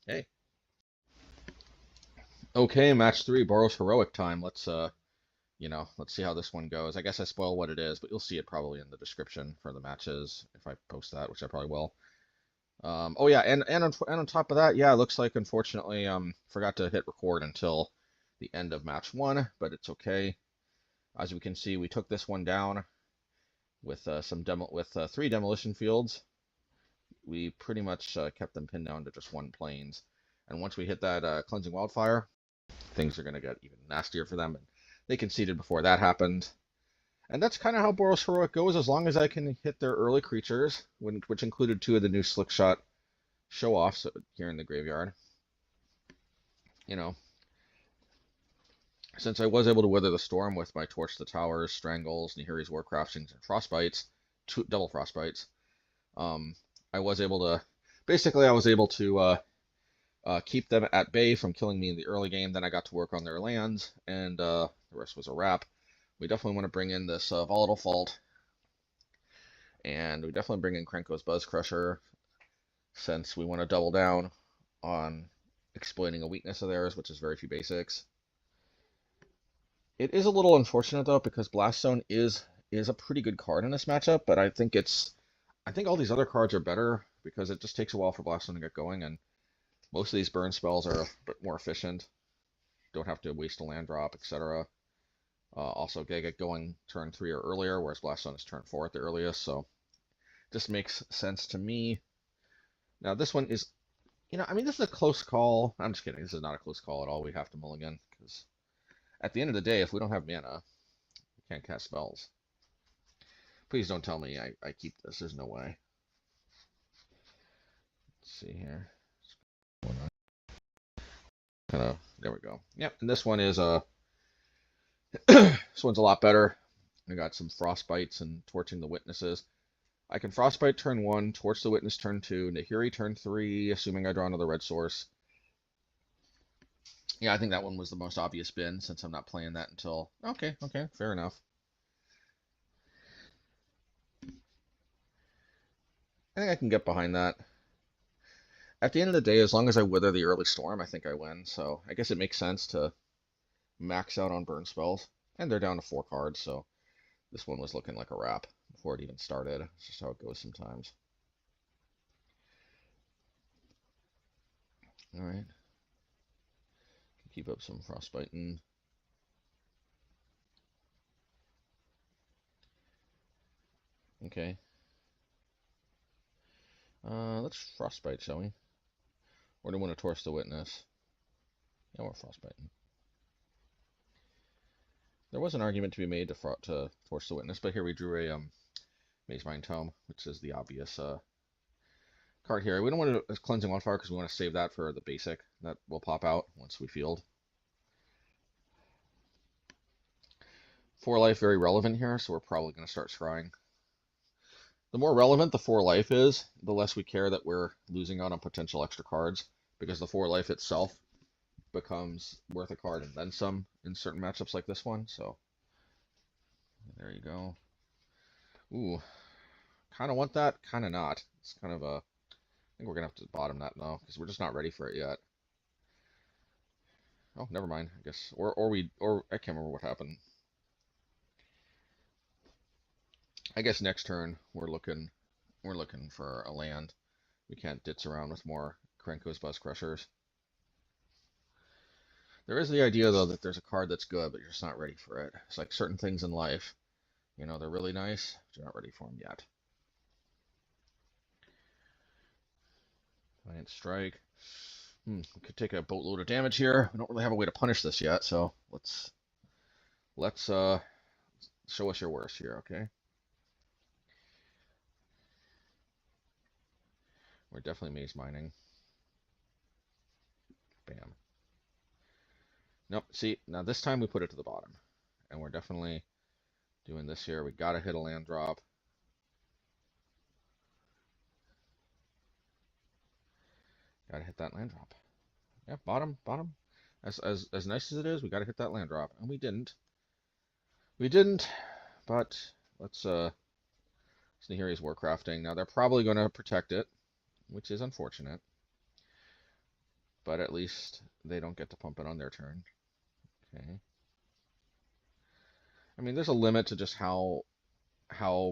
Hey. Okay, match 3, Boros Heroic time. Let's see how this one goes. I guess I spoil what it is, but you'll see it probably in the description for the matches if I post that, which I probably will. Oh yeah, and on top of that, yeah, it looks like unfortunately forgot to hit record until the end of match 1, but it's okay. As we can see, we took this one down with 3 demolition fields. We pretty much kept them pinned down to just 1 plains, and once we hit that Cleansing Wildfire, things are going to get even nastier for them, and they conceded before that happened. And that's kind of how Boros Heroic goes, as long as I can hit their early creatures, which included 2 of the new Slickshot show-offs here in the graveyard. You know, since I was able to weather the storm with my Torch the Towers, Strangles, Nahiri's Warcraftings, and Frostbites, 2 double Frostbites, I was able to keep them at bay from killing me in the early game. Then I got to work on their lands, and the rest was a wrap. We definitely want to bring in this Volatile Fault, and we definitely bring in Krenko's Buzzcrusher, since we want to double down on exploiting a weakness of theirs, which is very few basics. It is a little unfortunate though, because Blast Zone is a pretty good card in this matchup, but I think all these other cards are better because it just takes a while for Blast Zone to get going, and most of these burn spells are a bit more efficient. Don't have to waste a land drop, etc. Also, get going turn 3 or earlier, whereas Blast Zone is turn 4 at the earliest, so this makes sense to me. Now, this one is, I mean, this is a close call. I'm just kidding. This is not a close call at all. We have to mulligan, because at the end of the day, if we don't have mana, we can't cast spells. Please don't tell me I keep this. There's no way. Let's see here. There we go. Yep, and this one is this one's a lot better. I got some Frostbites and Torching the Witnesses. I can Frostbite turn 1, Torch the Witness turn 2, Nahiri turn 3, assuming I draw another red source. Yeah, I think that one was the most obvious bin, since I'm not playing that until... Okay, fair enough. I think I can get behind that. At the end of the day, as long as I wither the early storm, I think I win. So I guess it makes sense to max out on burn spells. And they're down to 4 cards, so this one was looking like a wrap before it even started. It's just how it goes sometimes. Alright. Keep up some frostbiting. Okay. Let's frostbite, shall we? Or do we want to Torch the Witness? Yeah, we're frostbiting. There was an argument to be made to Torch the Witness, but here we drew a Mazemind Tome, which is the obvious card here. We don't want to Cleansing Wildfire because we want to save that for the basic that will pop out once we field. 4 life very relevant here, so we're probably going to start scrying. The more relevant the 4 life is, the less we care that we're losing out on potential extra cards, because the 4 life itself becomes worth a card and then some in certain matchups like this one. So there you go. Ooh, kind of want that, kind of not. It's kind of a... I think we're gonna have to bottom that now because we're just not ready for it yet. Oh, never mind. I guess, or I can't remember what happened. I guess next turn we're looking for a land. We can't ditz around with more Krenko's Buzzcrushers. There is the idea though that there's a card that's good, but you're just not ready for it. It's like certain things in life, you know, they're really nice, but you're not ready for them yet. Giant Strike. We could take a boatload of damage here. We don't really have a way to punish this yet, so let's show us your worst here, okay? We're definitely maze mining. Bam. Nope, see, now this time we put it to the bottom. And we're definitely doing this here. We gotta hit a land drop. Gotta hit that land drop. Yeah, bottom. As nice as it is, we gotta hit that land drop. And we didn't. We didn't, but let's Nahiri's Warcrafting. Now they're probably gonna protect it, which is unfortunate. But at least they don't get to pump it on their turn. Okay. I mean, there's a limit to just how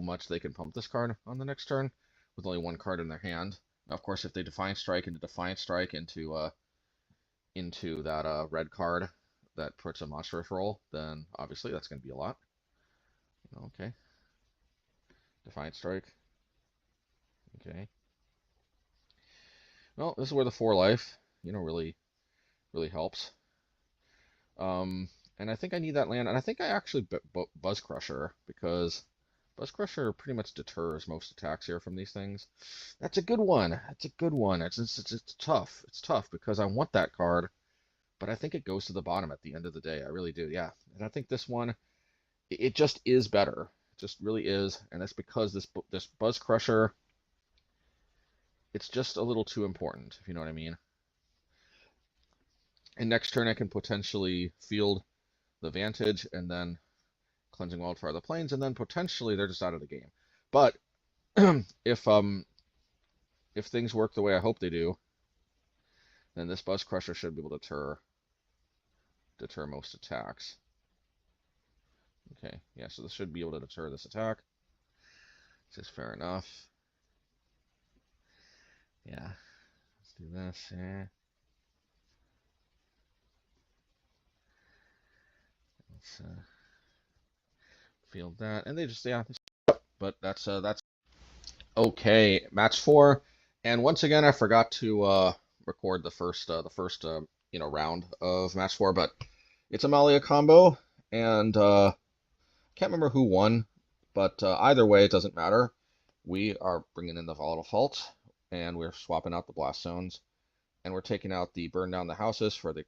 much they can pump this card on the next turn with only 1 card in their hand. Now, of course, if they Defiant Strike into Defiant Strike into that red card that puts a monstrous roll, then obviously that's going to be a lot. Okay. Defiant Strike. Okay. Well, this is where the 4 life, you know, really helps. And I think I need that land, and I think I actually Buzzcrusher, because Buzzcrusher pretty much deters most attacks here from these things. That's a good one. That's a good one. It's tough. It's tough because I want that card, but I think it goes to the bottom at the end of the day. I really do, yeah. And I think this one, it just is better. It just really is, and that's because this Buzzcrusher, it's just a little too important, if you know what I mean. And next turn I can potentially field the Vantage and then Cleansing Wildfire the Plains, and then potentially they're just out of the game. But if things work the way I hope they do, then this Buzzcrusher should be able to deter most attacks. Okay, yeah, so this should be able to deter this attack. This is fair enough. Yeah, let's do this. Yeah. Let's field that, and they just but that's okay. Match 4, and once again I forgot to record the first round of match 4, but it's Amalia Combo, and can't remember who won, but either way it doesn't matter. We are bringing in the Volatile Fault, and we're swapping out the Blast Zones, and we're taking out the Burn Down the Houses for the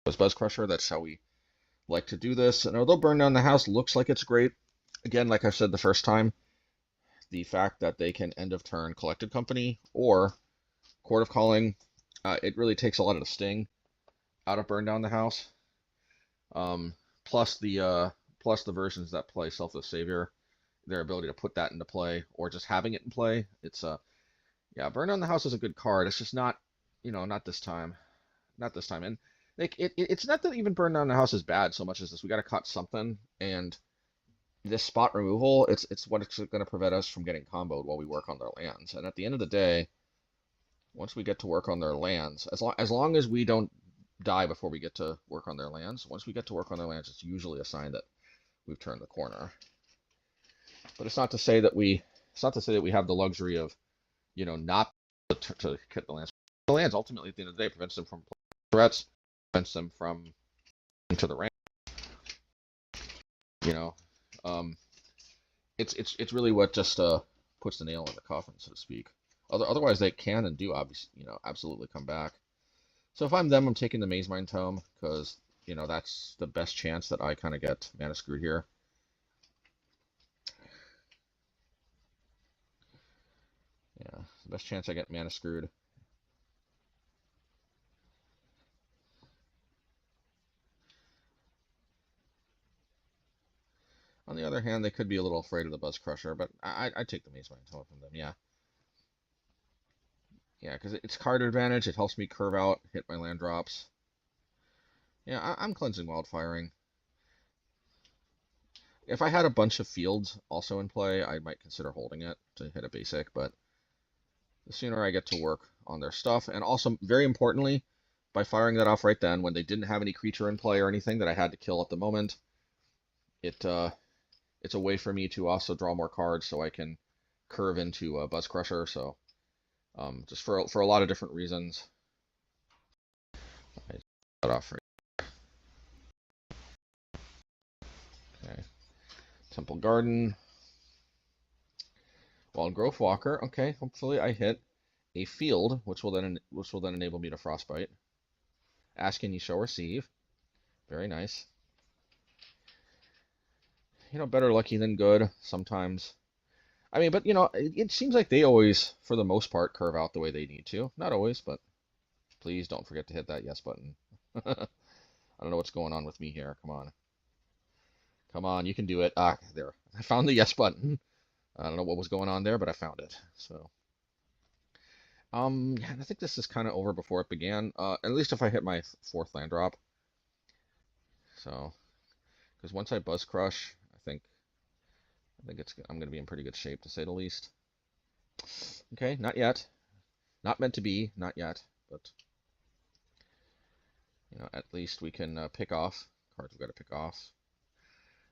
Buzzcrusher. That's how we like to do this. And although Burn Down the House looks like it's great, again, like I said the first time, the fact that they can end of turn Collected Company or Court of Calling, it really takes a lot of the sting out of Burn Down the House. Plus the versions that play Selfless Savior, their ability to put that into play or just having it in play. It's yeah, Burn Down the House is a good card. It's just not, not this time, not this time. And like it's not that even Burn Down the House is bad so much as this. We got to cut something, and this spot removal, it's what's going to prevent us from getting comboed while we work on their lands. And at the end of the day, once we get to work on their lands, as long as we don't die before we get to work on their lands, once we get to work on their lands, it's usually a sign that we've turned the corner. But it's not to say that we have the luxury of, not to hit the lands. The lands ultimately at the end of the day prevents them from threats, prevents them from into the range. It's really what just puts the nail in the coffin, so to speak. Otherwise, they can and do obviously, absolutely come back. So if I'm them, I'm taking the Mazemind Tome because that's the best chance that I kind of get mana screwed here. Yeah, the best chance I get mana screwed. On the other hand, they could be a little afraid of the Buzzcrusher, but I'd take the Mazemind Tome from them, yeah. Yeah, because it's card advantage. It helps me curve out, hit my land drops. Yeah, I'm Cleansing Wildfiring. If I had a bunch of fields also in play, I might consider holding it to hit a basic, but the sooner I get to work on their stuff, and also, very importantly, by firing that off right then, when they didn't have any creature in play or anything that I had to kill at the moment, it's a way for me to also draw more cards so I can curve into a Buzzcrusher, so just for a lot of different reasons. I cut off right. Okay. Temple Garden. Wild Growth Walker. Okay, hopefully I hit a field, which will then enable me to Frostbite. Ask and you shall receive. Very nice. Better lucky than good sometimes. I mean, but it seems like they always, for the most part, curve out the way they need to. Not always, but please don't forget to hit that yes button. I don't know what's going on with me here. Come on. Come on, you can do it. Ah, there. I found the yes button. I don't know what was going on there, but I found it. So, yeah, I think this is kind of over before it began. At least if I hit my 4th land drop. So, because once I Buzz Crush, I think I'm going to be in pretty good shape, to say the least. Okay, not yet. Not meant to be, not yet. But, at least we can pick off cards we've got to pick off.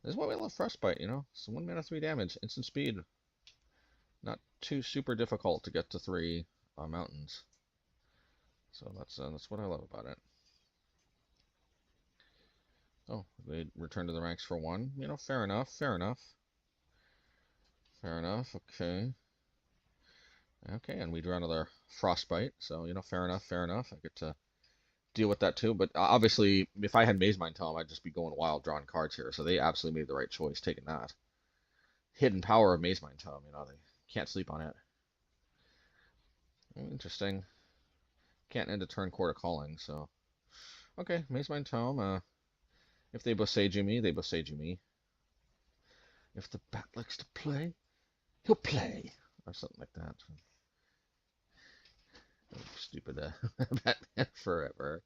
This is why we love Frostbite, So 1 mana, 3 damage, instant speed. Not too super difficult to get to 3 mountains. So that's what I love about it. Oh, they return to the ranks for 1. Fair enough, fair enough. Fair enough, okay. Okay, and we drew another Frostbite, so, fair enough, fair enough. I get to deal with that too, but obviously, if I had Mazemind Tome, I'd just be going wild drawing cards here, so they absolutely made the right choice taking that. Hidden power of Mazemind Tome, they can't sleep on it. Interesting. Can't end a turn Court of Calling, so... Okay, Mazemind Tome, if they Boseiju me, they Boseiju me. If the bat likes to play, he'll play, or something like that. Oh, stupid Batman Forever.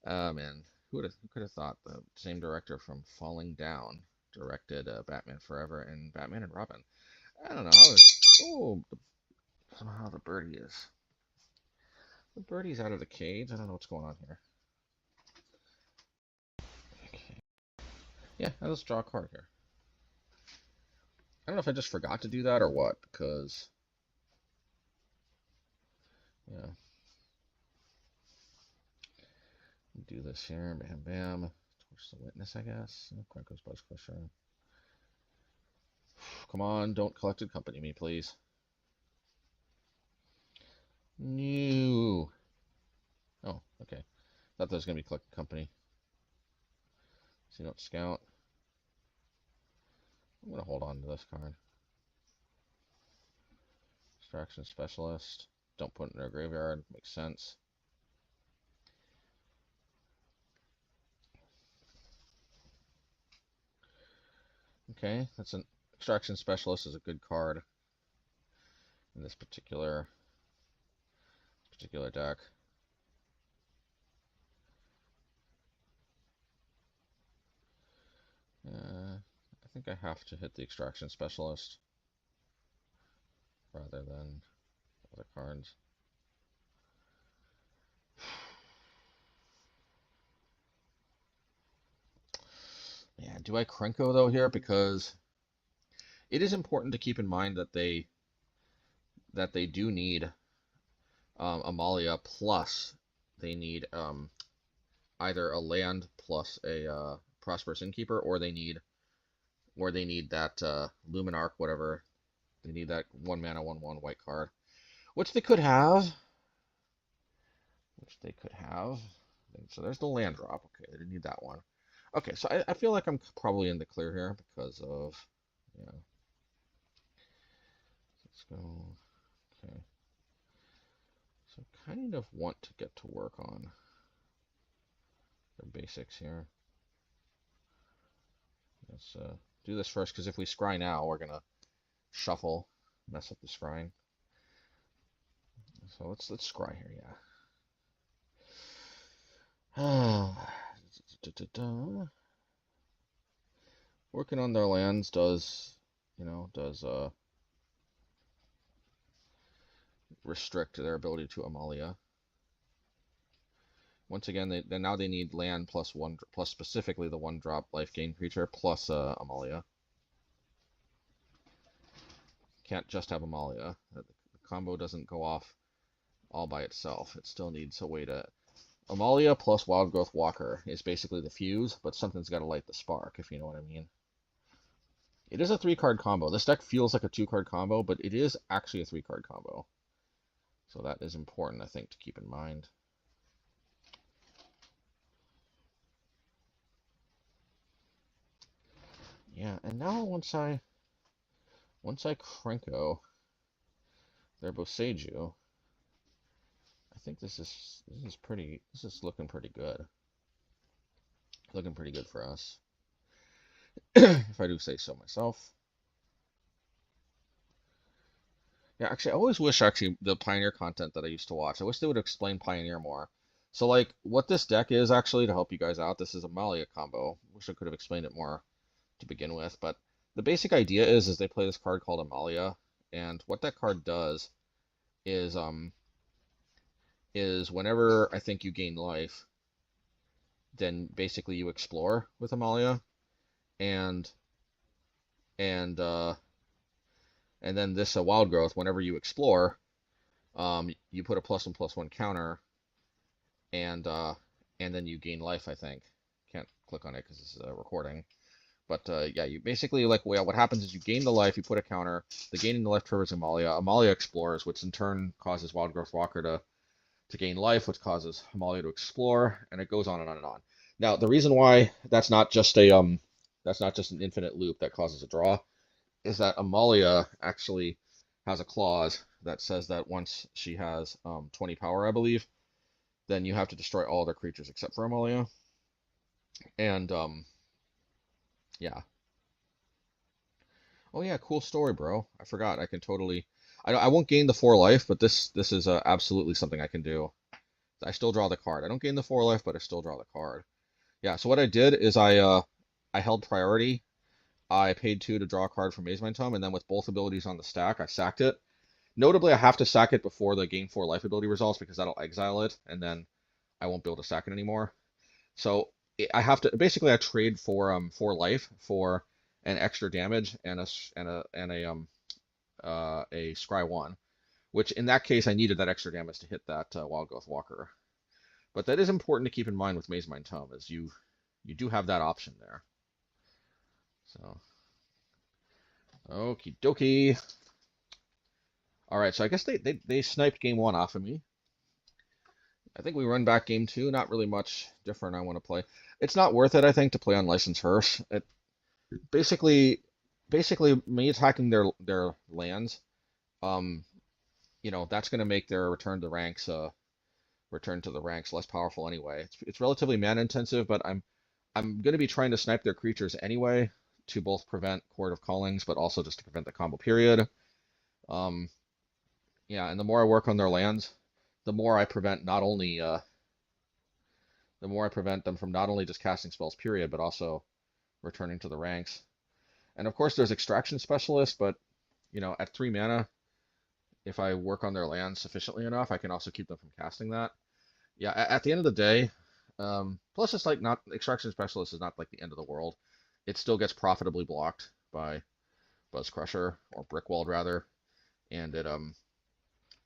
Oh man, who could have thought the same director from Falling Down directed Batman Forever and Batman and Robin? I don't know. Somehow the birdie is. The birdie's out of the cage. I don't know what's going on here. Okay. Yeah, let's draw a card here. I don't know if I just forgot to do that or what, because... Yeah. Do this here, bam, bam. Torch the Witness, I guess. Krenko's Buzzcrusher. Come on, don't Collected Company me, please. No. Oh, okay. Thought that was going to be Collected Company. So you don't scout. I'm going to hold on to this card. Extraction Specialist. Don't put it in their graveyard. Makes sense. Okay, that's an Extraction Specialist is a good card in this particular deck. I think I have to hit the Extraction Specialist rather than other cards. Yeah, do I Krenko though here? Because it is important to keep in mind that they do need Amalia, plus they need either a land plus a Prosperous Innkeeper, or they need that Luminarch, whatever. They need that 1 mana 1/1 white card, which they could have. So there's the land drop. Okay, they didn't need that one. Okay, so I feel like I'm probably in the clear here because of, yeah. Let's go. Okay. So I kind of want to get to work on the basics here. Let's do this first, because if we scry now, we're gonna shuffle, mess up the scrying. So let's scry here, yeah. Working on their lands does restrict their ability to Amalia. Once again, now they need land plus specifically the 1-drop life gain creature plus Amalia. Can't just have Amalia. The combo doesn't go off all by itself. It still needs a way to. Amalia plus Wild Growth Walker is basically the fuse, but something's got to light the spark, if you know what I mean. It is a 3-card combo. This deck feels like a 2-card combo, but it is actually a 3-card combo. So that is important, I think, to keep in mind. Yeah, and now once I Krenko their Boseiju, I think this is looking pretty good. Looking pretty good for us. If I do say so myself. Yeah, actually, I always wish the Pioneer content that I used to watch, I wish they would explain Pioneer more. So, like, what this deck is, actually, to help you guys out, this is Amalia Combo. Wish I could have explained it more to begin with, but the basic idea is they play this card called Amalia, and what that card does is whenever I think you gain life, then basically you explore with Amalia, and then this Wild Growth, whenever you explore, you put a +1/+1 counter, and then you gain life, I think. Can't click on it because it's a recording. But yeah, you basically, like, what happens is you gain the life, you put a counter, the gaining the life triggers Amalia. Amalia explores, which in turn causes Wild Growth Walker to gain life, which causes Amalia to explore, and it goes on and on and on. Now, the reason why that's not just an infinite loop that causes a draw is that Amalia actually has a clause that says that once she has 20 power, I believe, then you have to destroy all other creatures except for Amalia. And yeah. Oh yeah, cool story, bro. I forgot. I can totally. I won't gain the 4 life, but this is absolutely something I can do. I still draw the card. I don't gain the 4 life, but I still draw the card. Yeah. So what I did is I held priority. I paid 2 to draw a card from Mazemind Tome, and then with both abilities on the stack, I sacked it. Notably, I have to sack it before the gain 4 life ability resolves because that'll exile it, and then I won't be able to sack it anymore. So I have to basically I trade for 4 life for an extra damage and a scry 1, which in that case I needed that extra damage to hit that Wild Growth Walker. But that is important to keep in mind with Mazemind Tome, is you do have that option there. So, okie dokie. All right, so I guess they sniped game 1 off of me. I think we run back game 2. Not really much different I want to play. It's not worth it, I think, to play on Licensed Hearse. It basically me attacking their lands you know, that's going to make their return to the ranks less powerful anyway. It's relatively mana intensive, but I'm going to be trying to snipe their creatures anyway to both prevent Court of Callings, but also just to prevent the combo period. Yeah, and the more I work on their lands, the more I prevent not only the more I prevent them from not only just casting spells period, but also returning to the ranks. And of course, there's Extraction Specialist, but you know, at 3 mana, if I work on their lands sufficiently enough, I can also keep them from casting that. Yeah, at the end of the day, plus it's like not Extraction Specialist is not like the end of the world. It still gets profitably blocked by Buzzcrusher or Brickwalled rather, and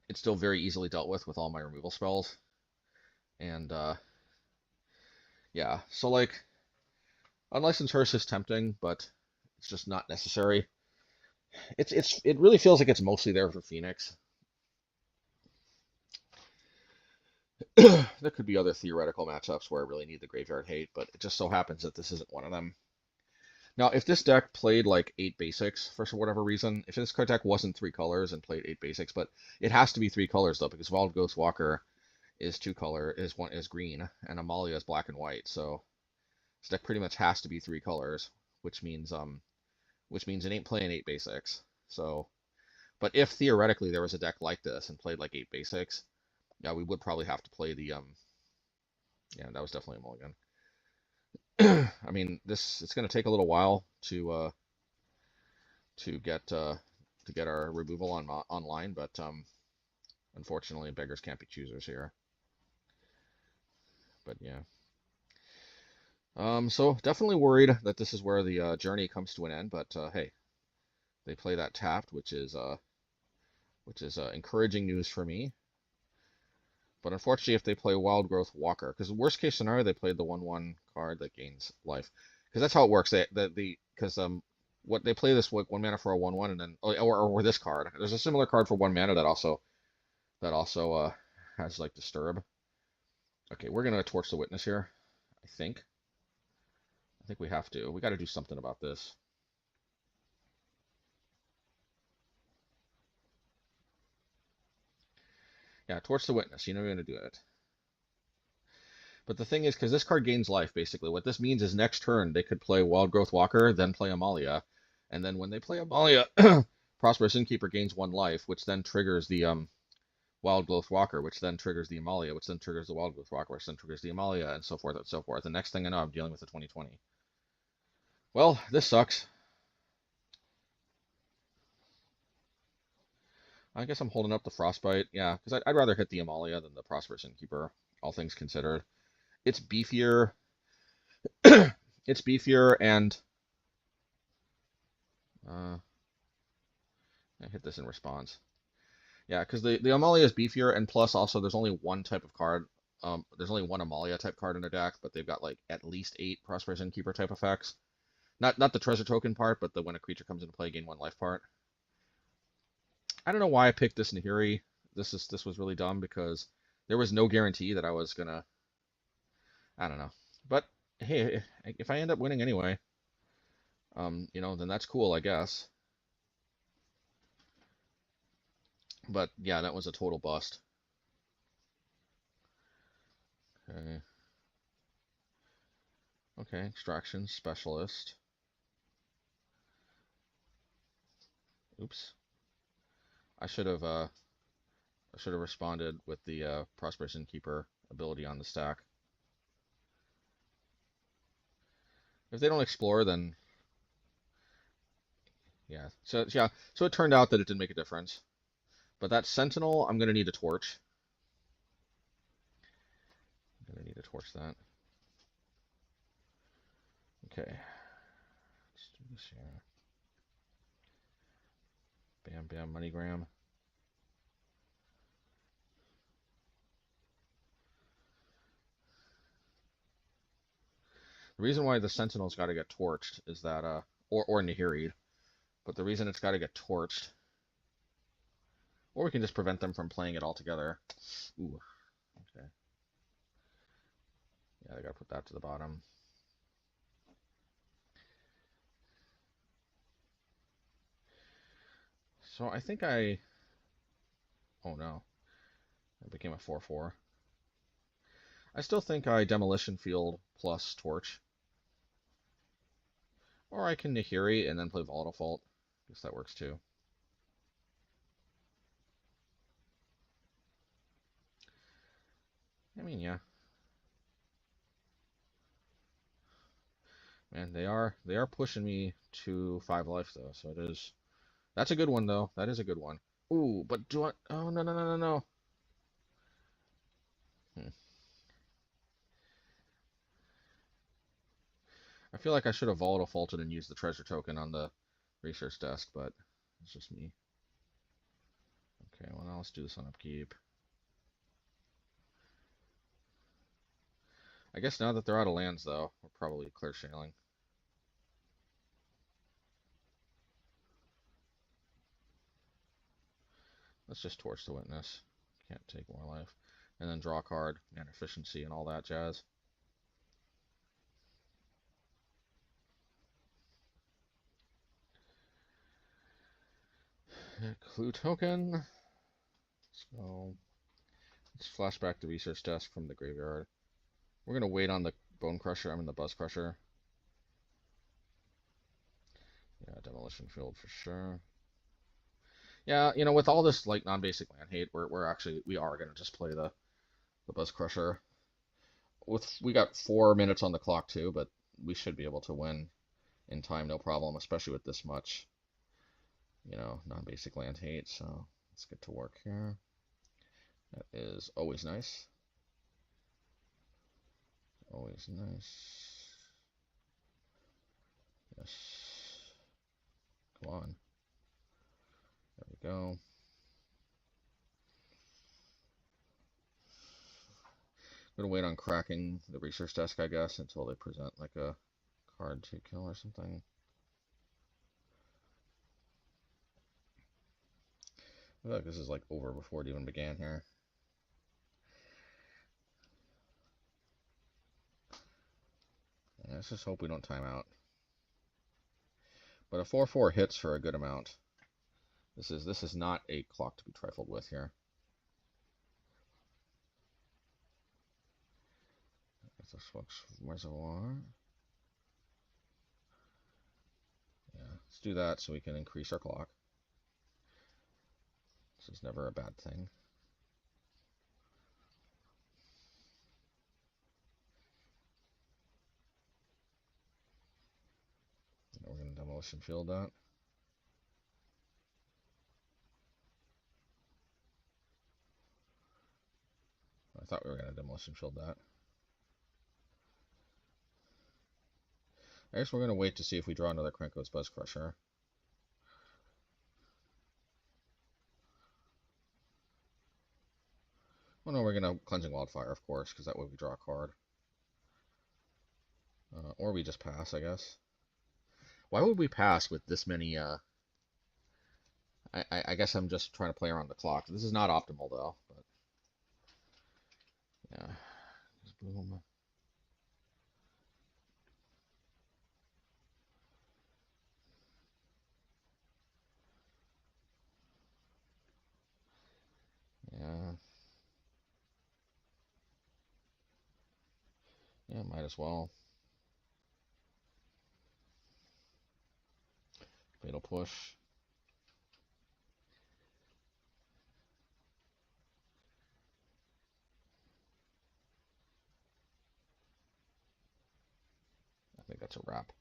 it's still very easily dealt with all my removal spells. And yeah, so like Unlicensed Hearse is tempting, but it's just not necessary. It really feels like it's mostly there for Phoenix. There could be other theoretical matchups where I really need the Graveyard Hate, but it just so happens that this isn't one of them. Now, if this deck played like 8 basics for whatever reason, if this card deck wasn't 3 colors and played 8 basics, but it has to be 3 colors though, because Wild Ghost Walker is 2 color, is green, and Amalia is black and white, so this deck pretty much has to be 3 colors, which means it ain't playing 8 basics. So, but if theoretically there was a deck like this and played like 8 basics, yeah, we would probably have to play the yeah, that was definitely a mulligan. I mean, it's going to take a little while to get our removal online, but unfortunately, beggars can't be choosers here. But yeah. So definitely worried that this is where the journey comes to an end, but hey, they play that tapped, which is encouraging news for me. But unfortunately, if they play Wild Growth Walker, because the worst case scenario, they played the 1/1 card that gains life, because that's how it works. What they play this 1 mana for a 1/1, and then or this card. There's a similar card for 1 mana that also has like Disturb. Okay, we're gonna Torch the Witness here. I think we have to. We got to do something about this. Yeah, Torch the Witness. You know you're going to do it. But the thing is, because this card gains life, basically, what this means is next turn they could play Wild Growth Walker, then play Amalia. And then when they play Amalia, Prosperous Innkeeper gains 1 life, which then triggers the Wild Growth Walker, which then triggers the Amalia, which then triggers the Wild Growth Walker, which then triggers the Amalia, and so forth and so forth. The next thing I know, I'm dealing with the 2020. Well, this sucks. I guess I'm holding up the Frostbite. Yeah, because I'd rather hit the Amalia than the Prosperous Innkeeper, all things considered. It's beefier. It's beefier, and I hit this in response. Yeah, because the Amalia is beefier, and plus also there's only one type of card. There's only one Amalia type card in their deck, but they've got like at least 8 Prosperous Innkeeper type effects. Not the treasure token part, but the when a creature comes into play, gain 1 life part. I don't know why I picked this Nahiri. This was really dumb because there was no guarantee that I was gonna. I don't know, but hey, if I end up winning anyway, you know, then that's cool, I guess. But yeah, that was a total bust. Okay. Okay, Extraction Specialist. Oops. I should have responded with the Prosperous Innkeeper ability on the stack. If they don't explore, then yeah. So it turned out that it didn't make a difference. But that Sentinel, I'm gonna need a torch. I'm gonna need to torch that. Okay. Let's do this here. Bam, bam, MoneyGram. The reason why the Sentinel's got to get torched is that, or Nahiri, but the reason it's got to get torched, or we can just prevent them from playing it altogether. Ooh, okay. Yeah, I gotta put that to the bottom. So I think I Oh no, it became a 4/4. I still think I Demolition Field plus Torch. Or I can Nahiri and then play Volatile Fault. Guess that works too. I mean, yeah. Man, they are pushing me to 5 life though, so it is. That's a good one though. That is a good one. Ooh, but do I? Oh no no no no no. Hmm. I feel like I should have Volatile Faulted and used the treasure token on the research desk, but it's just me. Okay, well now let's do this on upkeep. I guess now that they're out of lands though, we're probably clear shailing. Let's just Torch the Witness. Can't take more life. And then draw a card, and efficiency, and all that jazz. Clue token. So let's flash back the research desk from the graveyard. We're gonna wait on the the Buzzcrusher. Yeah, Demolition Field for sure. Yeah, you know, with all this like non-basic land hate, we are gonna just play the Buzzcrusher. We got 4 minutes on the clock too, but we should be able to win in time, no problem, especially with this much, you know, non-basic land hate. So let's get to work here. That is always nice. Always nice. Yes. Come on. There we go. I'm gonna wait on cracking the research desk, I guess, until they present like a card to kill or something. I feel like this is like over before it even began here. Yeah, let's just hope we don't time out. But a 4/4 hits for a good amount. This is not a clock to be trifled with here. This looks reservoir. Yeah, let's do that so we can increase our clock. This is never a bad thing. And we're going to Demolition Field that. I thought we were going to Demolition Field that. I guess we're going to wait to see if we draw another Krenko's Buzzcrusher. Oh no, we're going to Cleansing Wildfire, of course, because that way we draw a card. Or we just pass, I guess. Why would we pass with this many, I guess I'm just trying to play around the clock. This is not optimal, though. But yeah. Just boom. Yeah. Yeah, might as well. Fatal Push. I think that's a wrap.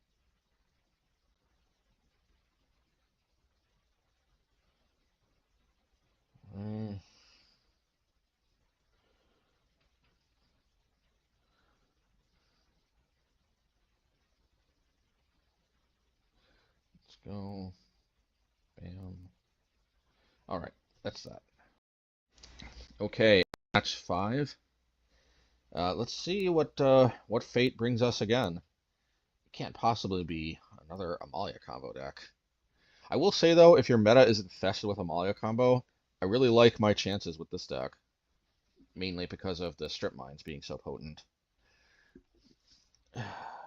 Let's go. Bam. All right, that's that. Okay, match 5. Let's see what fate brings us again. It can't possibly be another Amalia combo deck. I will say though, if your meta is infested with Amalia combo, I really like my chances with this deck. Mainly because of the strip mines being so potent.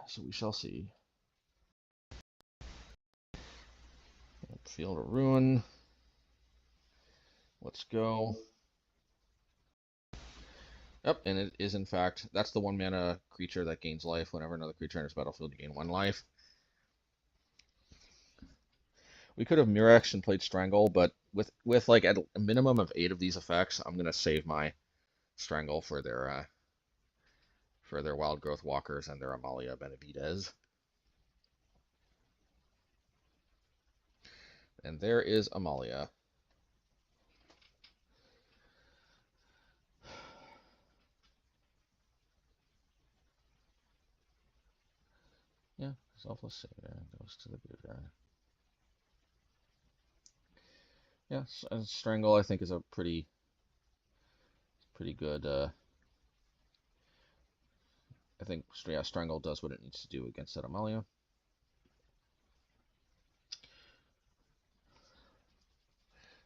So we shall see. Field of Ruin. Let's go. Yep, and it is in fact, that's the 1-mana creature that gains life whenever another creature enters battlefield. You gain 1 life. We could have Mirrex and played Strangle, but with like at a minimum of 8 of these effects, I'm gonna save my Strangle for their Wild Growth Walkers and their Amalia Benavides. And there is Amalia. Yeah, Selfless Savior goes to the graveyard. Yeah, Strangle I think is a pretty good. I think yeah, Strangle does what it needs to do against that Amalia.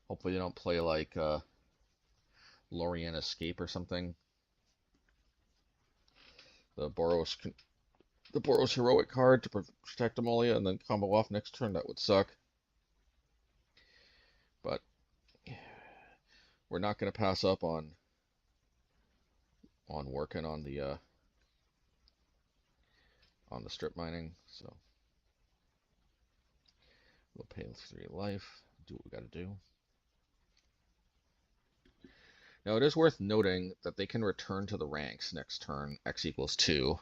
Hopefully they don't play like Lorien Escape or something. The Boros heroic card to protect Amalia and then combo off next turn. That would suck. But we're not going to pass up on working on the strip mining. So we'll pay 3 life. Do what we got to do. Now it is worth noting that they can return to the ranks next turn, X equals 2,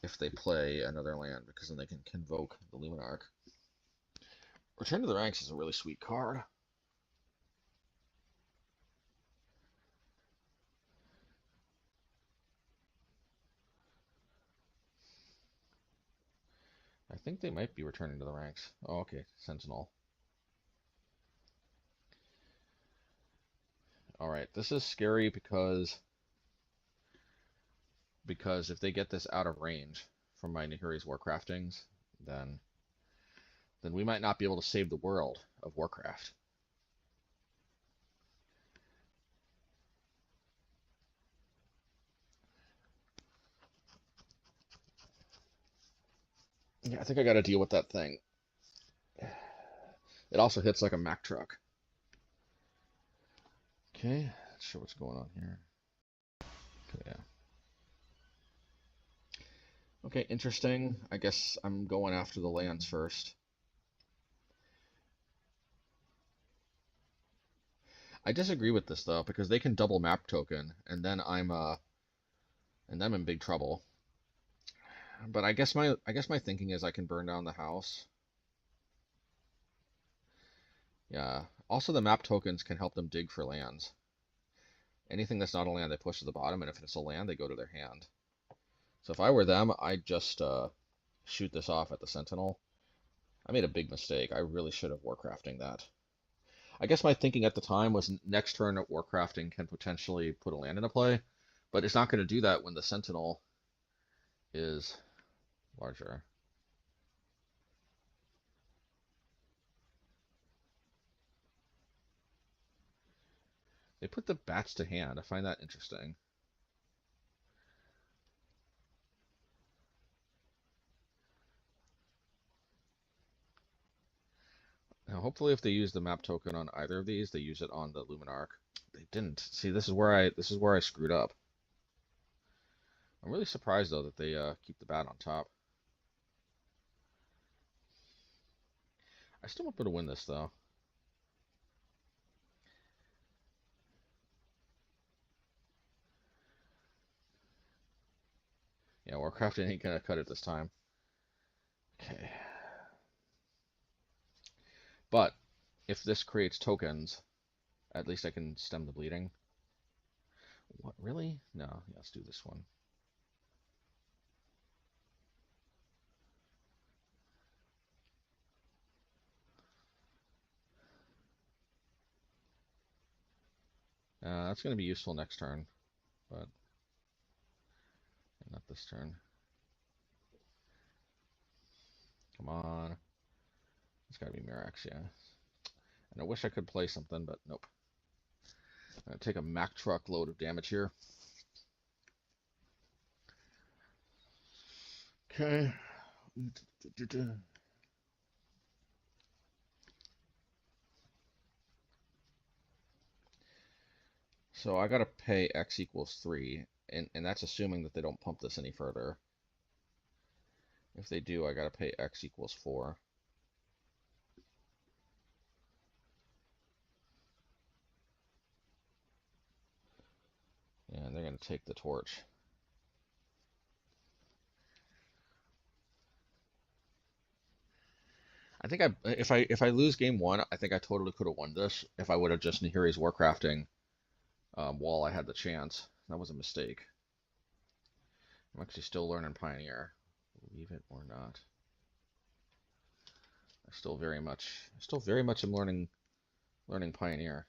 if they play another land, because then they can convoke the Luminarch. Return to the ranks is a really sweet card. I think they might be returning to the ranks. Oh, okay, Sentinel. Alright, this is scary because if they get this out of range from my Nahiri's Warcraftings, then we might not be able to save the world of Warcraft. Yeah, I think I got to deal with that thing. It also hits like a Mack truck. Okay, not sure what's going on here. Okay, yeah. Okay, interesting. I guess I'm going after the lands first. I disagree with this though, because they can double map token, and then I'm in big trouble. But I guess my thinking is I can burn down the house. Yeah. Also, the map tokens can help them dig for lands. Anything that's not a land, they push to the bottom, and if it's a land, they go to their hand. So if I were them, I'd just shoot this off at the Sentinel. I made a big mistake. I really should have Warcrafting that. I guess my thinking at the time was next turn Warcrafting can potentially put a land into play, but it's not going to do that when the Sentinel is larger. They put the bats to hand. I find that interesting. Now, hopefully, if they use the map token on either of these, they use it on the Luminarch. They didn't. See, this is where I screwed up. I'm really surprised though that they keep the bat on top. I still want to win this though. Yeah, Warcrafting ain't gonna cut it this time. Okay. But if this creates tokens, at least I can stem the bleeding. What, really? No, yeah, let's do this one. That's going to be useful next turn, but not this turn. Come on. It's got to be Mirrex, yeah. And I wish I could play something, but nope. I'm going to take a Mack truck load of damage here. Okay. So I gotta pay X equals 3, and that's assuming that they don't pump this any further. If they do, I gotta pay X equals 4. And they're gonna take the torch. I think if I lose game 1, I think I totally could have won this if I would have just Nahiri's Warcrafting while I had the chance. That was a mistake. I'm actually still learning Pioneer. Believe it or not. I still very much am learning Pioneer.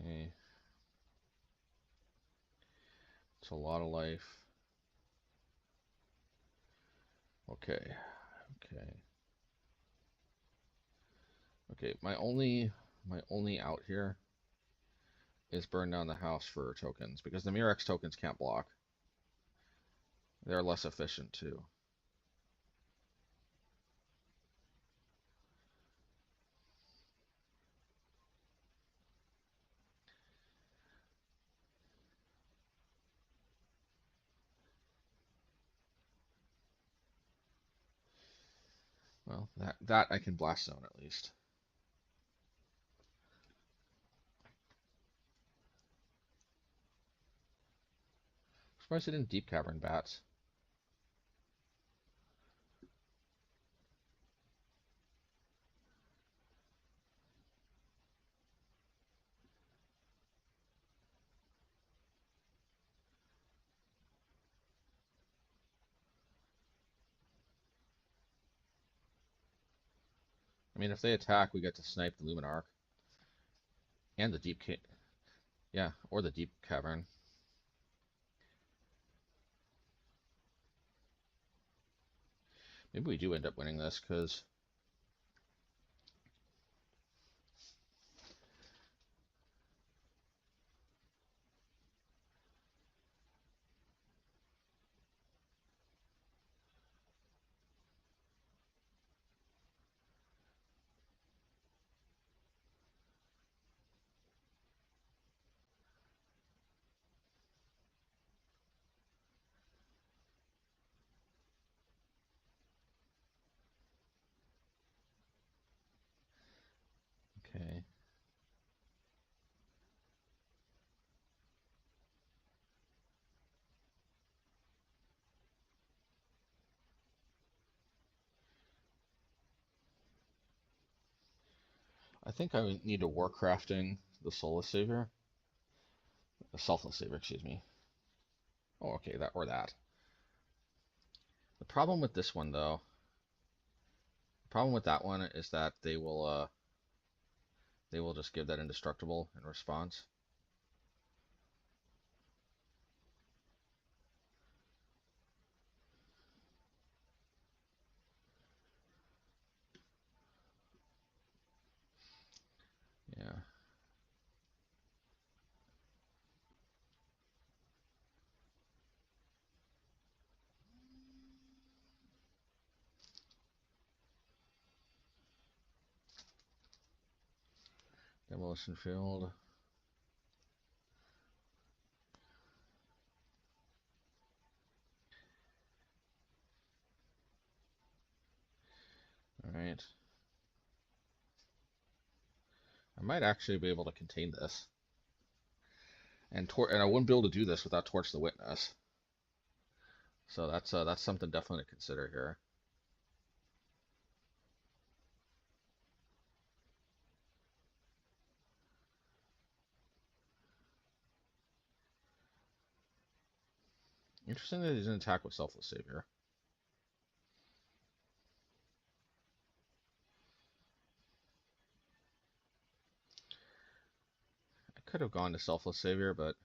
Okay. It's a lot of life. Okay. Okay, my only out here is burn down the house for tokens, because the Mirrex tokens can't block. They're less efficient too. Well, that I can blast zone at least. I'm surprised I didn't deep cavern bats. I mean, if they attack, we get to snipe the Luminarch and the yeah, or the deep cavern. Maybe we do end up winning this because okay. I think I need a Warcrafting the Soulless Savior. The Selfless Savior, excuse me. Oh, okay, that or that. The problem with this one, though, the problem with that one is that they will just give that indestructible in response. Yeah. Demolition Field. Alright. I might actually be able to contain this. And I wouldn't be able to do this without Torch the Witness. So that's something definitely to consider here. Interesting that he's an attack with Selfless Savior. I could have gone to Selfless Savior, but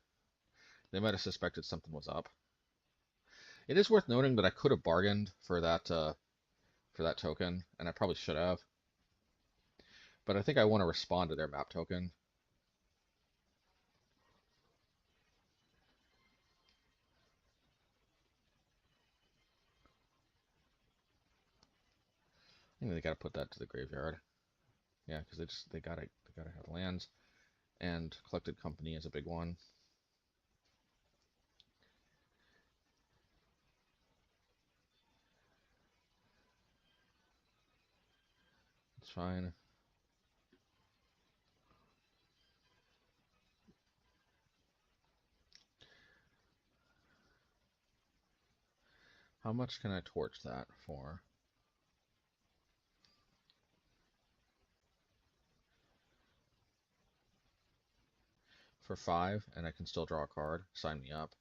they might have suspected something was up. It is worth noting that I could have bargained for that token, and I probably should have. But I think I want to respond to their map token. they gotta put that to the graveyard. Yeah, because they gotta have lands, and Collected Company is a big one. It's fine. How much can I torch that for? For 5, and I can still draw a card. Sign me up.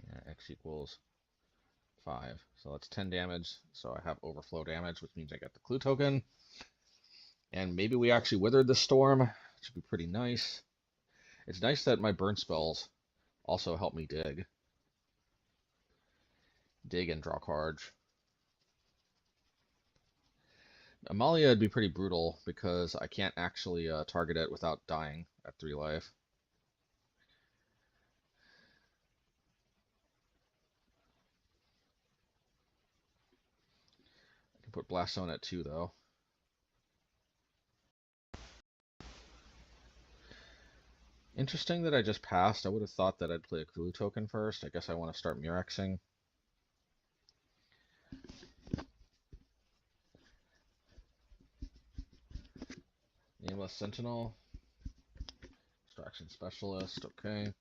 Yeah, X equals 5. So that's 10 damage. So I have overflow damage, which means I get the clue token. And maybe we actually withered the storm. It should be pretty nice. It's nice that my burn spells also help me dig. Dig and draw cards. Amalia would be pretty brutal because I can't actually target it without dying at 3 life. I can put Blast Zone at 2 though. Interesting that I just passed. I would have thought that I'd play a Kulu token first. I guess I want to start Mirrexing. Nameless Sentinel. Extraction Specialist, okay.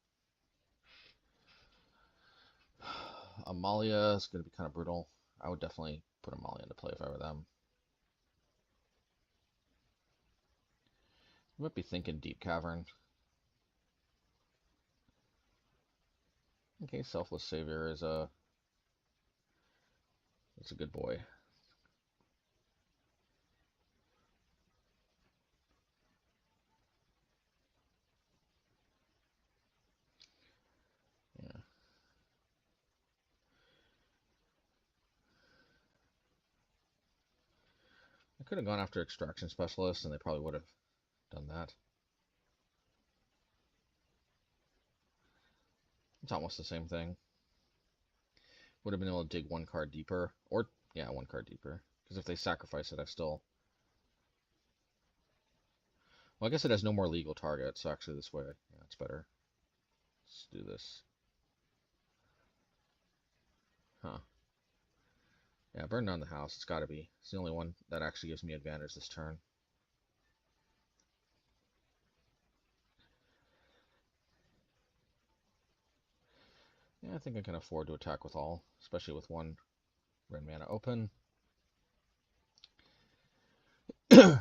Amalia is going to be kind of brutal. I would definitely put Amalia into play if I were them. I might be thinking Deep Cavern. Okay, Selfless Savior is a good boy. Yeah. I could have gone after Extraction Specialist and they probably would have done that. It's almost the same thing. Would have been able to dig 1 card deeper. Or, yeah, 1 card deeper. Because if they sacrifice it, I still... Well, I guess it has no more legal target, so actually this way, yeah, it's better. Let's do this. Huh. Yeah, burn down the house. It's got to be. It's the only one that actually gives me advantage this turn. Yeah, I think I can afford to attack with all, especially with 1 red mana open. And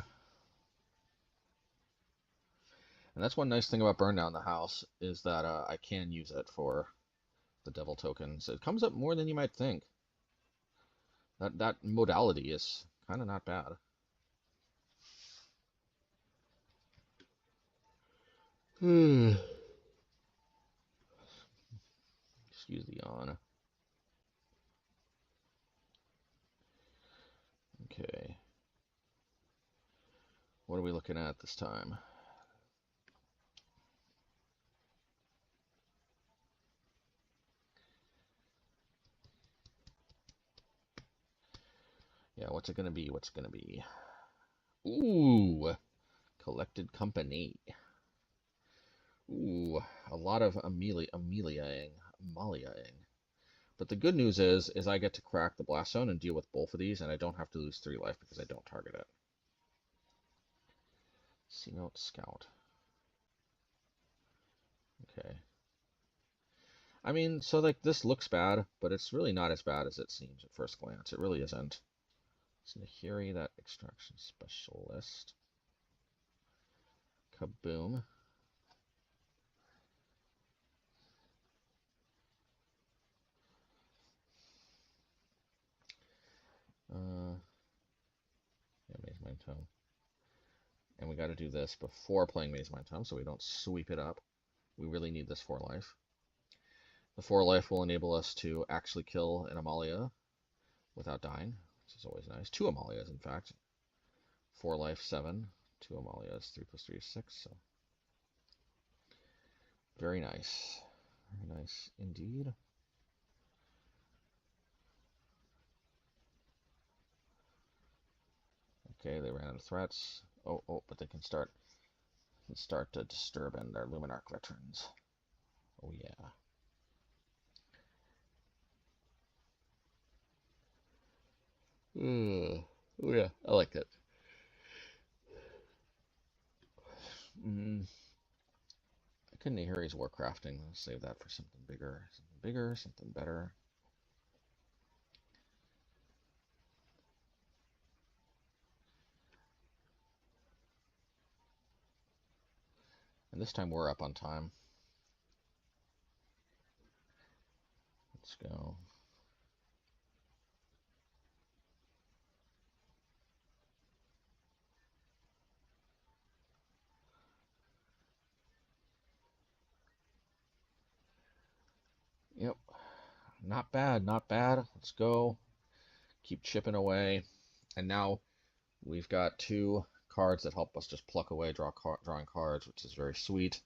that's one nice thing about burn down the house, is that I can use it for the devil tokens. It comes up more than you might think. That modality is kind of not bad. Excuse the yawn. Okay. What are we looking at this time? Yeah, what's it gonna be? What's it gonna be? Ooh, Collected Company. Ooh, a lot of Amaliaing. But the good news is I get to crack the Blast Zone and deal with both of these, and I don't have to lose 3 life because I don't target it. See Note Scout. Okay. I mean, so like this looks bad, but it's really not as bad as it seems at first glance. It really isn't. It's Nahiri, that Extraction Specialist. Kaboom. Yeah, Mazemind Tome. And we got to do this before playing Mazemind Tome so we don't sweep it up. We really need this 4 life. The 4 life will enable us to actually kill an Amalia without dying, which is always nice. 2 Amalias, in fact. 4 life, 7. 2 Amalias, 3 plus 3 is 6. So very nice. Very nice indeed. Okay, they ran out of threats. Oh, but they can start disturbing their Luminarch veterans. Oh yeah. Oh yeah, I like it. I couldn't hear his Warcrafting. Let's save that for something bigger, something better. And this time we're up on time. Let's go. Yep. Not bad, not bad. Let's go. Keep chipping away. And now we've got 2 cards that help us just pluck away, drawing cards, which is very sweet.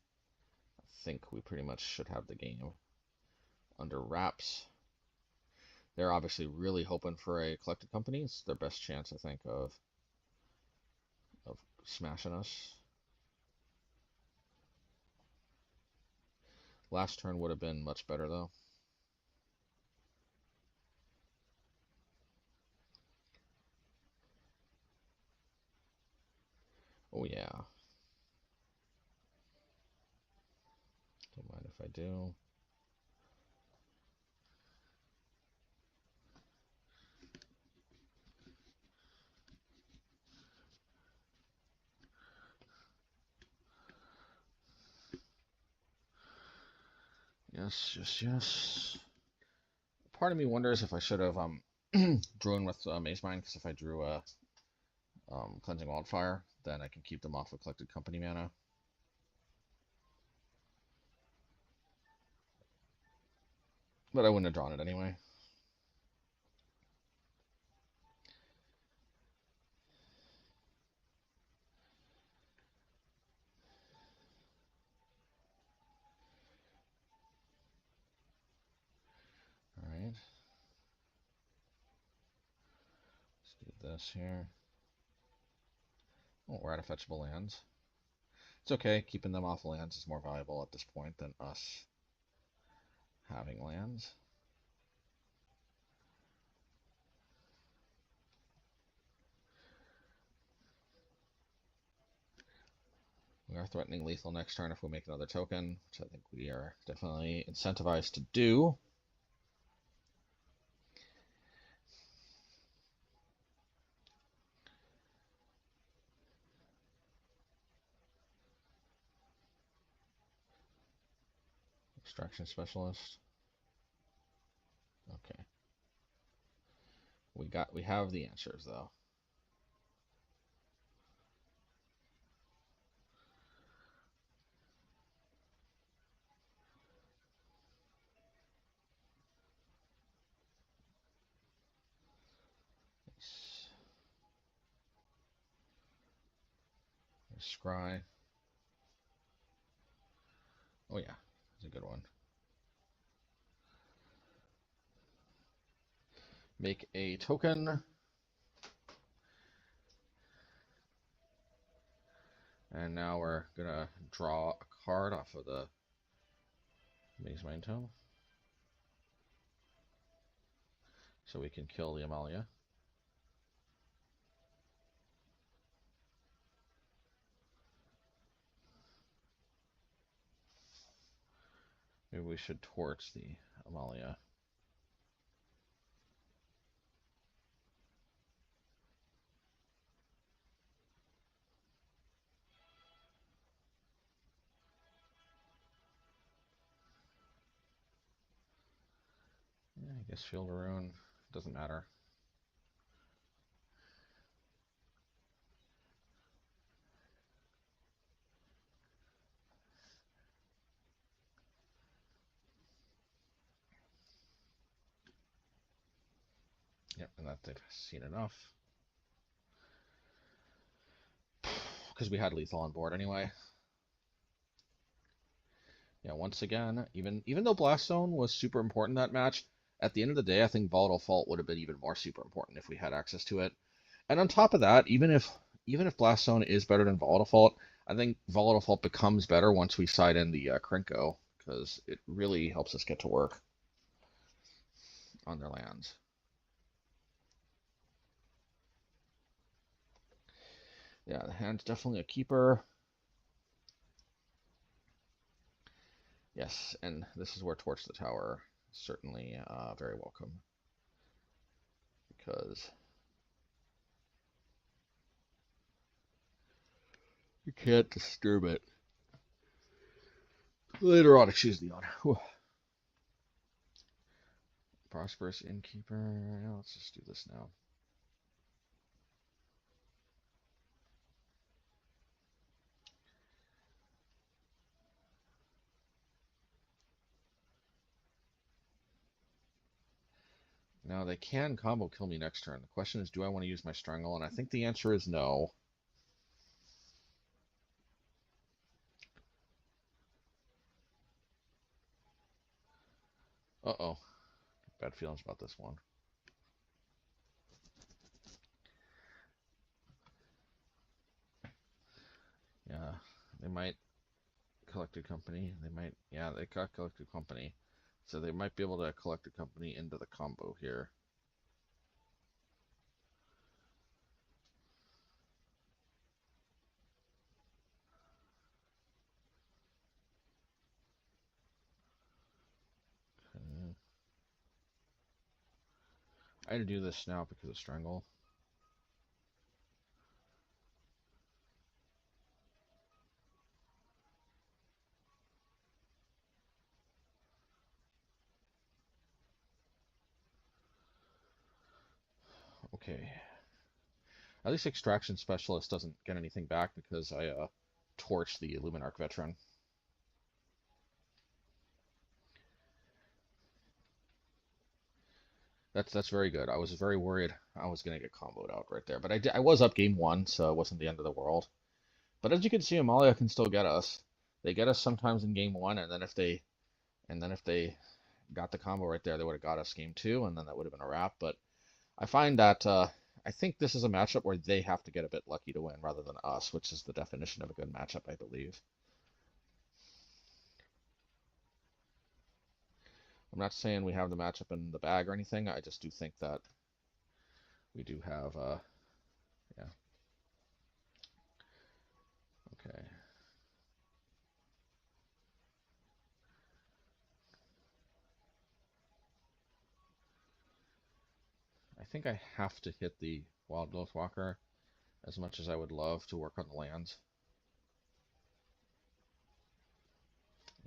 I think we pretty much should have the game under wraps. They're obviously really hoping for a collected company. It's their best chance, I think, of smashing us. Last turn would have been much better, though. Oh, yeah. Don't mind if I do. Yes. Part of me wonders if I should have drawn with Mazemind, because if I drew a Cleansing Wildfire, then I can keep them off of collected company mana. But I wouldn't have drawn it anyway. Alright. Let's do this here. Oh, we're out of fetchable lands. It's okay, keeping them off lands is more valuable at this point than us having lands. We are threatening lethal next turn if we make another token, which I think we are definitely incentivized to do. Extraction Specialist. Okay. We have the answers though. Scry. Oh yeah, that's a good one. Make a token. And now we're gonna draw a card off of the Mazemind Tome. So we can kill the Amalia. Maybe we should torch the Amalia. Yeah, I guess Field of Ruin doesn't matter. Yep, and that they've seen enough. Because we had lethal on board anyway. Yeah, once again, even though Blast Zone was super important that match, at the end of the day, I think Volatile Fault would have been even more super important if we had access to it. And on top of that, even if Blast Zone is better than Volatile Fault, I think Volatile Fault becomes better once we side in the Krenko, because it really helps us get to work on their lands. Yeah, the hand's definitely a keeper. Yes, and this is where Torch the Tower is certainly very welcome, because you can't disturb it. Later on, excuse the yawn. Prosperous Innkeeper. Yeah, let's just do this now. Now, they can combo kill me next turn. The question is, do I want to use my Strangle? And I think the answer is no. Uh-oh. Bad feelings about this one. Yeah, they might Collected Company. They might, yeah, they got Collected Company. So they might be able to Collected Company into the combo here. Okay. I had to do this now because of Strangle. Okay. At least Extraction Specialist doesn't get anything back because I torched the Illuminarch Veteran. That's very good. I was very worried I was going to get comboed out right there. But I was up game one, so it wasn't the end of the world. But as you can see, Amalia can still get us. They get us sometimes in game one, and then if they got the combo right there, they would have got us game two, and then that would have been a wrap. But I find that I think this is a matchup where they have to get a bit lucky to win rather than us, which is the definition of a good matchup, I believe. I'm not saying we have the matchup in the bag or anything. I just do think that we do have, yeah. Okay. I think I have to hit the Wild Growth Walker as much as I would love to work on the lands.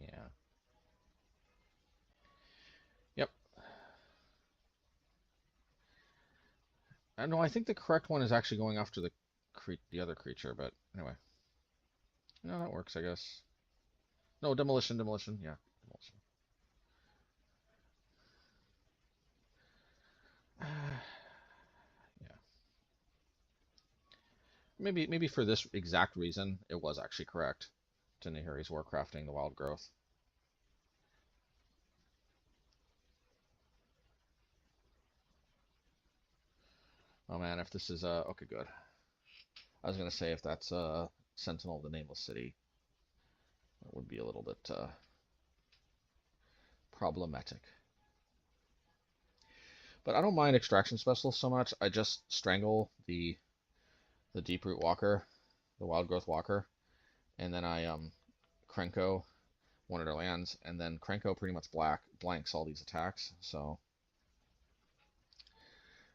Yeah. Yep. I know. I think the correct one is actually going after the other creature, but anyway. No, that works, I guess. No, demolition. Yeah, demolition. Yeah. Maybe for this exact reason, it was actually correct to Nahiri's Warcrafting the Wild Growth. Oh man, if this is okay, good. I was gonna say if that's Sentinel of the Nameless City, that would be a little bit problematic. But I don't mind Extraction Specialist so much. I just Strangle the Deeproot Walker, the Wild Growth Walker, and then I Krenko one of their lands, and then Krenko pretty much blanks all these attacks. So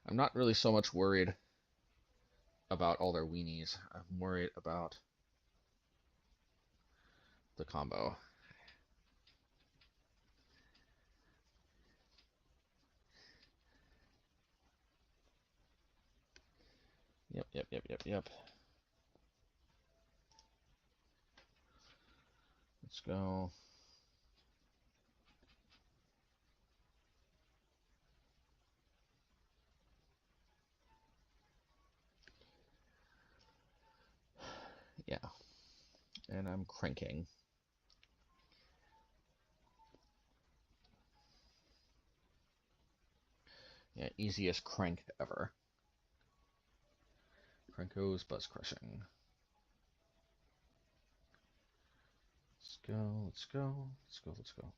I'm not really so much worried about all their weenies. I'm worried about the combo. Yep. Let's go. Yeah. And I'm cranking. Yeah, easiest crank ever. Krenko's Buzzcrushing. Let's go, let's go, let's go, let's go.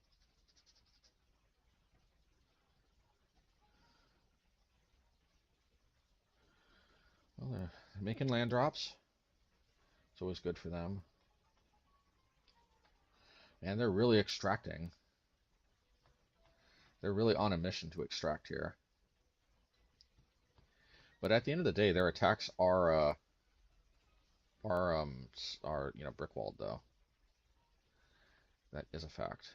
Well, they're making land drops. It's always good for them. And they're really extracting. They're really on a mission to extract here. But at the end of the day, their attacks are brick walled though. That is a fact.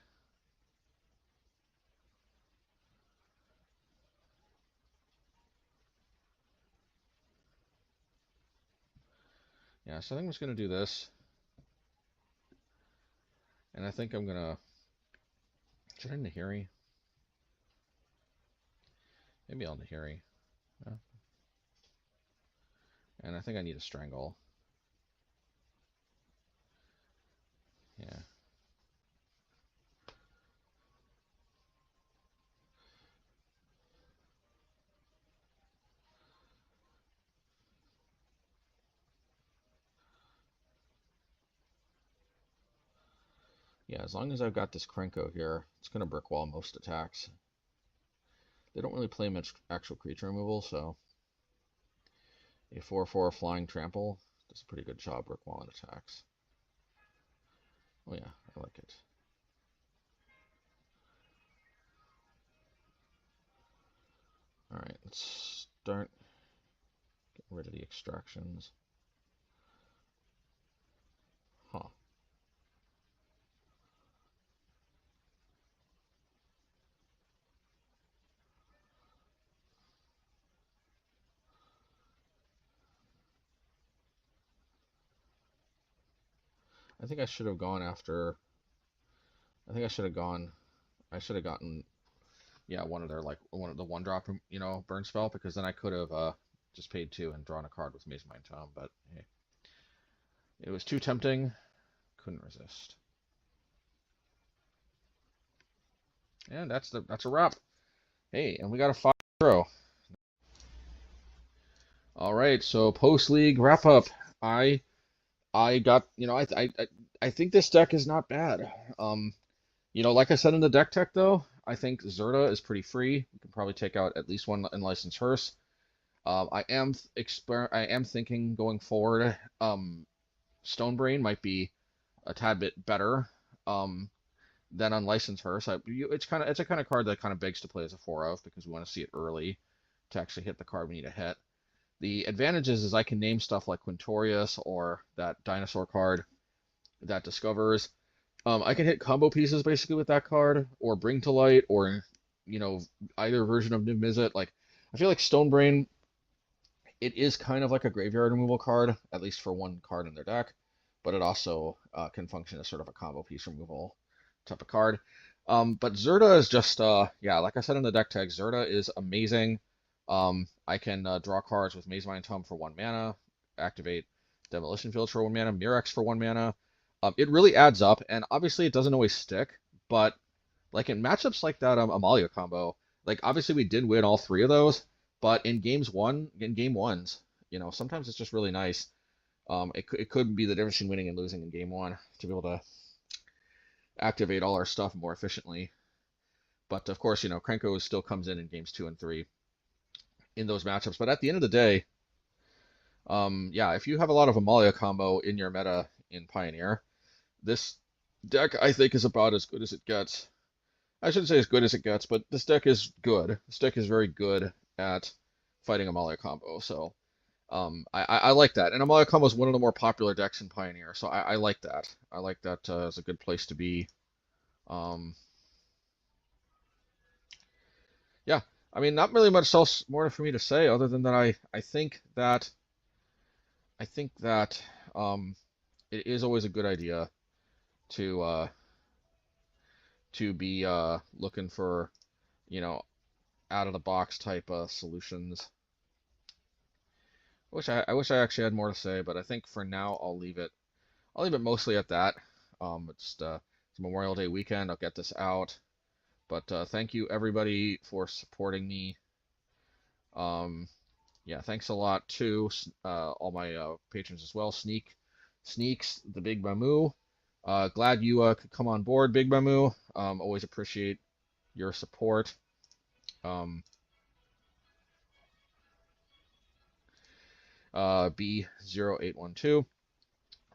Yeah, so I think I'm just gonna do this. And I think I'm gonna... Should I Nahiri? Maybe I'll Nahiri. Yeah. And I think I need a Strangle. Yeah. Yeah, as long as I've got this Krenko here, it's going to brick wall most attacks. They don't really play much actual creature removal, so a 4/4 flying trample does a pretty good job brick walling attacks. Oh yeah, I like it. Alright, let's start getting rid of the extractions. Huh. I think I should have gone after... I think I should have gone... I should have gotten... Yeah, one of the one-drop, burn spell, because then I could have just paid 2 and drawn a card with Mazemind Tome, but hey. It was too tempting. Couldn't resist. And that's a wrap. Hey, and we got a 5-0. All right, so post-league wrap-up. I got, I think this deck is not bad. Like I said in the deck tech though, I think Zerta is pretty free. You can probably take out at least one Unlicensed Hearse. I am thinking going forward, Stonebrain might be a tad bit better than Unlicensed Hearse. It's a kind of card that kind of begs to play as a 4/of because we want to see it early to actually hit the card we need to hit. The advantages is I can name stuff like Quintorius or that dinosaur card that discovers. I can hit combo pieces basically with that card, or Bring to Light, or either version of Niv Mizzet. Like I feel like Stonebrain, it is kind of like a graveyard removal card, at least for one card in their deck, but it also can function as sort of a combo piece removal type of card. But Zerta is just yeah, like I said in the deck tag, Zerta is amazing. I can draw cards with Mazemind Tome for 1 mana, activate Demolition Field for 1 mana, Mirrex for 1 mana. It really adds up, and obviously it doesn't always stick, but like in matchups like that Amalia combo, like obviously we did win all 3 of those, but in game ones, sometimes it's just really nice. It could be the difference in winning and losing in game 1 to be able to activate all our stuff more efficiently. But of course, Krenko still comes in games 2 and 3 in those matchups. But at the end of the day, yeah, if you have a lot of Amalia combo in your meta in Pioneer, this deck I think is about as good as it gets. I shouldn't say as good as it gets, but this deck is good. This deck is very good at fighting Amalia combo. So I like that. And Amalia combo is one of the more popular decks in Pioneer, so I like that. I like that as a good place to be. Yeah, I mean, not really much else more for me to say other than that I think that it is always a good idea to be looking for out of the box type solutions. I wish I actually had more to say, but I think for now I'll leave it mostly at that. It's Memorial Day weekend. I'll get this out. But thank you everybody for supporting me. yeah, thanks a lot to all my patrons as well. Sneaks, the Big Mamu. Glad you could come on board, Big Mamu. Always appreciate your support. B0812.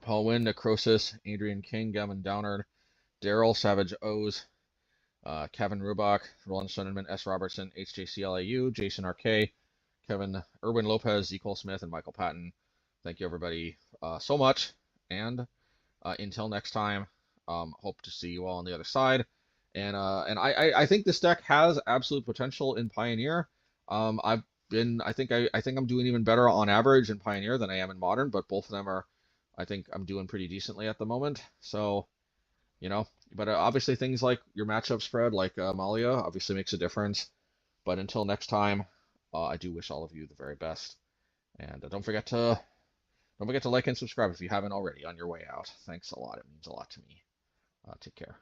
Paul Wynn, Necrosis, Adrian King, Gavin Downard, Daryl, Savage O's, Kevin Rubach, Roland Sonderman, S. Robertson, HJCLAU, Jason RK, Kevin Erwin Lopez, Ecole Smith, and Michael Patton. Thank you, everybody, so much. And until next time, hope to see you all on the other side. And I think this deck has absolute potential in Pioneer. I think I'm doing even better on average in Pioneer than I am in Modern, but both of them are, I think I'm doing pretty decently at the moment. So, you know, but obviously things like your matchup spread, like Amalia, obviously makes a difference. But until next time, I do wish all of you the very best. And don't forget to like and subscribe if you haven't already on your way out. Thanks a lot. It means a lot to me. Take care.